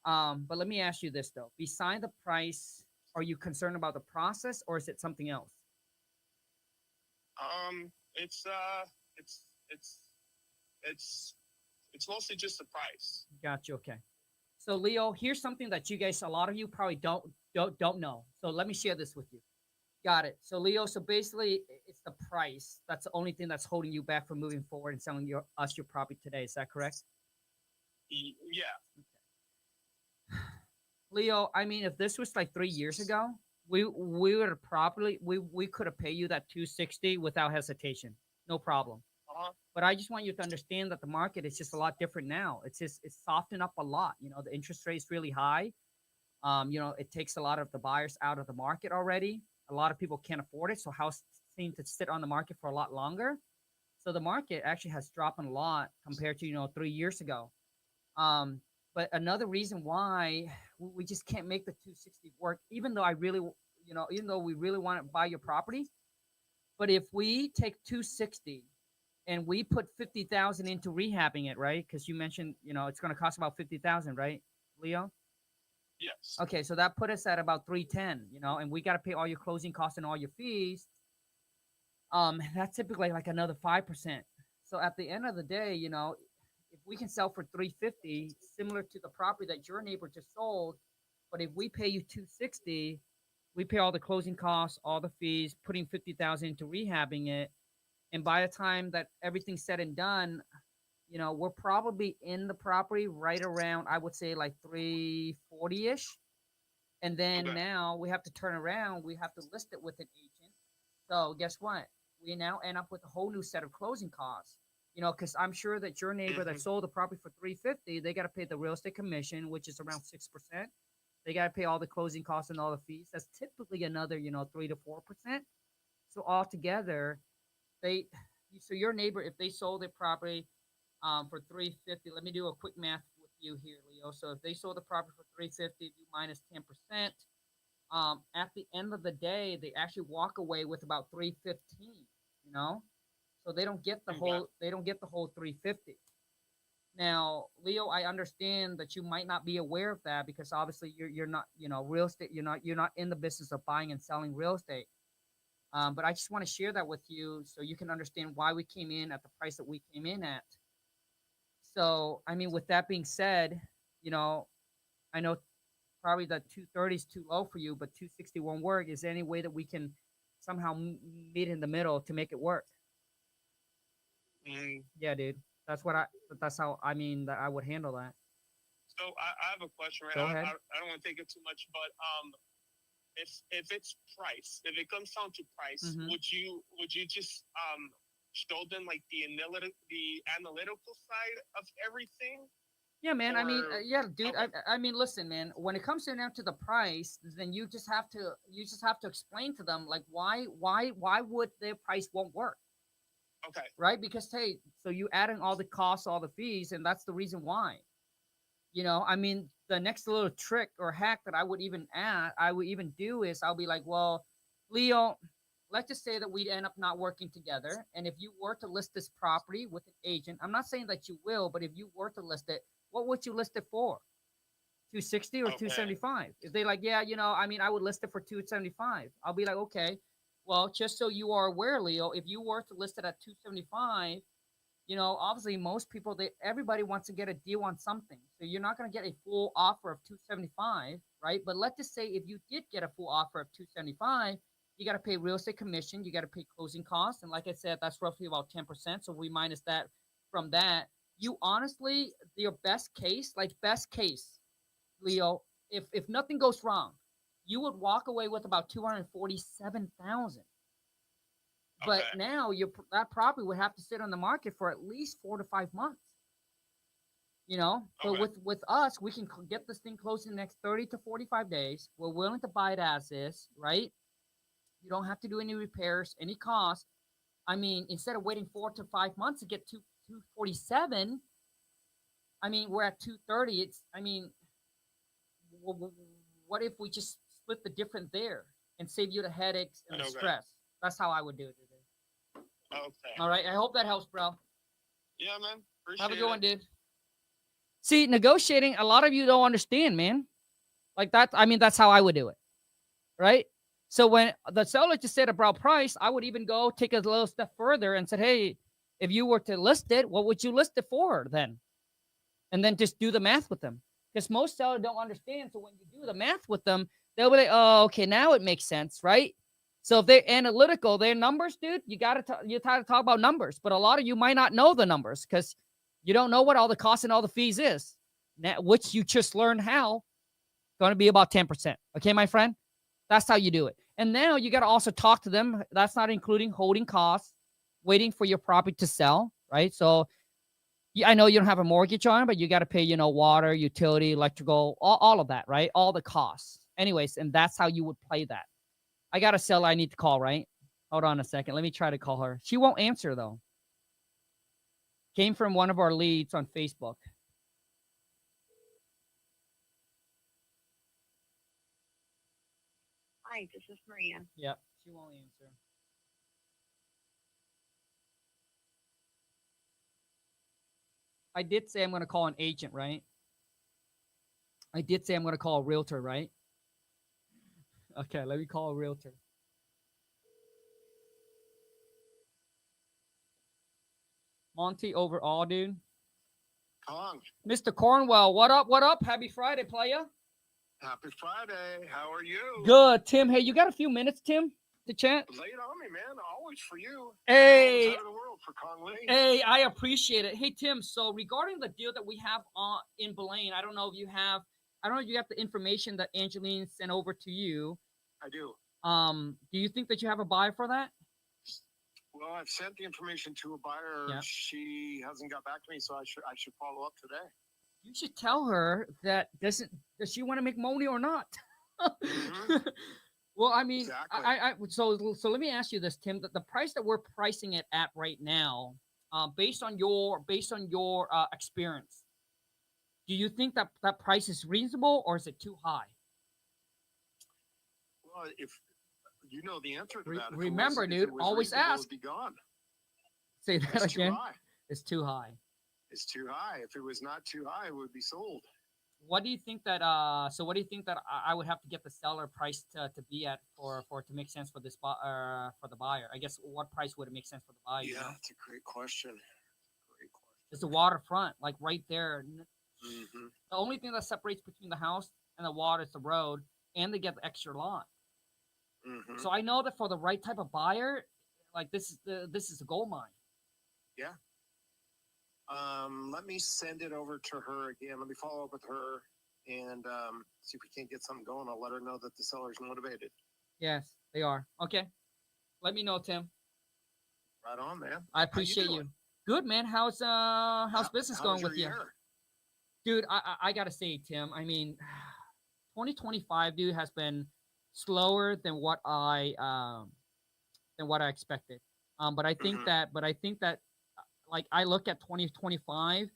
A: But let me ask you this though. Beside the price, are you concerned about the process or is it something else?
E: It's mostly just the price.
A: Got you. Okay. So Leo, here's something that you guys, a lot of you probably don't know. So let me share this with you. Got it. So Leo, so basically it's the price. That's the only thing that's holding you back from moving forward and selling your property today. Is that correct?
E: Yeah.
A: Okay. Leo, I mean, if this was like 3 years ago, we would have probably we could have paid you that 260 without hesitation, no problem. But I just want you to understand that the market is just a lot different now. It's softened up a lot. The interest rate is really high. It takes a lot of the buyers out of the market already. A lot of people can't afford it, so houses seem to sit on the market for a lot longer. So the market actually has dropped a lot compared to 3 years ago. But another reason why we just can't make the 260 work, even though even though we really want to buy your property, but if we take 260 and we put 50,000 into rehabbing it, right? Because you mentioned, it's going to cost about 50,000, right, Leo?
E: Yes.
A: Okay, so that put us at about 310, and we got to pay all your closing costs and all your fees. That's typically like another 5%. So at the end of the day, if we can sell for 350, similar to the property that your neighbor just sold, but if we pay you 260, we pay all the closing costs, all the fees, putting 50,000 into rehabbing it, and by the time that everything's said and done, we're probably in the property right around, I would say, like 340-ish. And then
E: Okay.
A: now we have to turn around. We have to list it with an agent. So guess what? We now end up with a whole new set of closing costs. Because I'm sure that your neighbor that sold the property for 350, they got to pay the real estate commission, which is around 6%. They got to pay all the closing costs and all the fees. That's typically another, 3 to 4%. So altogether, so your neighbor, if they sold their property for 350, let me do a quick math with you here, Leo. So if they sold the property for 350, you minus 10%, at the end of the day, they actually walk away with about 315, so they don't get the whole 350. Now, Leo, I understand that you might not be aware of that because obviously you're not, real estate, you're not in the business of buying and selling real estate. But I just want to share that with you so you can understand why we came in at the price that we came in at. So, I mean, with that being said, I know probably that 230 is too low for you, but 260 won't work. Is there any way that we can somehow meet in the middle to make it work? Yeah, dude. That's how that I would handle that.
E: So I have a question, right?
A: Go ahead.
E: I don't want to take it too much, but if it's price, if it comes down to price,
A: Mhm.
E: would you just show them like the analytical side of everything?
A: Yeah, man. I mean,
E: Or
A: yeah, dude.
E: okay.
A: I mean, listen, man. When it comes down to the price, then you just have to explain to them like why would their price won't work,
E: Okay.
A: right? Because hey, so you add in all the costs, all the fees, and that's the reason why. I mean, the next little trick or hack that I would even do is I'll be like, well, Leo, let's just say that we'd end up not working together. And if you were to list this property with an agent, I'm not saying that you will, but if you were to list it, what would you list it for? 260 or
E: Okay.
A: 275? If they like, yeah, I mean, I would list it for 275. I'll be like, okay, well, just so you are aware, Leo, if you were to list it at 275, obviously most people, everybody wants to get a deal on something. So you're not going to get a full offer of 275, right? But let's just say if you did get a full offer of 275, you got to pay real estate commission, you got to pay closing costs. And like I said, that's roughly about 10%. So we minus that from that. You honestly, your best case, Leo, if nothing goes wrong, you would walk away with about 247,000. But
E: Okay.
A: now that property would have to sit on the market for at least 4 to 5 months. But
E: Okay.
A: with us, we can get this thing closed in the next 30 to 45 days. We're willing to buy it as is, right? You don't have to do any repairs, any cost. I mean, instead of waiting 4 to 5 months to get to 247, I mean, we're at 230. What if we just split the difference there and save you the headaches and the
E: Okay.
A: stress? That's how I would do it.
E: Okay.
A: All right. I hope that helps, bro.
E: Yeah, man. Appreciate
A: Have a good one,
E: it.
A: dude. See, negotiating, a lot of you don't understand, man. Like that, I mean, that's how I would do it. Right? So when the seller just said about price, I would even go take a little step further and said, hey, if you were to list it, what would you list it for then? And then just do the math with them. Because most sellers don't understand. So when you do the math with them, they'll be like, oh, okay, now it makes sense, right? So if they're analytical, their numbers, dude, you got to talk about numbers. But a lot of you might not know the numbers because you don't know what all the costs and all the fees is, now, which you just learned how. Going to be about 10%. Okay, my friend? That's how you do it. And now you got to also talk to them. That's not including holding costs, waiting for your property to sell, right? So I know you don't have a mortgage on it, but you got to pay, water, utility, electrical, all of that, right? All the costs. Anyways, and that's how you would play that. I got a seller I need to call, right? Hold on a second. Let me try to call her. She won't answer, though. Came from one of our leads on Facebook.
C: Hi, this is Maria.
A: Yep, she won't answer. I did say I'm going to call an agent, right? I did say I'm going to call a realtor, right? Okay, let me call a realtor. Monty overall, dude.
E: Come on.
A: Mr. Cornwell, what up? What up? Happy Friday, playa.
E: Happy Friday. How are you?
A: Good, Tim. Hey, you got a few minutes, Tim? to chat?
E: Lay it on me, man. Always for you.
A: Hey,
E: Out of the world for Kong Lee.
A: hey, I appreciate it. Hey, Tim. So regarding the deal that we have in Blaine, I don't know if you have the information that Angeline sent over to you.
E: I do.
A: Do you think that you have a buyer for that?
E: Well, I've sent the information to a buyer.
A: Yeah.
E: She hasn't got back to me, so I should follow up today.
A: You should tell her that does she want to make money or not?
E: Mhm.
A: Well, I mean,
E: Exactly.
A: so let me ask you this, Tim. The price that we're pricing it at right now, based on your experience, do you think that that price is reasonable or is it too high?
E: Well, if you know the answer to that, if it
A: Remember,
E: was- if
A: dude,
E: it was
A: always
E: reasonable,
A: ask.
E: it'd be gone.
A: Say that
E: It's too
A: again.
E: high.
A: It's too high.
E: It's too high. If it was not too high, it would be sold.
A: What do you think that? So what do you think that I would have to get the seller price to be at for it to make sense for for the buyer? I guess what price would it make sense for the buyer?
E: Yeah,
A: You know?
E: that's a great question. Great question.
A: It's the waterfront, like right there.
E: Mm-hmm.
A: The only thing that separates between the house and the water is the road, and they get the extra lot.
E: Mm-hmm.
A: So I know that for the right type of buyer, like this is a gold mine.
E: Yeah. Let me send it over to her again. Let me follow up with her and see if we can't get something going. I'll let her know that the seller's motivated.
A: Yes, they are. Okay. Let me know, Tim.
E: Right on, man.
A: I appreciate you. Good, man. How's business going with you? Dude, I gotta say, Tim, I mean, 2025, dude, has been slower than what I expected. But I think that like I look at 2025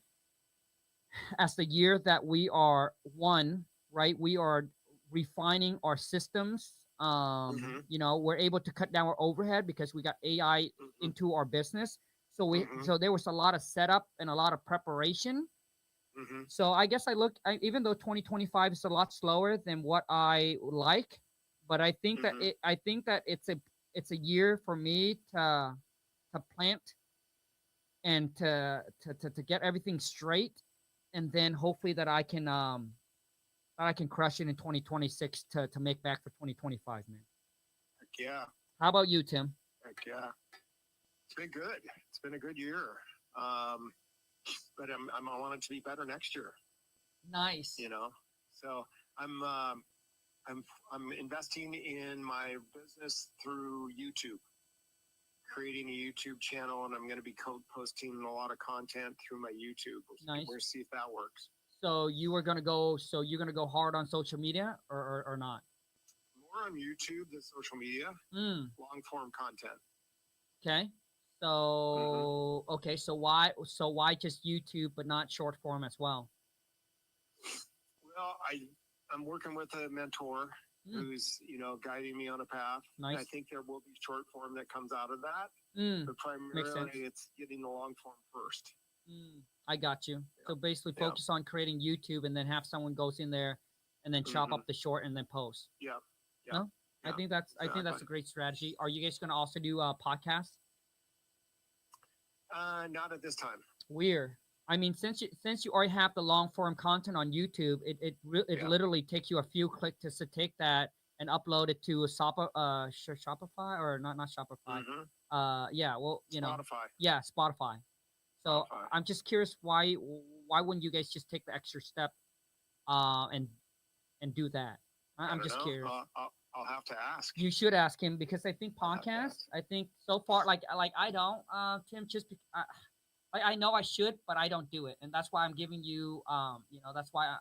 A: as the year that we are right? We are refining our systems. You know, we're able to cut down our overhead because we got AI into our business. So there was a lot of setup and a lot of preparation. So I guess even though 2025 is a lot slower than what I like, but I think that it's a year for me to plant and to get everything straight, and then hopefully that I can crush it in 2026 to make back for 2025, man.
E: Heck yeah.
A: How about you, Tim?
E: Heck yeah. It's been good. It's been a good year. But I want it to be better next year.
A: Nice.
E: You know, so I'm investing in my business through YouTube, creating a YouTube channel, and I'm going to be posting a lot of content through my YouTube.
A: Nice.
E: We'll see if that works.
A: So you're gonna go hard on social media or not?
E: More on YouTube than social media. Long form content.
A: Okay. So okay, so why just YouTube but not short form as well?
E: Well, I'm working with a mentor who's, guiding me on a path.
A: Nice.
E: I think there will be short form that comes out of that. But primarily it's getting the long form first.
A: I got you.
E: Yeah.
A: So basically focus on creating YouTube and then have someone goes in there and then chop up the short and then post.
E: Yeah.
A: No? I think that's a great strategy. Are you guys going to also do a podcast?
E: Not at this time.
A: Weird. I mean, since you already have the long form content on YouTube, it literally takes you a few clicks to take that and upload it to a Shopify or not Shopify. Yeah, well,
E: Spotify.
A: Yeah, Spotify. So
E: Spotify.
A: I'm just curious why wouldn't you guys just take the extra step and do that? I'm just curious.
E: I'll have to ask.
A: You should ask him because I think podcasts. I think so far, like I don't, Tim. I know I should, but I don't do it, and that's why I'm giving you. That's why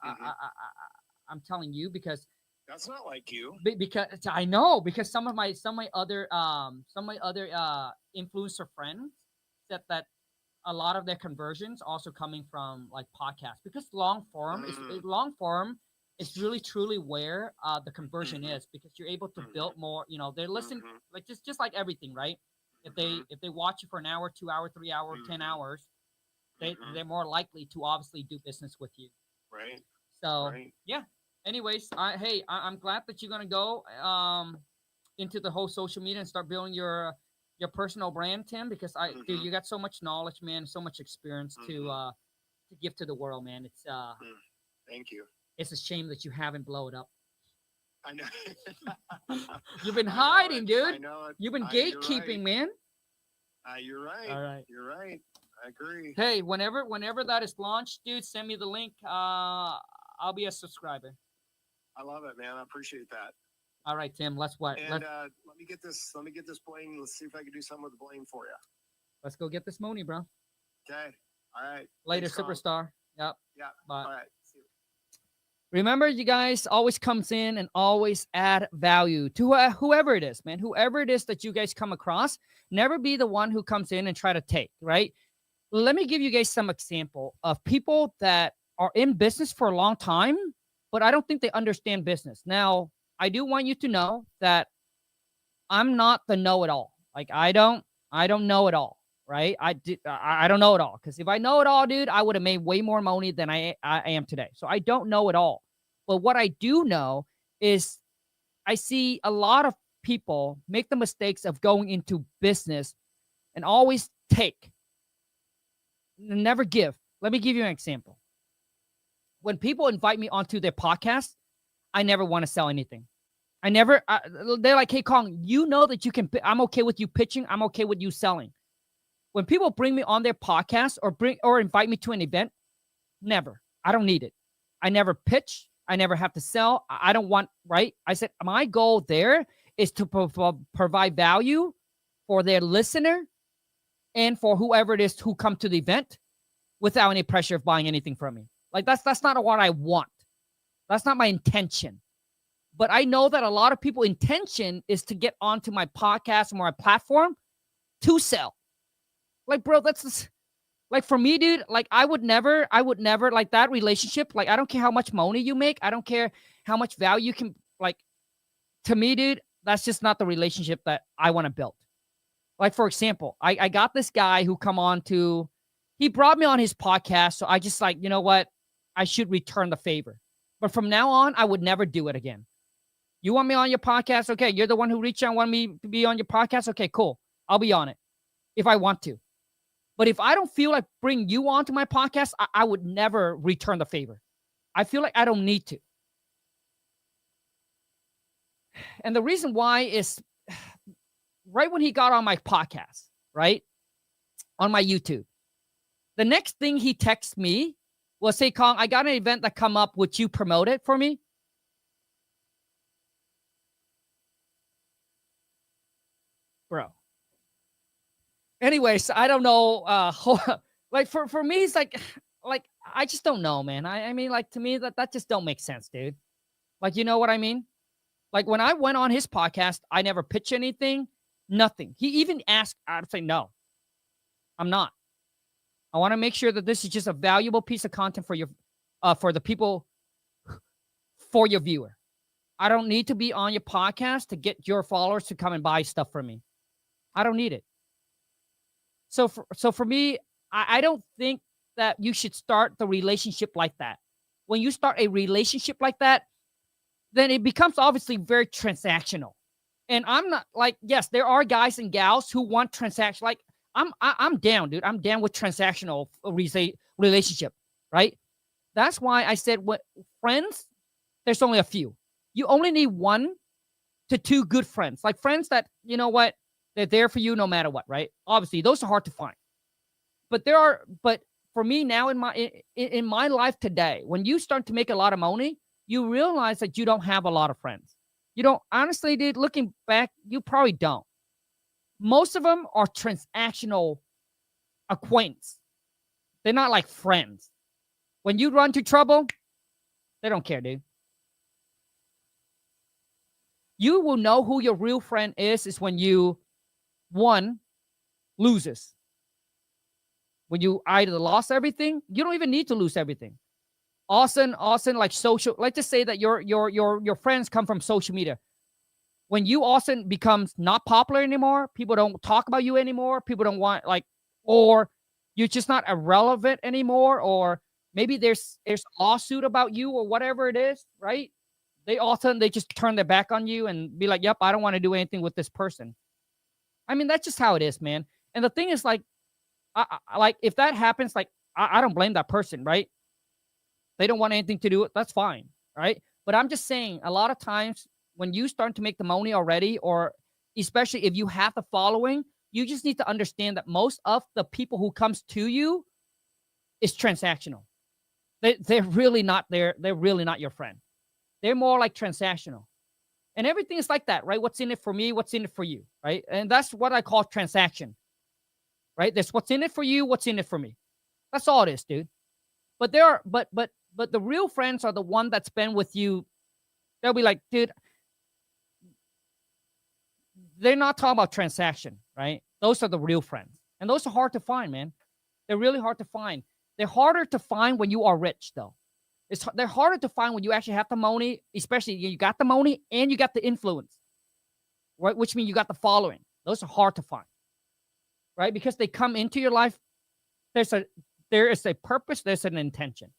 A: I'm telling you because
E: that's not like you.
A: Because I know because some of my other influencer friends said that a lot of their conversions also coming from like podcasts because long form is really truly where the conversion is because you're able to build more. They're listening like just like everything, right? If they watch you for an hour, 2 hours, 3 hours, 10 hours, they're more likely to obviously do business with you.
E: Right.
A: So yeah. Anyways, I'm glad that you're gonna go into the whole social media and start building your personal brand, Tim, because dude, you got so much knowledge, man, so much experience to give to the world, man. It's
E: Thank you.
A: It's a shame that you haven't blown it up.
E: I know.
A: You've been
E: I know
A: hiding,
E: it. I
A: dude.
E: know it.
A: You've been
E: You're
A: gatekeeping,
E: right.
A: man.
E: You're right.
A: All right.
E: You're right. I agree.
A: Hey, whenever that is launched, dude, send me the link. I'll be a subscriber.
E: I love it, man. I appreciate that.
A: All right, Tim. Let's what?
E: And let me get this. Let me get this bling. Let's see if I can do something with the bling for you.
A: Let's go get this money, bro.
E: Okay. All right.
A: Later,
E: Thanks, Colin.
A: superstar. Yep.
E: Yeah.
A: Bye.
E: All right. See you.
A: Remember, you guys always comes in and always add value to whoever it is, man. Whoever it is that you guys come across, never be the one who comes in and try to take, right? Let me give you guys some example of people that are in business for a long time, but I don't think they understand business. Now, I do want you to know that I'm not the know-it-all. Like I don't know it all, right? I don't know it all, because if I know it all, dude, I would have made way more money than I am today. So I don't know it all. But what I do know is I see a lot of people make the mistakes of going into business and always take, never give. Let me give you an example. When people invite me onto their podcast, I never want to sell anything. They're like, hey, Kong, you know that you can, I'm okay with you pitching. I'm okay with you selling. When people bring me on their podcast or invite me to an event, never. I don't need it. I never pitch. I never have to sell. I don't want, right? I said, my goal there is to provide value for their listener and for whoever it is who come to the event without any pressure of buying anything from me. Like that's not what I want. That's not my intention. But I know that a lot of people's intention is to get onto my podcast or my platform to sell. Like, bro, like for me, dude, like I would never like that relationship. Like, I don't care how much money you make. I don't care how much value you can, like, to me, dude, that's just not the relationship that I want to build. Like, for example, I got this guy who he brought me on his podcast. So I just like, you know what? I should return the favor. But from now on, I would never do it again. You want me on your podcast? Okay. You're the one who reached out and wanted me to be on your podcast. Okay, cool. I'll be on it if I want to. But if I don't feel like bring you onto my podcast, I would never return the favor. I feel like I don't need to. And the reason why is right when he got on my podcast, right, on my YouTube, the next thing he texted me was, hey, Kong, I got an event that come up. Would you promote it for me? Bro. Anyways, I don't know. Like for me, it's like I just don't know, man. I mean, like to me, that just don't make sense, dude. Like, you know what I mean? Like when I went on his podcast, I never pitched anything, nothing. He even asked, I'd say no, I'm not. I want to make sure that this is just a valuable piece of content for for the people, for your viewer. I don't need to be on your podcast to get your followers to come and buy stuff from me. I don't need it. So for me, I don't think that you should start the relationship like that. When you start a relationship like that, then it becomes obviously very transactional. And I'm not like, yes, there are guys and gals who want transaction. Like I'm down, dude. I'm down with transactional relationship, right? That's why I said what friends, there's only a few. You only need 1 to 2 good friends. Like friends that, you know what, they're there for you no matter what, right? Obviously, those are hard to find. But for me now in my life today, when you start to make a lot of money, you realize that you don't have a lot of friends. You don't, honestly, dude, looking back, you probably don't. Most of them are transactional acquaintance. They're not like friends. When you run into trouble, they don't care, dude. You will know who your real friend is when you, 1, loses. When you either lost everything, you don't even need to lose everything. Austin, like social, let's just say that your friends come from social media. When you, Austin, becomes not popular anymore, people don't talk about you anymore, people don't want, like, or you're just not irrelevant anymore, or maybe there's a lawsuit about you or whatever it is, right? They just turn their back on you and be like, yep, I don't want to do anything with this person. I mean, that's just how it is, man. And the thing is, like, like if that happens, like, I don't blame that person, right? They don't want anything to do with it. That's fine, right? But I'm just saying, a lot of times when you start to make the money already, or especially if you have the following, you just need to understand that most of the people who comes to you is transactional. They're really not there. They're really not your friend. They're more like transactional. And everything is like that, right? What's in it for me? What's in it for you, right? And that's what I call transaction, right? There's what's in it for you, what's in it for me. That's all it is, dude. But but the real friends are the one that's been with you. They'll be like, dude, they're not talking about transaction, right? Those are the real friends. And those are hard to find, man. They're really hard to find. They're harder to find when you are rich, though. They're harder to find when you actually have the money, especially you got the money and you got the influence, right? Which means you got the following. Those are hard to find, right? Because they come into your life. There is a purpose. There's an intention.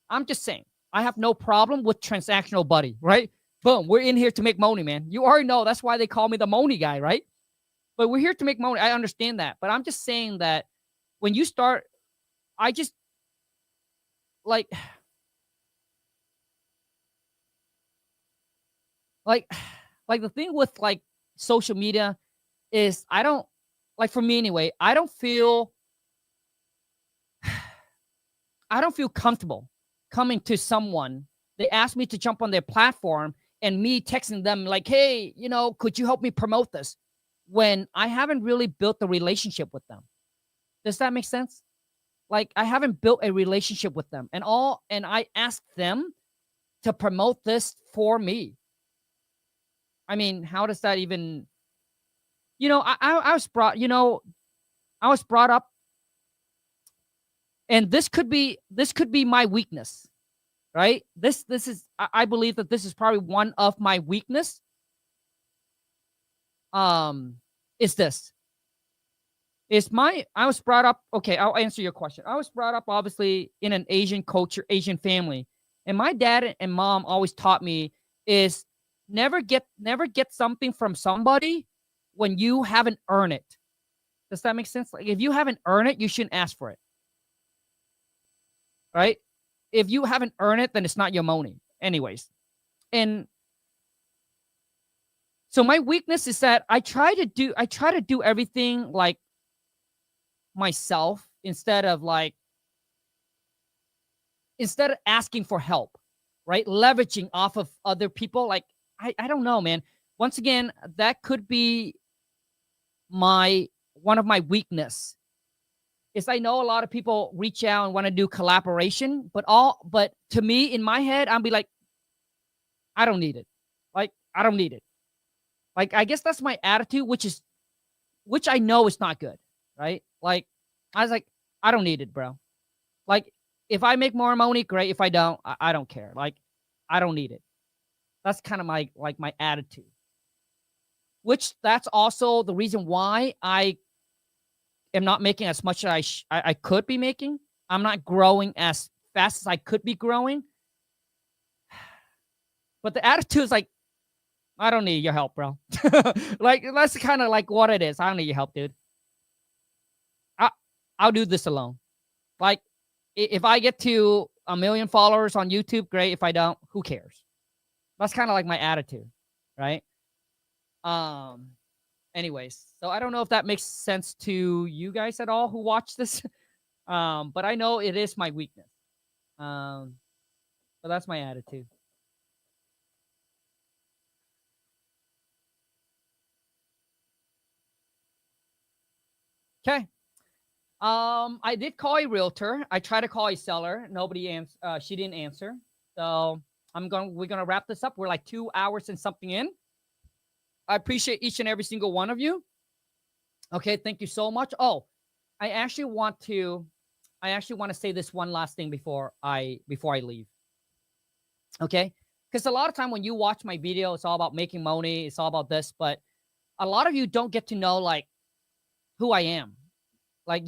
A: I'm just saying, I have no problem with transactional buddy, right? Boom, we're in here to make money, man. You already know that's why they call me the money guy, right? But we're here to make money. I understand that. But I'm just saying that when you start, I just like the thing with like social media is I don't like, for me anyway, I don't feel comfortable coming to someone. They ask me to jump on their platform and me texting them like, hey, could you help me promote this, when I haven't really built a relationship with them. Does that make sense? Like, I haven't built a relationship with them and I asked them to promote this for me. I mean, how does that even, I was brought up, and this could be my weakness, right? This is, I believe that this is probably one of my weakness. Is this. I was brought up, okay, I'll answer your question. I was brought up obviously in an Asian culture, Asian family. And my dad and mom always taught me is never get something from somebody when you haven't earned it. Does that make sense? Like, if you haven't earned it, you shouldn't ask for it. Right? If you haven't earned it, then it's not your money. Anyways. And so my weakness is that I try to do everything like myself instead of asking for help, right? Leveraging off of other people. Like, I don't know, man. Once again, that could be one of my weakness. Is I know a lot of people reach out and want to do collaboration, but to me, in my head, I'll be like, I don't need it. Like, I don't need it. Like, I guess that's my attitude, which I know is not good, right? Like, I was like, I don't need it, bro. Like, if I make more money, great. If I don't, I don't care. Like, I don't need it. That's kind of my attitude. Which that's also the reason why I am not making as much as I could be making. I'm not growing as fast as I could be growing. But the attitude is like, I don't need your help, bro. Like, that's kind of like what it is. I don't need your help, dude. I'll do this alone. Like, if I get to 1 million followers on YouTube, great. If I don't, who cares? That's kind of like my attitude, right? Anyways, so I don't know if that makes sense to you guys at all who watch this. But I know it is my weakness. But that's my attitude. Okay. I did call a realtor. I tried to call a seller. Nobody answered. She didn't answer. So we're gonna wrap this up. We're like 2 hours and something in. I appreciate each and every single one of you. Okay, thank you so much. Oh, I actually want to say this one last thing before I leave. Okay, because a lot of time when you watch my video, it's all about making money. It's all about this, but a lot of you don't get to know like who I am. Like,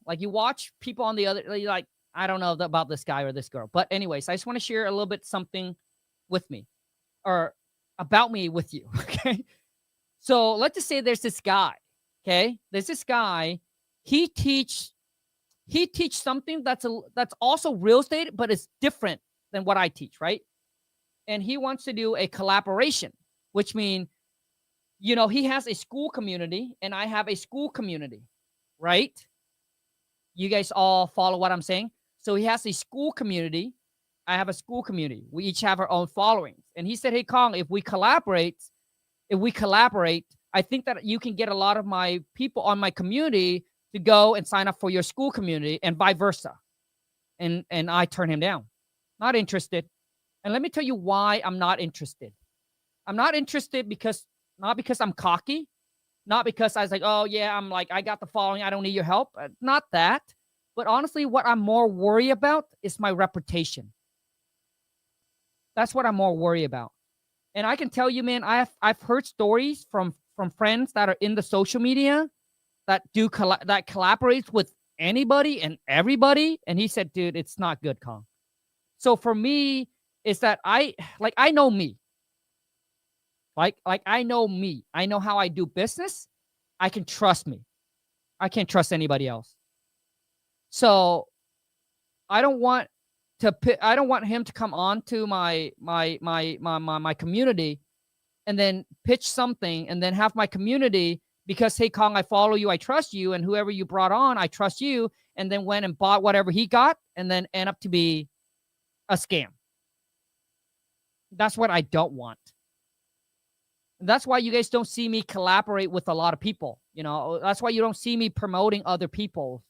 A: like you watch people on the other, like, I don't know about this guy or this girl. But anyways, I just want to share a little bit something with me or about me with you. Okay. So let's just say there's this guy. Okay. There's this guy. He teach something that's also real estate, but it's different than what I teach. Right. And he wants to do a collaboration. which means, you know, he has a school community and I have a school community, right? You guys all follow what I'm saying? So he has a school community. I have a school community. We each have our own followings. And he said, hey, Kong, if we collaborate, I think that you can get a lot of my people on my community to go and sign up for your school community and vice versa. And I turned him down. Not interested. And let me tell you why I'm not interested. I'm not interested not because I'm cocky, not because I was like, oh yeah, I'm like, I got the following, I don't need your help. Not that. But honestly, what I'm more worried about is my reputation. That's what I'm more worried about. And I can tell you, man, I've heard stories from friends that are in the social media that that collaborates with anybody and everybody. And he said, dude, it's not good, Kong. So for me, is that I know me. Like I know me. I know how I do business. I can trust me. I can't trust anybody else. So I don't want him to come on to my community and then pitch something and then have my community because, hey, Kong, I follow you, I trust you, and whoever you brought on, I trust you, and then went and bought whatever he got and then end up to be a scam. That's what I don't want. That's why you guys don't see me collaborate with a lot of people. You know, that's why you don't see me promoting other people.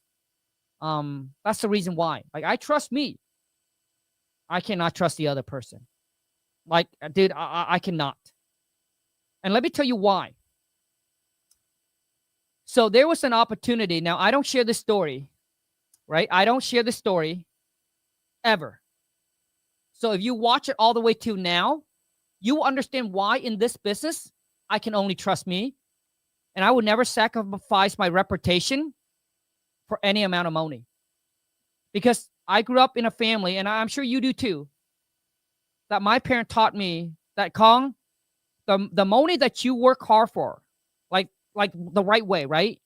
A: That's the reason why. Like, I trust me. I cannot trust the other person. Like, dude, I cannot. And let me tell you why. So there was an opportunity. Now, I don't share this story, right? I don't share this story ever. So if you watch it all the way to now, you will understand why in this business, I can only trust me. And I would never sacrifice my reputation for any amount of money. Because I grew up in a family, and I'm sure you do too, that my parent taught me that, Kong, the money that you work hard for, like the right way, right?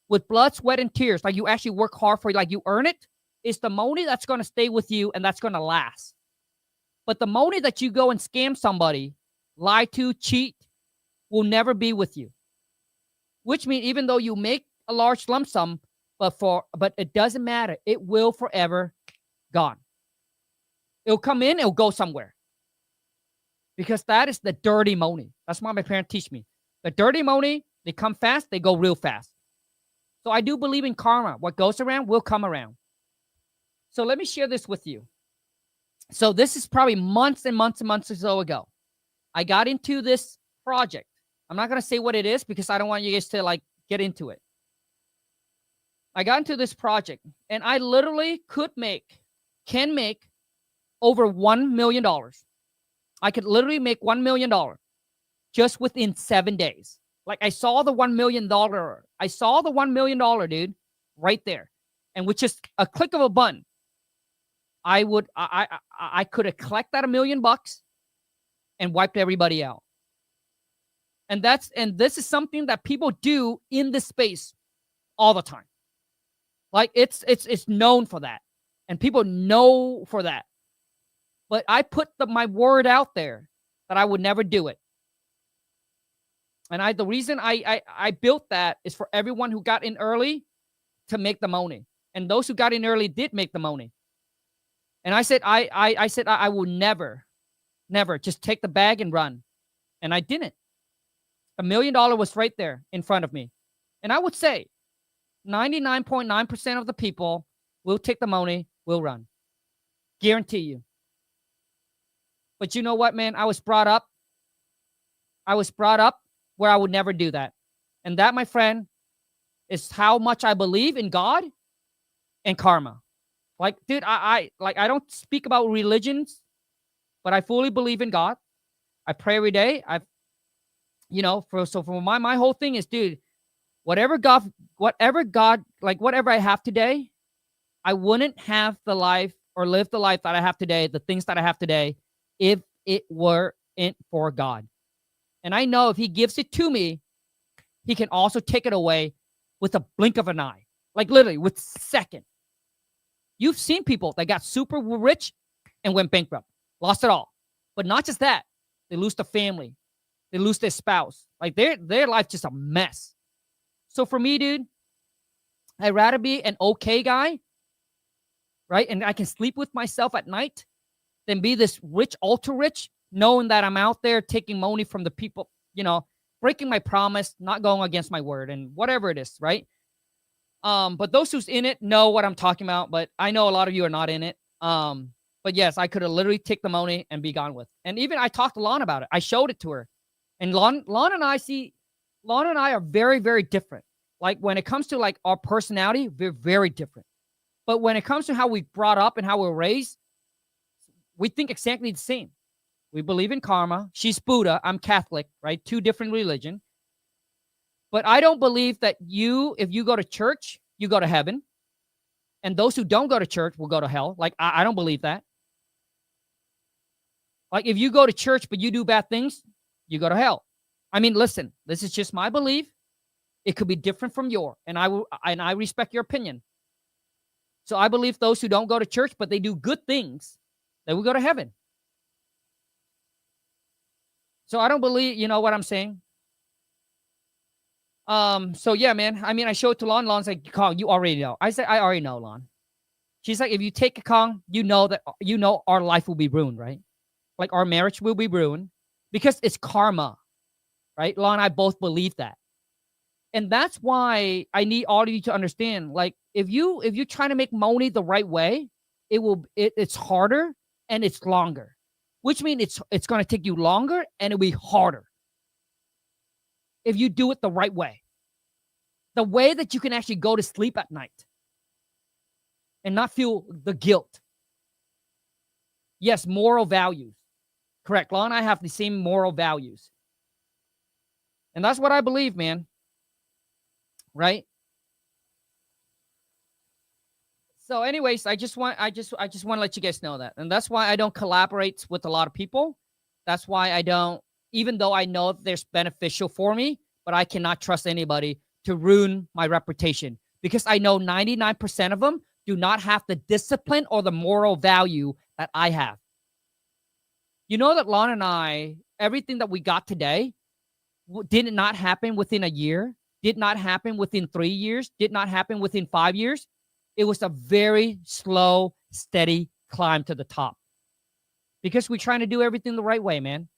A: With blood, sweat, and tears, like you actually work hard for, like you earn it, is the money that's going to stay with you and that's going to last. But the money that you go and scam somebody, lie to, cheat, will never be with you. Which means even though you make a large lump sum, but it doesn't matter. It will forever gone. It'll come in, it'll go somewhere. Because that is the dirty money. That's what my parents teach me. The dirty money, they come fast, they go real fast. So I do believe in karma. What goes around will come around. So let me share this with you. So this is probably months and months and months or so ago. I got into this project. I'm not going to say what it is because I don't want you guys to like get into it. I got into this project and I literally can make over $1 million. I could literally make $1 million just within 7 days. Like I saw the $1 million. I saw the $1 million, dude, right there. And with just a click of a button, I could have collected that $1 million and wiped everybody out. And this is something that people do in this space all the time. Like it's known for that. And people know for that. But I put my word out there that I would never do it. And the reason I built that is for everyone who got in early to make the money. And those who got in early did make the money. And I said, I will never just take the bag and run. And I didn't. $1 million was right there in front of me. And I would say 99.9% of the people will take the money, will run. Guarantee you. But you know what, man? I was brought up where I would never do that. And that, my friend, is how much I believe in God and karma. Like, dude, I don't speak about religions, but I fully believe in God. I pray every day. For my whole thing is, dude, whatever I have today, I wouldn't have the life or live the life that I have today, the things that I have today, if it weren't for God. And I know if he gives it to me, he can also take it away with a blink of an eye. Like literally with second. You've seen people that got super rich and went bankrupt, lost it all. But not just that. They lose the family. They lose their spouse. Like their life just a mess. So for me, dude, I'd rather be an okay guy, right? And I can sleep with myself at night than be this rich, ultra rich, knowing that I'm out there taking money from the people, breaking my promise, not going against my word, and whatever it is, right? But those who's in it know what I'm talking about, but I know a lot of you are not in it. But yes, I could have literally take the money and be gone with. And even I talked to Lon about it. I showed it to her. And Lon and I are very, very different. Like when it comes to like our personality, we're very different. But when it comes to how we brought up and how we're raised, we think exactly the same. We believe in karma. She's Buddha. I'm Catholic, right? Two different religions. But I don't believe that if you go to church, you go to heaven. And those who don't go to church will go to hell. Like, I don't believe that. Like, if you go to church, but you do bad things, you go to hell. I mean, listen, this is just my belief. It could be different from yours. And I respect your opinion. So I believe those who don't go to church, but they do good things, they will go to heaven. So I don't believe, you know what I'm saying? So yeah, man. I mean, I showed it to Lon. Lon's like, Kong, you already know. I said, I already know, Lon. She's like, if you take a Kong, you know our life will be ruined, right? Like our marriage will be ruined because it's karma, right? Lon and I both believe that. And that's why I need all of you to understand, like, if you're trying to make money the right way, it's harder and it's longer, which means it's going to take you longer and it'll be harder if you do it the right way. The way that you can actually go to sleep at night and not feel the guilt. Yes, moral values. Correct. Law and I have the same moral values. And that's what I believe, man. Right? So anyways, I just want to let you guys know that. And that's why I don't collaborate with a lot of people. That's why I don't, even though I know there's beneficial for me, but I cannot trust anybody to ruin my reputation because I know 99% of them do not have the discipline or the moral value that I have. You know that Lon and I, everything that we got today did not happen within a year, did not happen within 3 years, did not happen within 5 years. It was a very slow, steady climb to the top because we're trying to do everything the right way, man.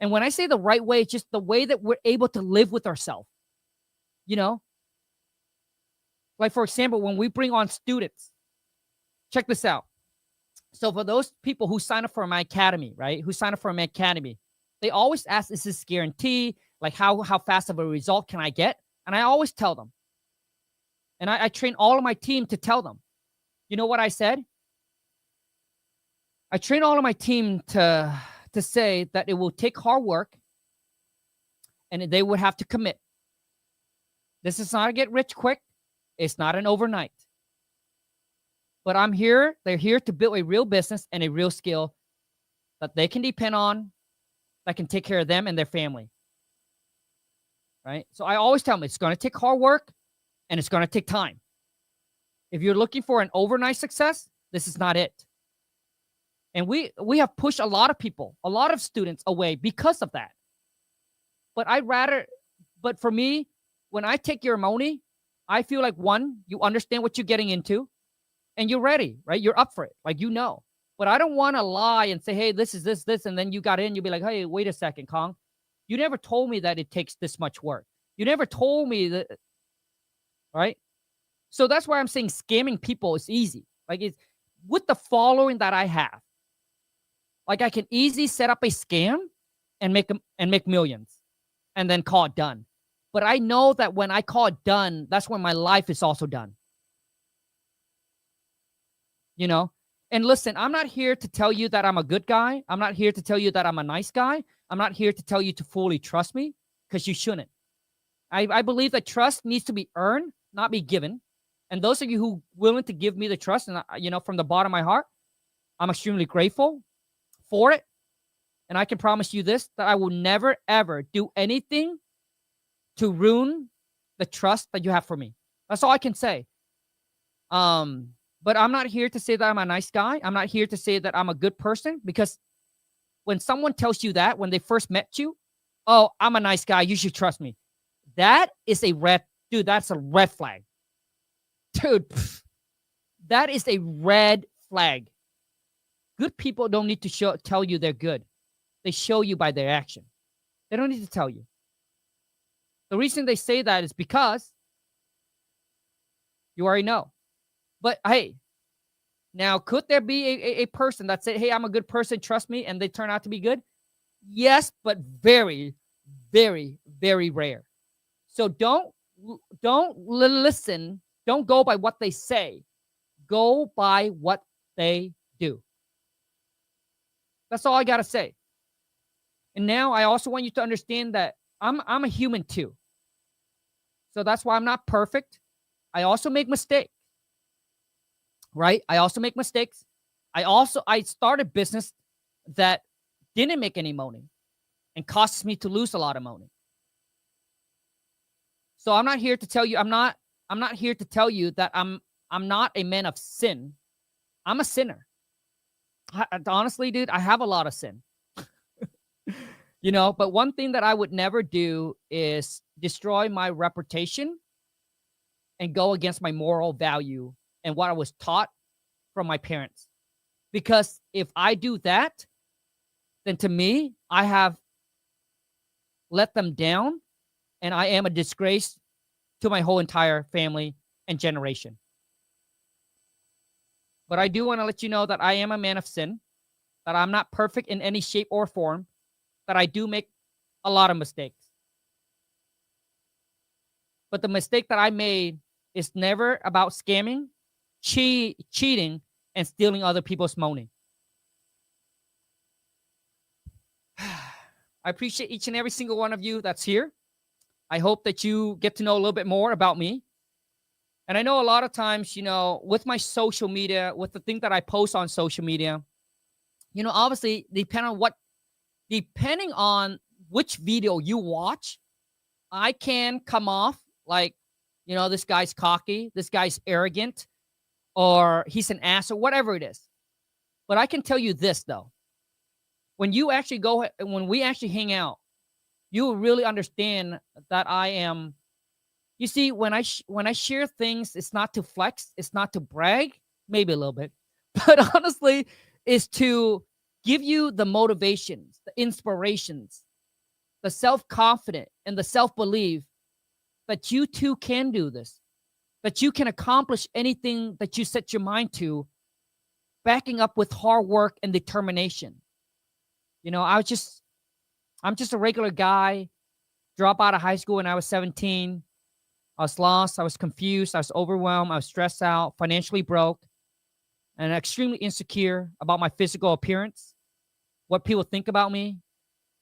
A: And when I say the right way, it's just the way that we're able to live with ourselves. You know? Like, for example, when we bring on students, check this out. So for those people who sign up for my academy, right? Who sign up for my academy, they always ask, is this guarantee? Like, how fast of a result can I get? And I always tell them. And I train all of my team to tell them. You know what I said? I train all of my team to say that it will take hard work and they would have to commit. This is not a get rich quick. It's not an overnight. But I'm here. They're here to build a real business and a real skill that they can depend on, that can take care of them and their family. Right? So I always tell them it's going to take hard work and it's going to take time. If you're looking for an overnight success, this is not it. And we have pushed a lot of people, a lot of students away because of that. But for me, when I take your money, I feel like, one, you understand what you're getting into and you're ready, right? You're up for it. Like, you know. But I don't want to lie and say, hey, this is this. And then you got in, you'll be like, hey, wait a second, Kong. You never told me that it takes this much work. You never told me that, right? So that's why I'm saying scamming people is easy. Like, it's with the following that I have. Like, I can easily set up a scam and make millions and then call it done. But I know that when I call it done, that's when my life is also done. You know? And listen, I'm not here to tell you that I'm a good guy. I'm not here to tell you that I'm a nice guy. I'm not here to tell you to fully trust me, because you shouldn't. I believe that trust needs to be earned, not be given. And those of you who are willing to give me the trust, and from the bottom of my heart, I'm extremely grateful for it. And I can promise you this, that I will never, ever do anything to ruin the trust that you have for me. That's all I can say. But I'm not here to say that I'm a nice guy. I'm not here to say that I'm a good person, because when someone tells you that, when they first met you, oh, I'm a nice guy, you should trust me. That is a red, dude, that's a red flag. Dude, that is a red flag. Good people don't need to tell you they're good. They show you by their action. They don't need to tell you. The reason they say that is because you already know. But hey, now could there be a person that said, hey, I'm a good person, trust me, and they turn out to be good? Yes, but very, very, very rare. So don't listen. Don't go by what they say. Go by what they do. That's all I got to say. And now I also want you to understand that I'm a human too. So that's why I'm not perfect. I also make mistakes. Right? I also make mistakes. I started business that didn't make any money and costs me to lose a lot of money. So I'm not here to tell you, I'm not here to tell you that I'm not a man of sin. I'm a sinner. Honestly, dude, I have a lot of sin. You know, but one thing that I would never do is destroy my reputation and go against my moral value and what I was taught from my parents. Because if I do that, then to me, I have let them down and I am a disgrace to my whole entire family and generation. But I do want to let you know that I am a man of sin, that I'm not perfect in any shape or form, that I do make a lot of mistakes. But the mistake that I made is never about scamming, cheating, and stealing other people's money. I appreciate each and every single one of you that's here. I hope that you get to know a little bit more about me. And I know a lot of times, you know, with my social media, with the thing that I post on social media, you know, obviously, depending on which video you watch, I can come off like, you know, this guy's cocky, this guy's arrogant, or he's an ass, or whatever it is. But I can tell you this, though. When we actually hang out, you will really understand that I am. You see, when I share things, it's not to flex, it's not to brag, maybe a little bit, but honestly, it's to give you the motivations, the inspirations, the self-confidence, and the self-belief that you too can do this, that you can accomplish anything that you set your mind to, backing up with hard work and determination. You know, I'm just a regular guy, dropped out of high school when I was 17. I was lost, I was confused, I was overwhelmed, I was stressed out, financially broke, and extremely insecure about my physical appearance, what people think about me.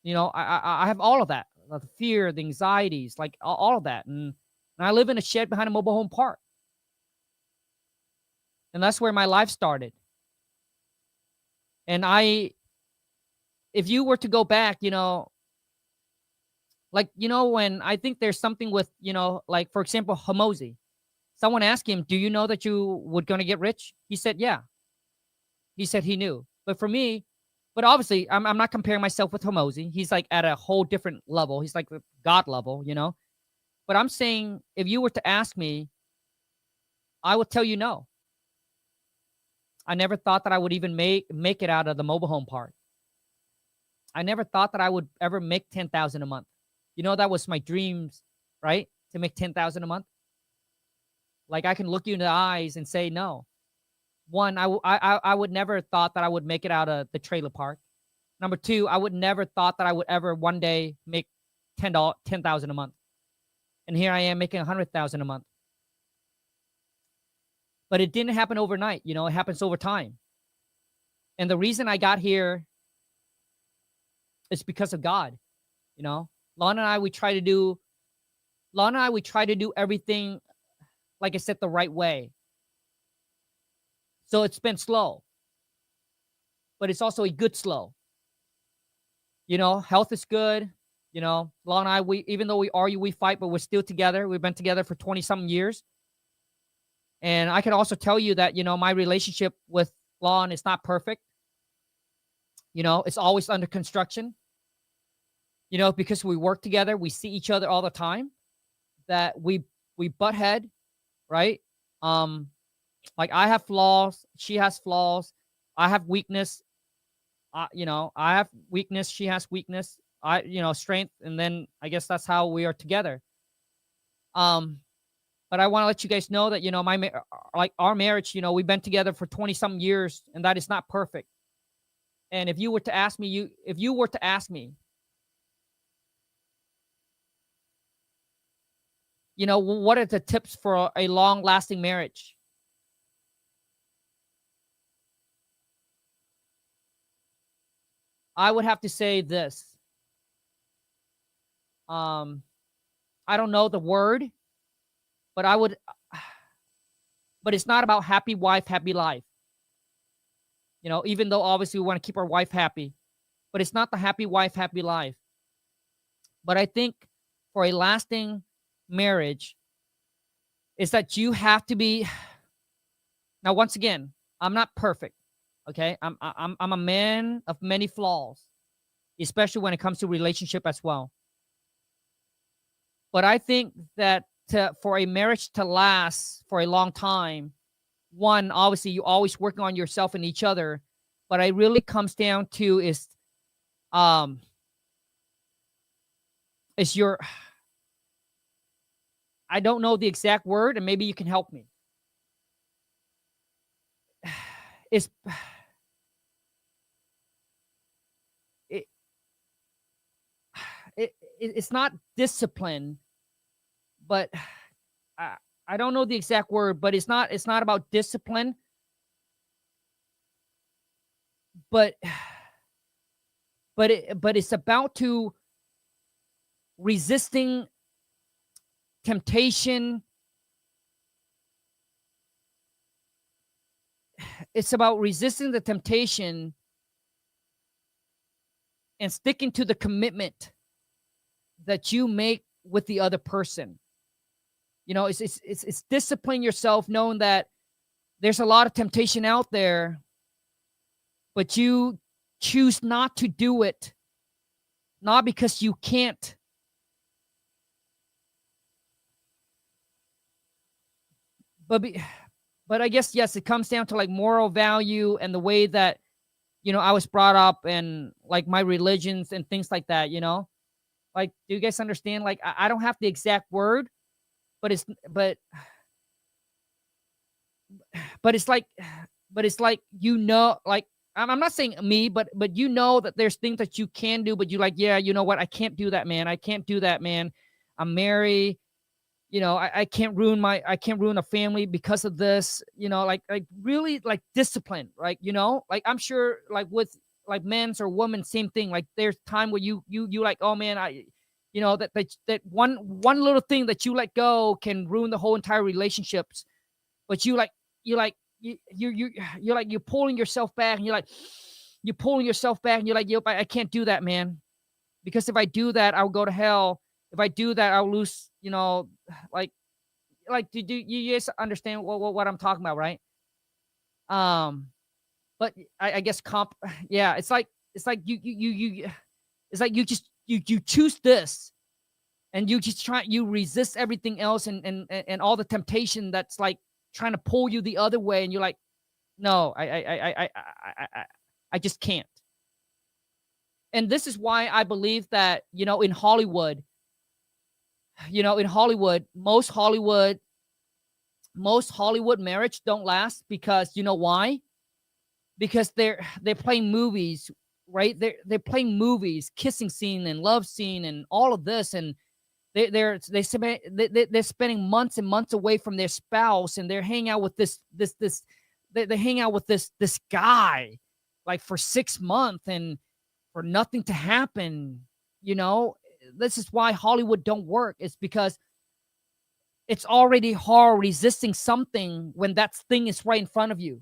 A: You know, I have all of that, the fear, the anxieties, like all of that. And I live in a shed behind a mobile home park. And that's where my life started. And if you were to go back, you know, like, you know, when I think there's something with, you know, like, for example, Hamosi. Someone asked him, do you know that you were going to get rich? He said, yeah. He said he knew. But for me, but obviously, I'm not comparing myself with Hamosi. He's like at a whole different level. He's like the God level, you know. But I'm saying, if you were to ask me, I would tell you no. I never thought that I would even make it out of the mobile home park. I never thought that I would ever make $10,000 a month. You know, that was my dreams, right? To make $10,000 a month. Like, I can look you in the eyes and say no. One, I would never thought that I would make it out of the trailer park. Number two, I would never thought that I would ever one day make $10,000 a month. And here I am making $100,000 a month. But it didn't happen overnight. You know, it happens over time. And the reason I got here is because of God. You know, Lon and I, we try to do everything, like I said, the right way. So it's been slow, but it's also a good slow. You know, health is good. You know, Lon and I, even though we argue, we fight, but we're still together. We've been together for 20-something years. And I can also tell you that, you know, my relationship with Lon is not perfect. You know, it's always under construction. you know, because we work together, we see each other all the time, that we butt head, right? Like I have flaws, she has flaws, I have weakness, you know, I have weakness, she has weakness, you know, strength, and then I guess that's how we are together. But I want to let you guys know that, you know, like our marriage, you know, we've been together for 20 something years, and that is not perfect. And if you were to ask me, you know, what are the tips for a long lasting marriage? I would have to say this. I don't know the word, but but it's not about happy wife, happy life. You know, even though obviously we want to keep our wife happy, but it's not the happy wife, happy life. But I think for a lasting marriage is that you have to be, now once again, I'm not perfect. Okay. I'm a man of many flaws, especially when it comes to relationship as well. But I think that for a marriage to last for a long time, one, obviously you always working on yourself and each other, but it really comes down to is your, I don't know the exact word, and maybe you can help me. It's not discipline, but I don't know the exact word, but it's not about discipline, but it's about to resisting temptation. It's about resisting the temptation and sticking to the commitment that you make with the other person. You know, it's discipline yourself, knowing that there's a lot of temptation out there, but you choose not to do it, not because you can't, but I guess, yes, it comes down to like moral value and the way that, you know, I was brought up, and like my religions and things like that, you know. Like, do you guys understand? Like, I don't have the exact word, but it's like, you know, like, I'm not saying me, but you know that there's things that you can do, but you like, yeah, you know what? I can't do that, man. I can't do that, man. I'm married. You know, I can't ruin a family because of this, you know, like really like discipline, right? You know, like I'm sure like with like men's or women's, same thing. Like there's time where you like, oh man, you know, that one little thing that you let go can ruin the whole entire relationships. But you're pulling yourself back, and you're like, yep, I can't do that, man. Because if I do that, I'll go to hell. If I do that, I'll lose, you know, like, do you guys understand what I'm talking about, right? But I guess yeah, it's like you choose this, and you resist everything else, and all the temptation that's like trying to pull you the other way, and you're like, no, I just can't. And this is why I believe that, you know, in Hollywood, most Hollywood marriage don't last, because you know why? Because they're playing movies, right? They're playing movies, kissing scene and love scene and all of this, and they're spending months and months away from their spouse, and they're hanging out with they hang out with this guy like for 6 months and for nothing to happen, you know. This is why Hollywood don't work. It's because it's already hard resisting something when that thing is right in front of you.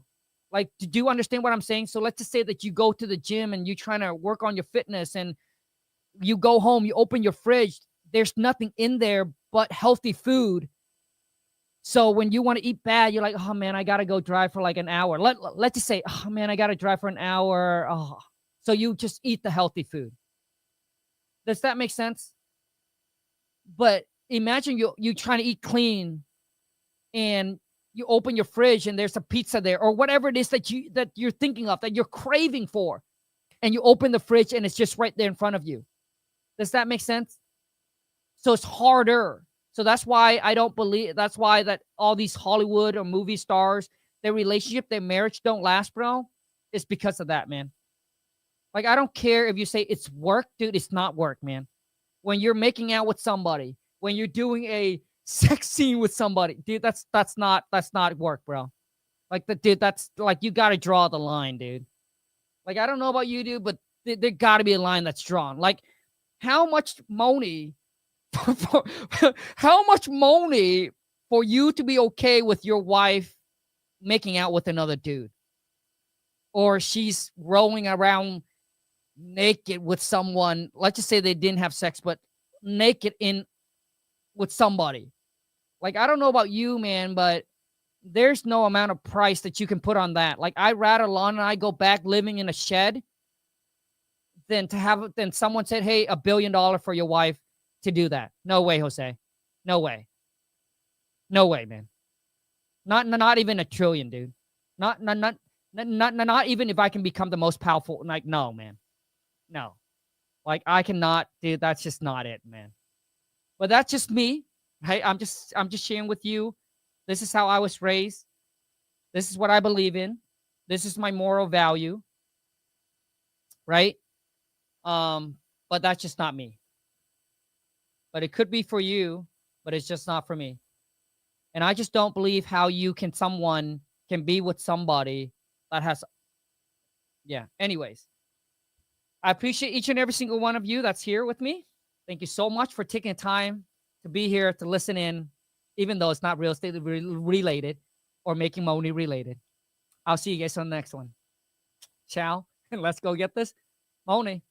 A: Like, do you understand what I'm saying? So let's just say that you go to the gym and you're trying to work on your fitness, and you go home, you open your fridge, there's nothing in there but healthy food. So when you want to eat bad, you're like, oh man, I got to go drive for like an hour. Let's just say, oh man, I got to drive for an hour. Oh. So you just eat the healthy food. Does that make sense? But imagine you trying to eat clean, and you open your fridge and there's a pizza there, or whatever it is that you're thinking of, that you're craving for, and you open the fridge and it's just right there in front of you. Does that make sense? So it's harder. So that's why I don't believe, that's why that all these Hollywood or movie stars, their relationship, their marriage don't last, bro. It's because of that, man. Like, I don't care if you say it's work, dude, it's not work, man. When you're making out with somebody, when you're doing a sex scene with somebody, dude, that's not work, bro. Like, dude, that's like, you got to draw the line, dude. Like, I don't know about you, dude, but there got to be a line that's drawn. Like, how much money how much money for you to be okay with your wife making out with another dude, or she's rolling around naked with someone? Let's just say they didn't have sex, but naked in with somebody. Like, I don't know about you, man, but there's no amount of price that you can put on that. Like, I'd rather Lon and I go back living in a shed than someone said, hey, $1 billion for your wife to do that. No way, Jose. No way. No way, man. Not even $1 trillion, dude. Not even if I can become the most powerful. Like, no, man. No. Like, I cannot, dude. That's just not it, man. But that's just me. Hey, I'm just sharing with you. This is how I was raised. This is what I believe in. This is my moral value. Right? But that's just not me. But it could be for you, but it's just not for me. And I just don't believe how someone can be with somebody that has, yeah. Anyways, I appreciate each and every single one of you that's here with me. Thank you so much for taking time to be here to listen in, even though it's not real estate related or making money related. I'll see you guys on the next one. Ciao. And let's go get this money.